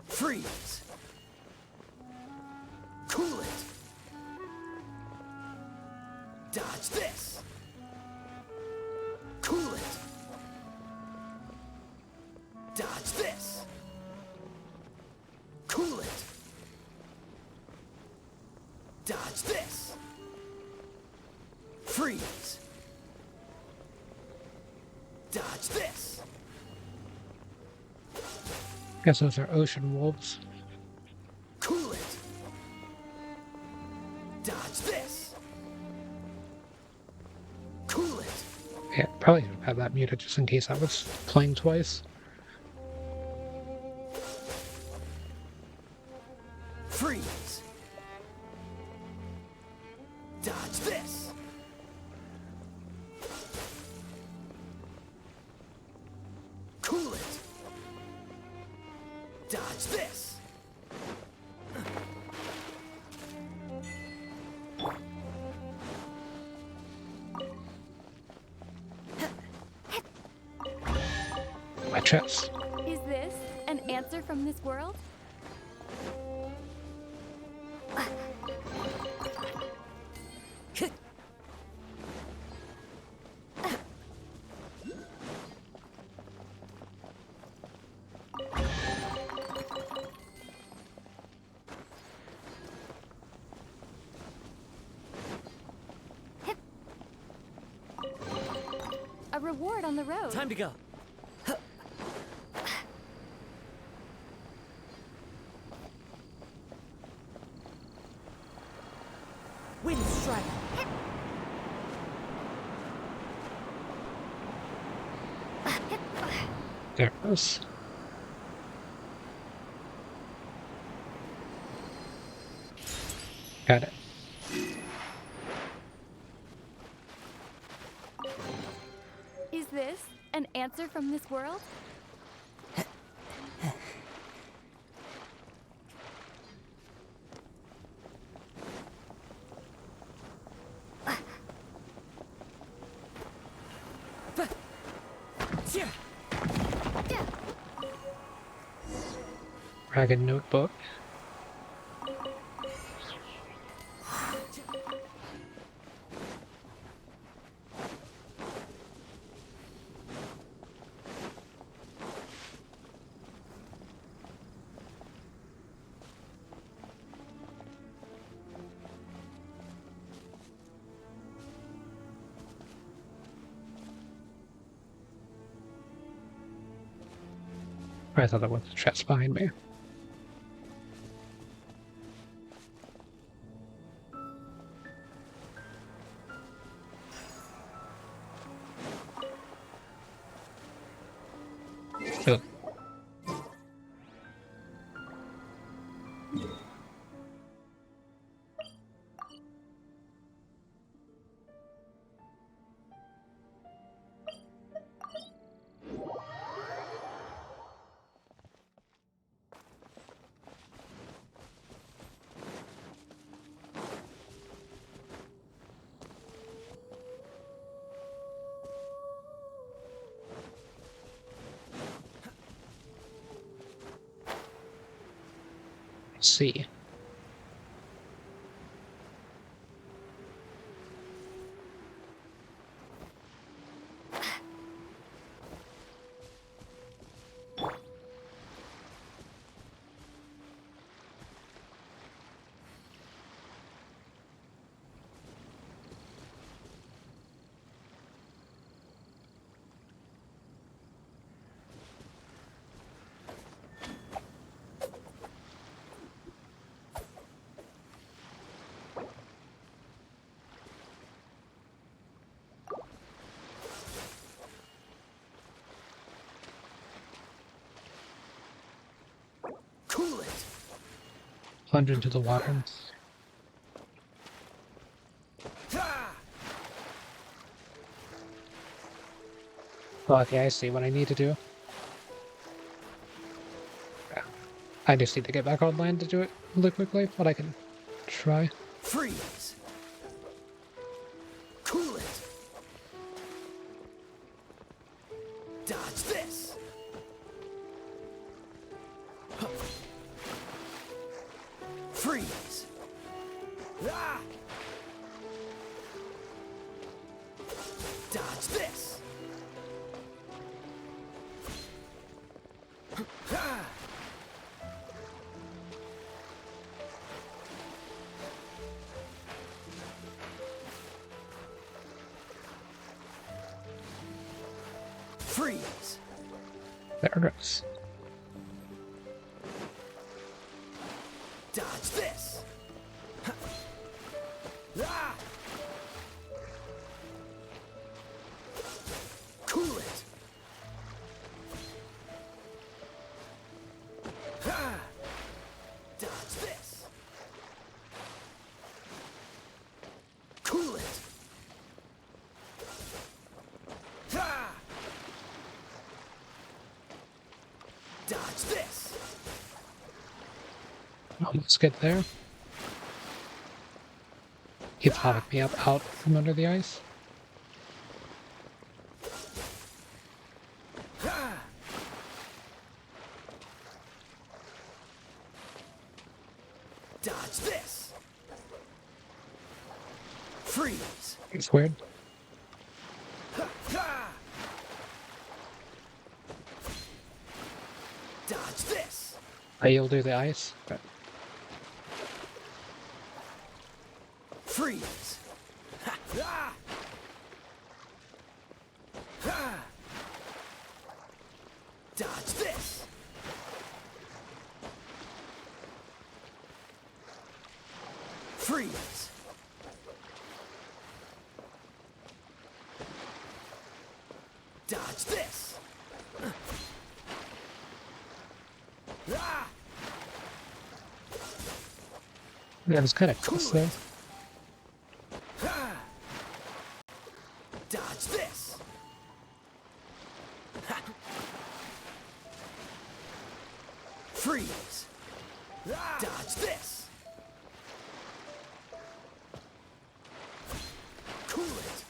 Freeze! Cool it! Dodge this! Cool it! Dodge this! Cool it! Dodge this! Freeze! Dodge this! Guess those are ocean wolves. Cool it! Dodge this! Cool it! Yeah, probably should have had that muted just in case I was playing twice. Freeze! Dodge this! Cool it! Dodge this! My chest. Is this an answer from this world? A reward on the road. Time to go. Wind strike. There it goes. Got it. Is this an answer from this world? Dragon notebook. I thought that was the chest behind me. Ugh. Let's see. Cool it. Plunge into the water. Oh, okay, I see what I need to do. Yeah. I just need to get back online to do it really quickly, but I can try. Freeze. Cool it. Dodge this. Huh. Freeze. Ah. Dodge this. Ah. Freeze. There it goes. Dodge this. Ah. Cool it. Ah. Dodge this. Cool it. Ah. Dodge this. Almost get there. He's popping me up out from under the ice. Ah. Dodge this. Freeze. It's weird. Ah. Dodge this. You'll do the ice. Okay. Freeze. Ah. Ah. Dodge this. Freeze. Dodge this. Ah. That was kind of close there. Dodge this. Freeze. Dodge this. Cool it.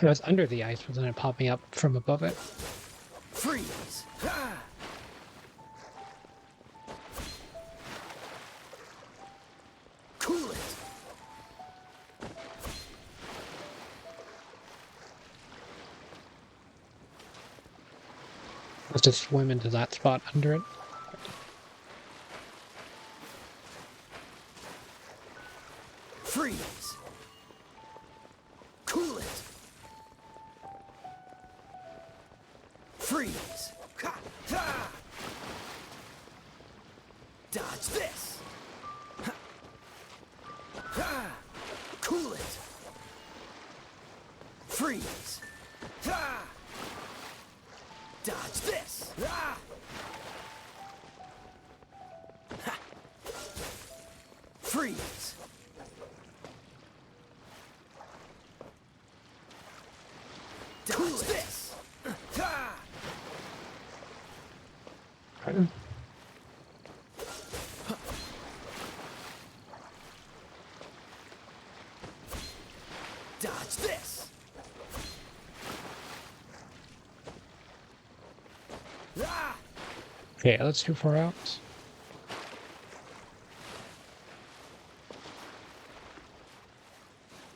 So I was under the ice, but then it popped me up from above it. Freeze. Cool it. Let's just swim into that spot under it. Freeze. Cool it. Freeze. Ha, ha. Dodge this. Ha. Ha. Cool it. Freeze. Ha. Dodge this. Ah. Ha. Freeze. Dodge this. Ha. Dodge this. Ah. Okay, that's too far out.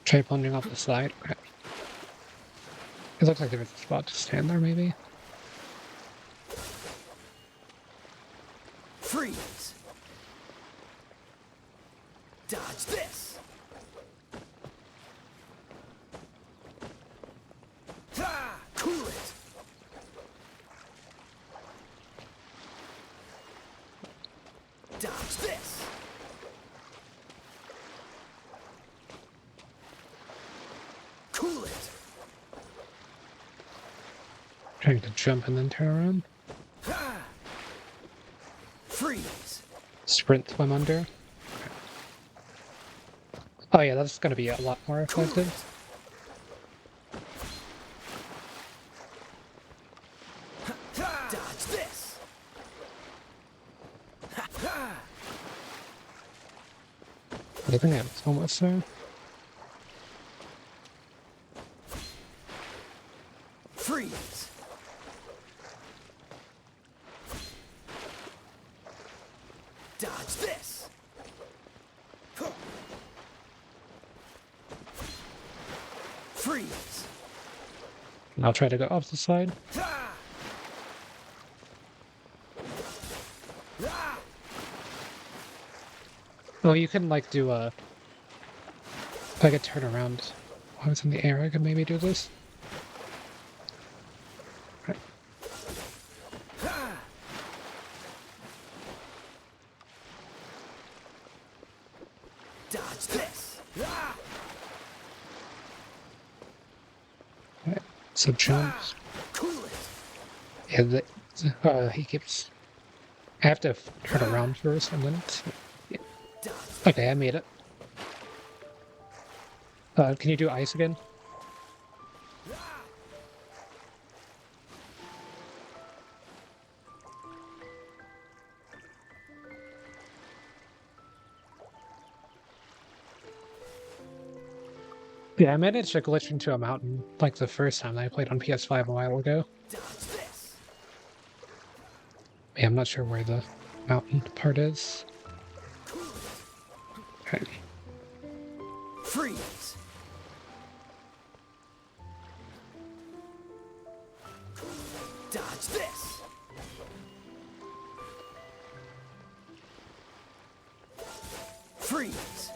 Try plunging off the side. Okay. It looks like there was a spot to stand there, maybe. Freeze. Dodge this. Ha! Cool it. Dodge this. Cool it. Trying to jump and then turn around. Ha! Freeze. Sprint, swim under. Oh yeah, that's gonna be a lot more effective. Dodge this. I think it's almost there. Freeze. Dodge this. Freeze. And I'll try to go off the side. Ha! Ah! Oh, you can like do a. If I could turn around while I was in the air, I could maybe do this. Right. Ha! Dodge this. Ah! Right. So jump. Cool it. Yeah, he keeps. I have to turn around first and then. Yeah. Okay, I made it. Can you do ice again? Yeah, I managed to glitch into a mountain like the first time that I played on PS5 a while ago. Yeah, I'm not sure where the mountain part is. Okay. Freeze. Dodge this. Freeze.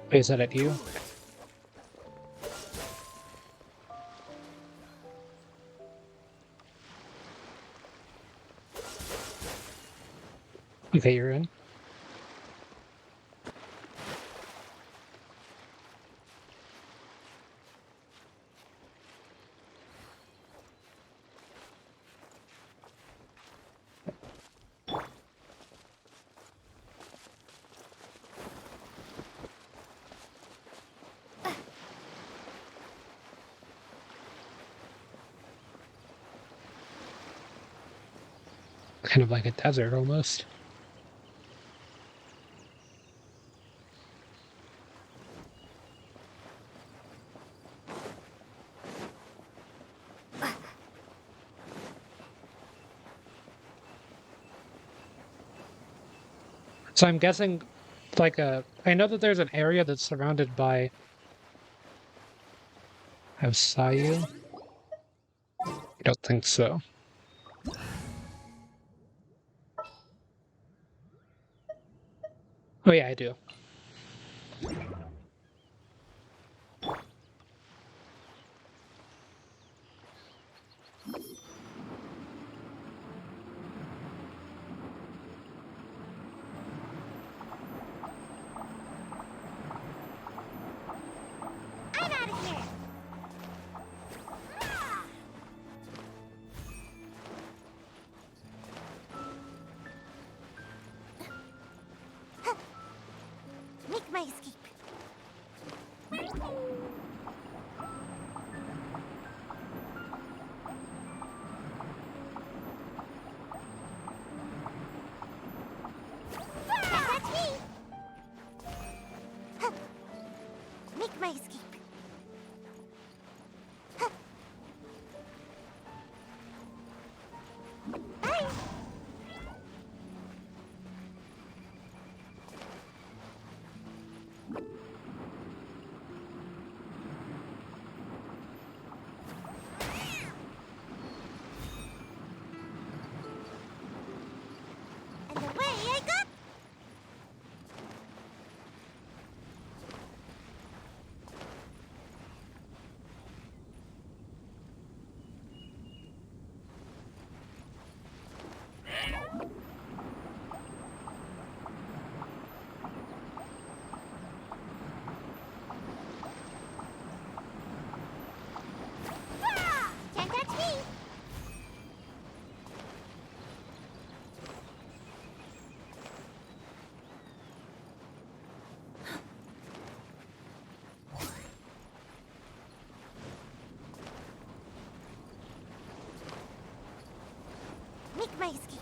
Wait, is that at you? Okay, you're in. kind of like a desert almost. So I'm guessing, like I know that there's an area that's surrounded by Sayu. I don't think so. Oh yeah, I do. I'm out of here! Make my escape. That's me! Make my escape. Bye! And away I go! Ah! Can't touch me! Make my escape.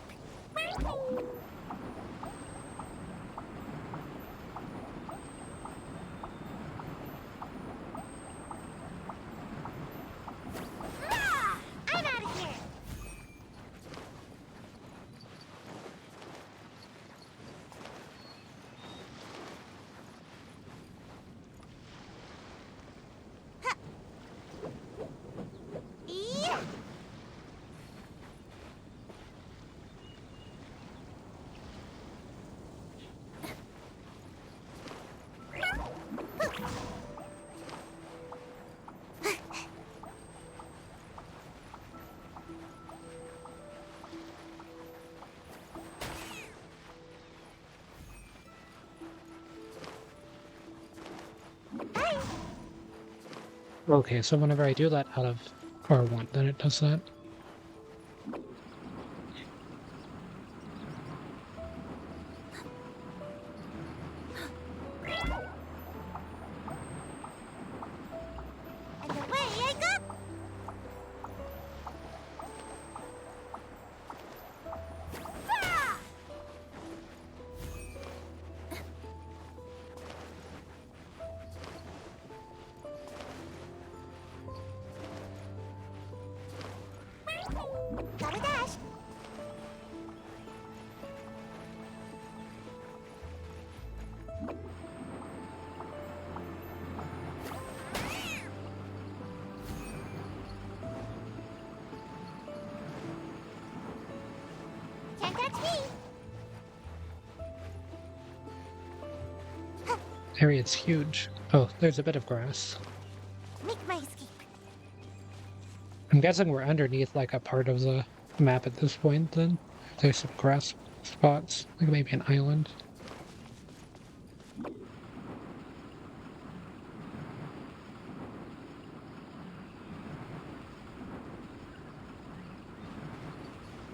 Ah! I'm out of here! Huh. Yeah! Bye! Okay, so whenever I do that out of R1, then it does that. And away I go! Ah! Gotta dash! Can't catch me! Area's huge. Oh, there's a bit of grass. Make my escape. I'm guessing we're underneath like a part of the map at this point then. There's some grass spots, like maybe an island.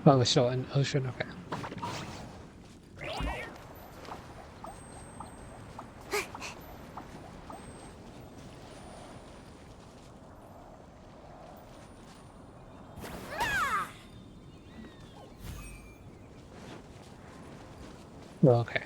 Oh, it's still an ocean, okay. Okay.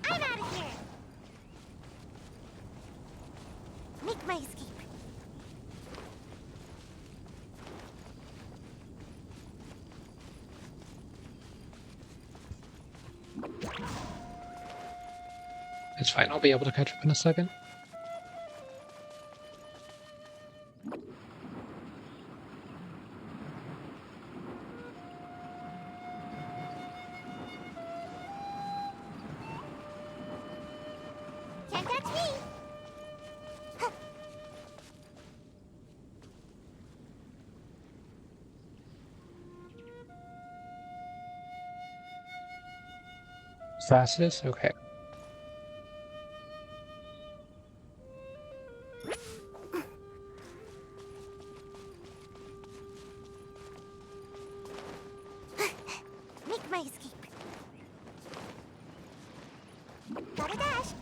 I'm out of here! Make my escape. It's fine, I'll be able to catch up in a second. Can't catch me! Fastest? Okay. Make my escape. Gotta dash.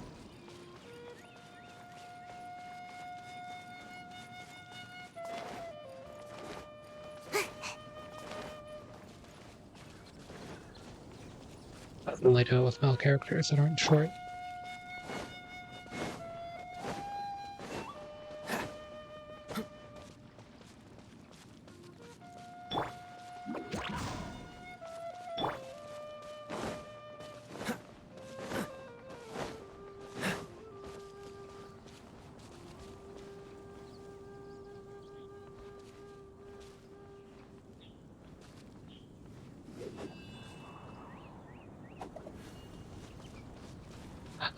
I don't really do it with male characters that aren't short.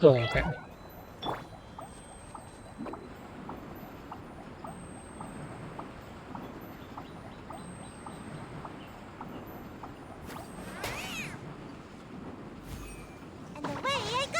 Oh, okay. And away I go!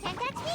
Can't catch me!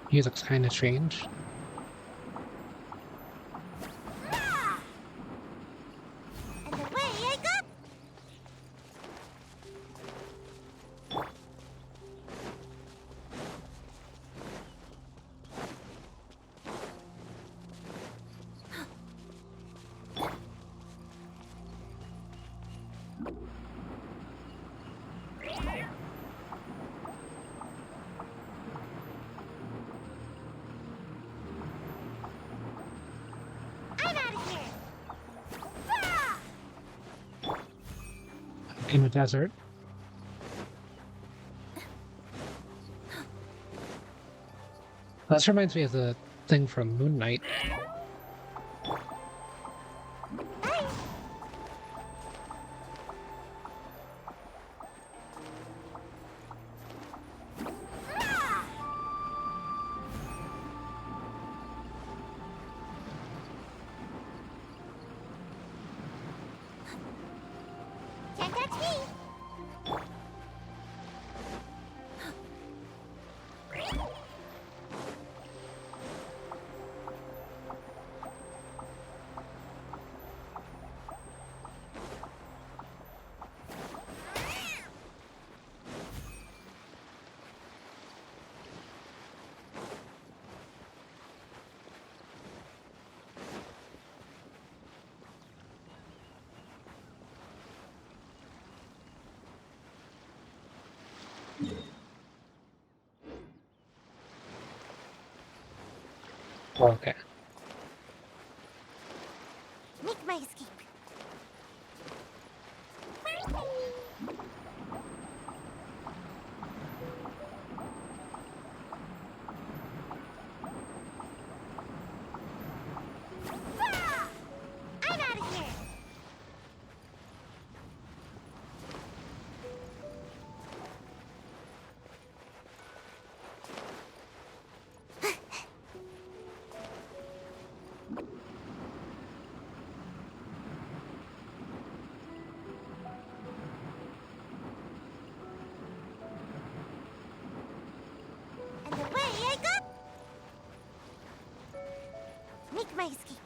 Music's kind of changed. And away I go! I'm out of here! In a desert. This reminds me of the thing from Moon Knight. Can't catch me! Okay. Make my escape. Ah! I'm out of here. And away I go. Make my escape.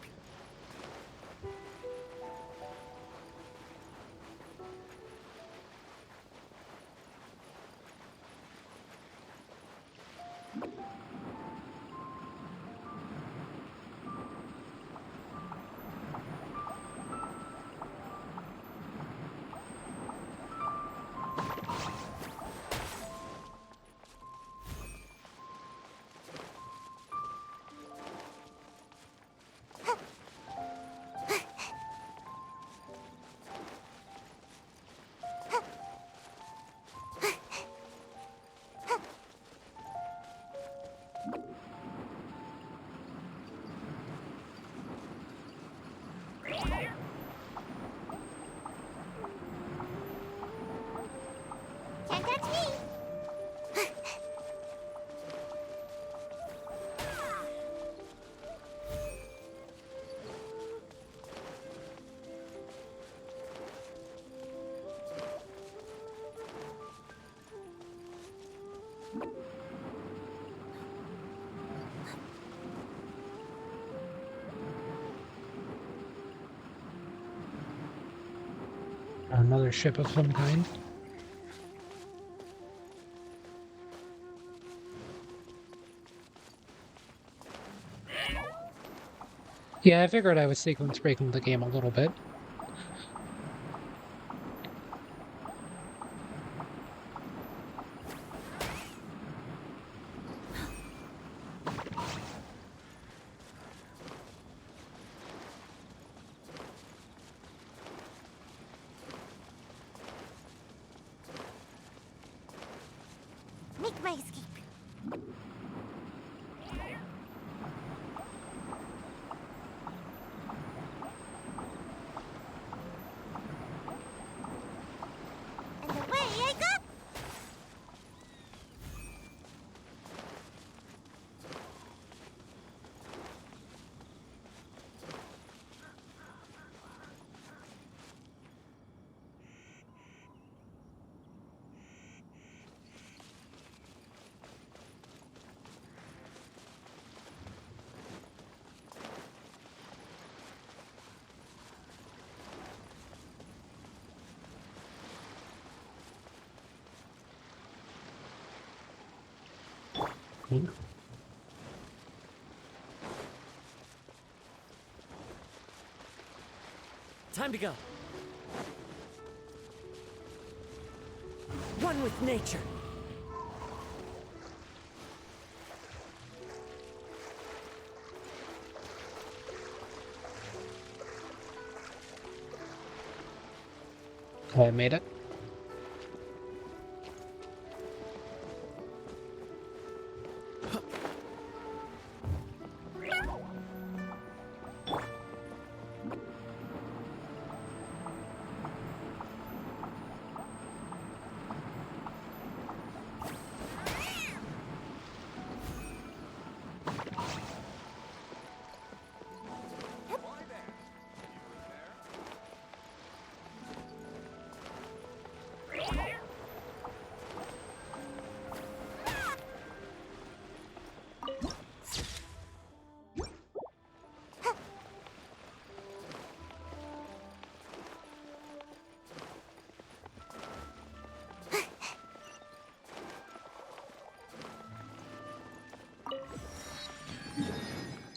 Can't touch me. Another ship of some kind. Yeah, I figured I was sequence breaking the game a little bit. Make my escape. And away I go. Time to go. One with nature. I made it.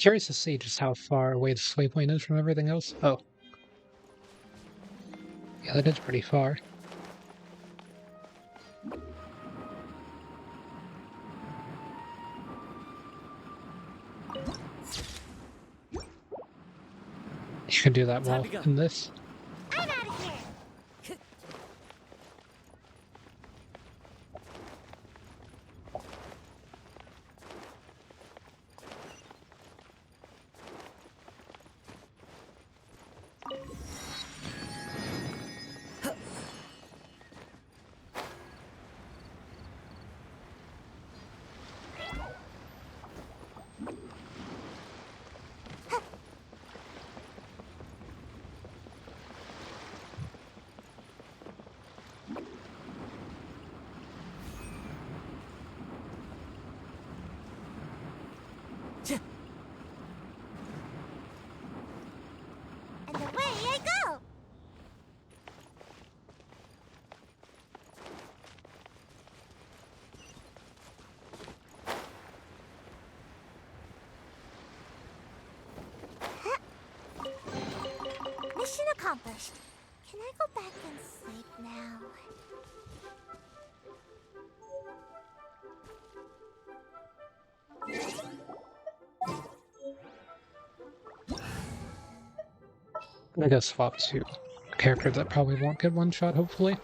Curious to see just how far away the waypoint is from everything else. Oh. Yeah, that is pretty far. You can do that while in this. I'm out of here. And away I go! Mission accomplished. Can I go back and sleep now? I guess swap to a character that probably won't get one shot, hopefully.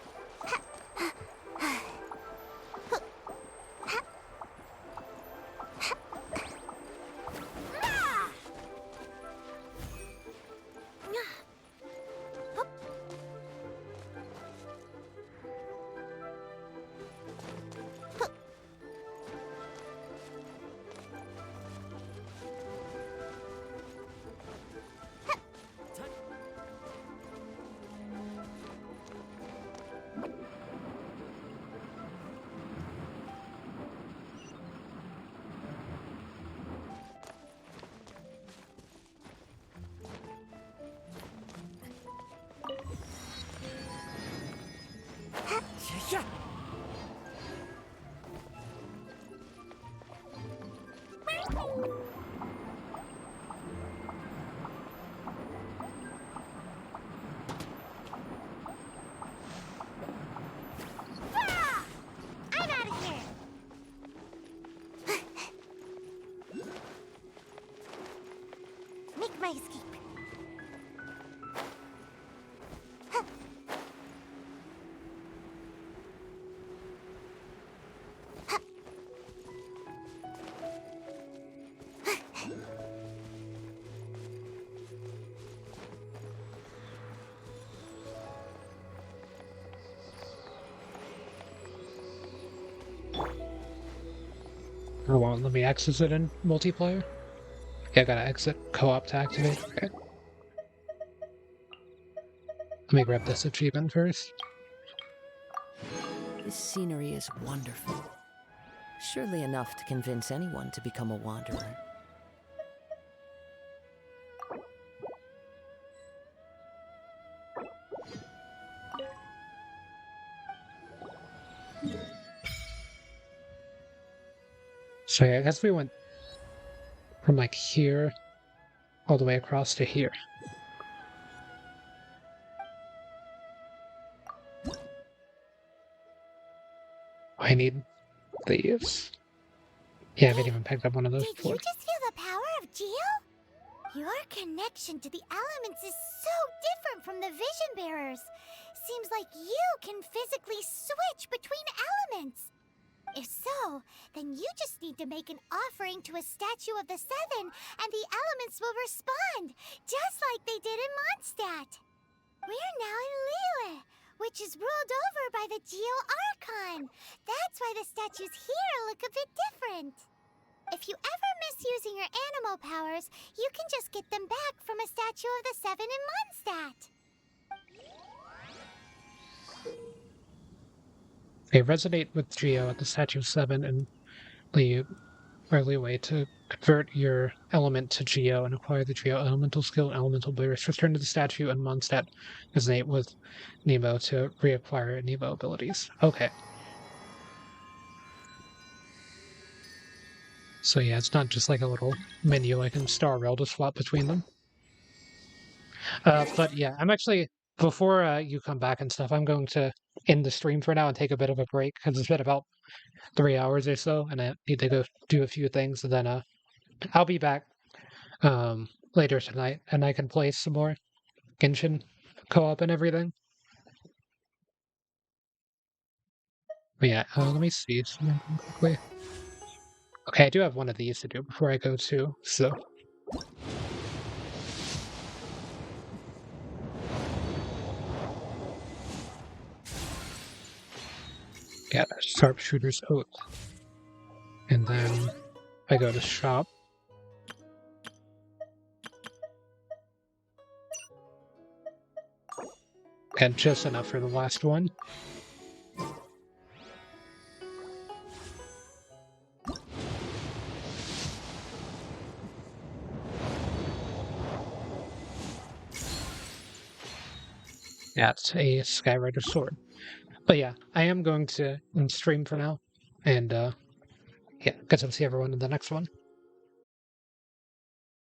I'm out of here! Make my escape. Or won't let me exit it in multiplayer? Yeah, I gotta exit co-op to activate. Okay. Let me grab this achievement first. This scenery is wonderful. Surely enough to convince anyone to become a wanderer. So yeah, I guess we went from like here all the way across to here. I need these. Yeah, I haven't even picked up one of those Did before. you just feel the power of Geo? Your connection to the elements is so different from the Vision Bearers. Seems like you can physically switch between elements. If so, then you just need to make an offering to a statue of the Seven, and the elements will respond, just like they did in Mondstadt. We're now in Liyue, which is ruled over by the Geo Archon. That's why the statues here look a bit different. If you ever miss using your animal powers, you can just get them back from a statue of the Seven in Mondstadt. They resonate with Geo at the Statue 7 and Liyue to convert your element to Geo and acquire the Geo elemental skill and elemental burst. Return to the statue and Mondstadt resonate with Nemo to reacquire Nemo abilities. Okay. So yeah, it's not just like a little menu like in Star Rail to swap between them. But yeah, I'm actually, before you come back and stuff, I'm going to end the stream for now and take a bit of a break because it's been about 3 hours or so, and I need to go do a few things, and then I'll be back later tonight, and I can play some more Genshin co-op and everything. But yeah, let me see something quickly. Okay, I do have one of these to do before I go too, so. Yeah, Sharpshooter's Oath. And then I go to shop. And just enough for the last one. Yeah, it's a Skyrider sword. But yeah, I am going to stream for now. And yeah, guess I'll see everyone in the next one.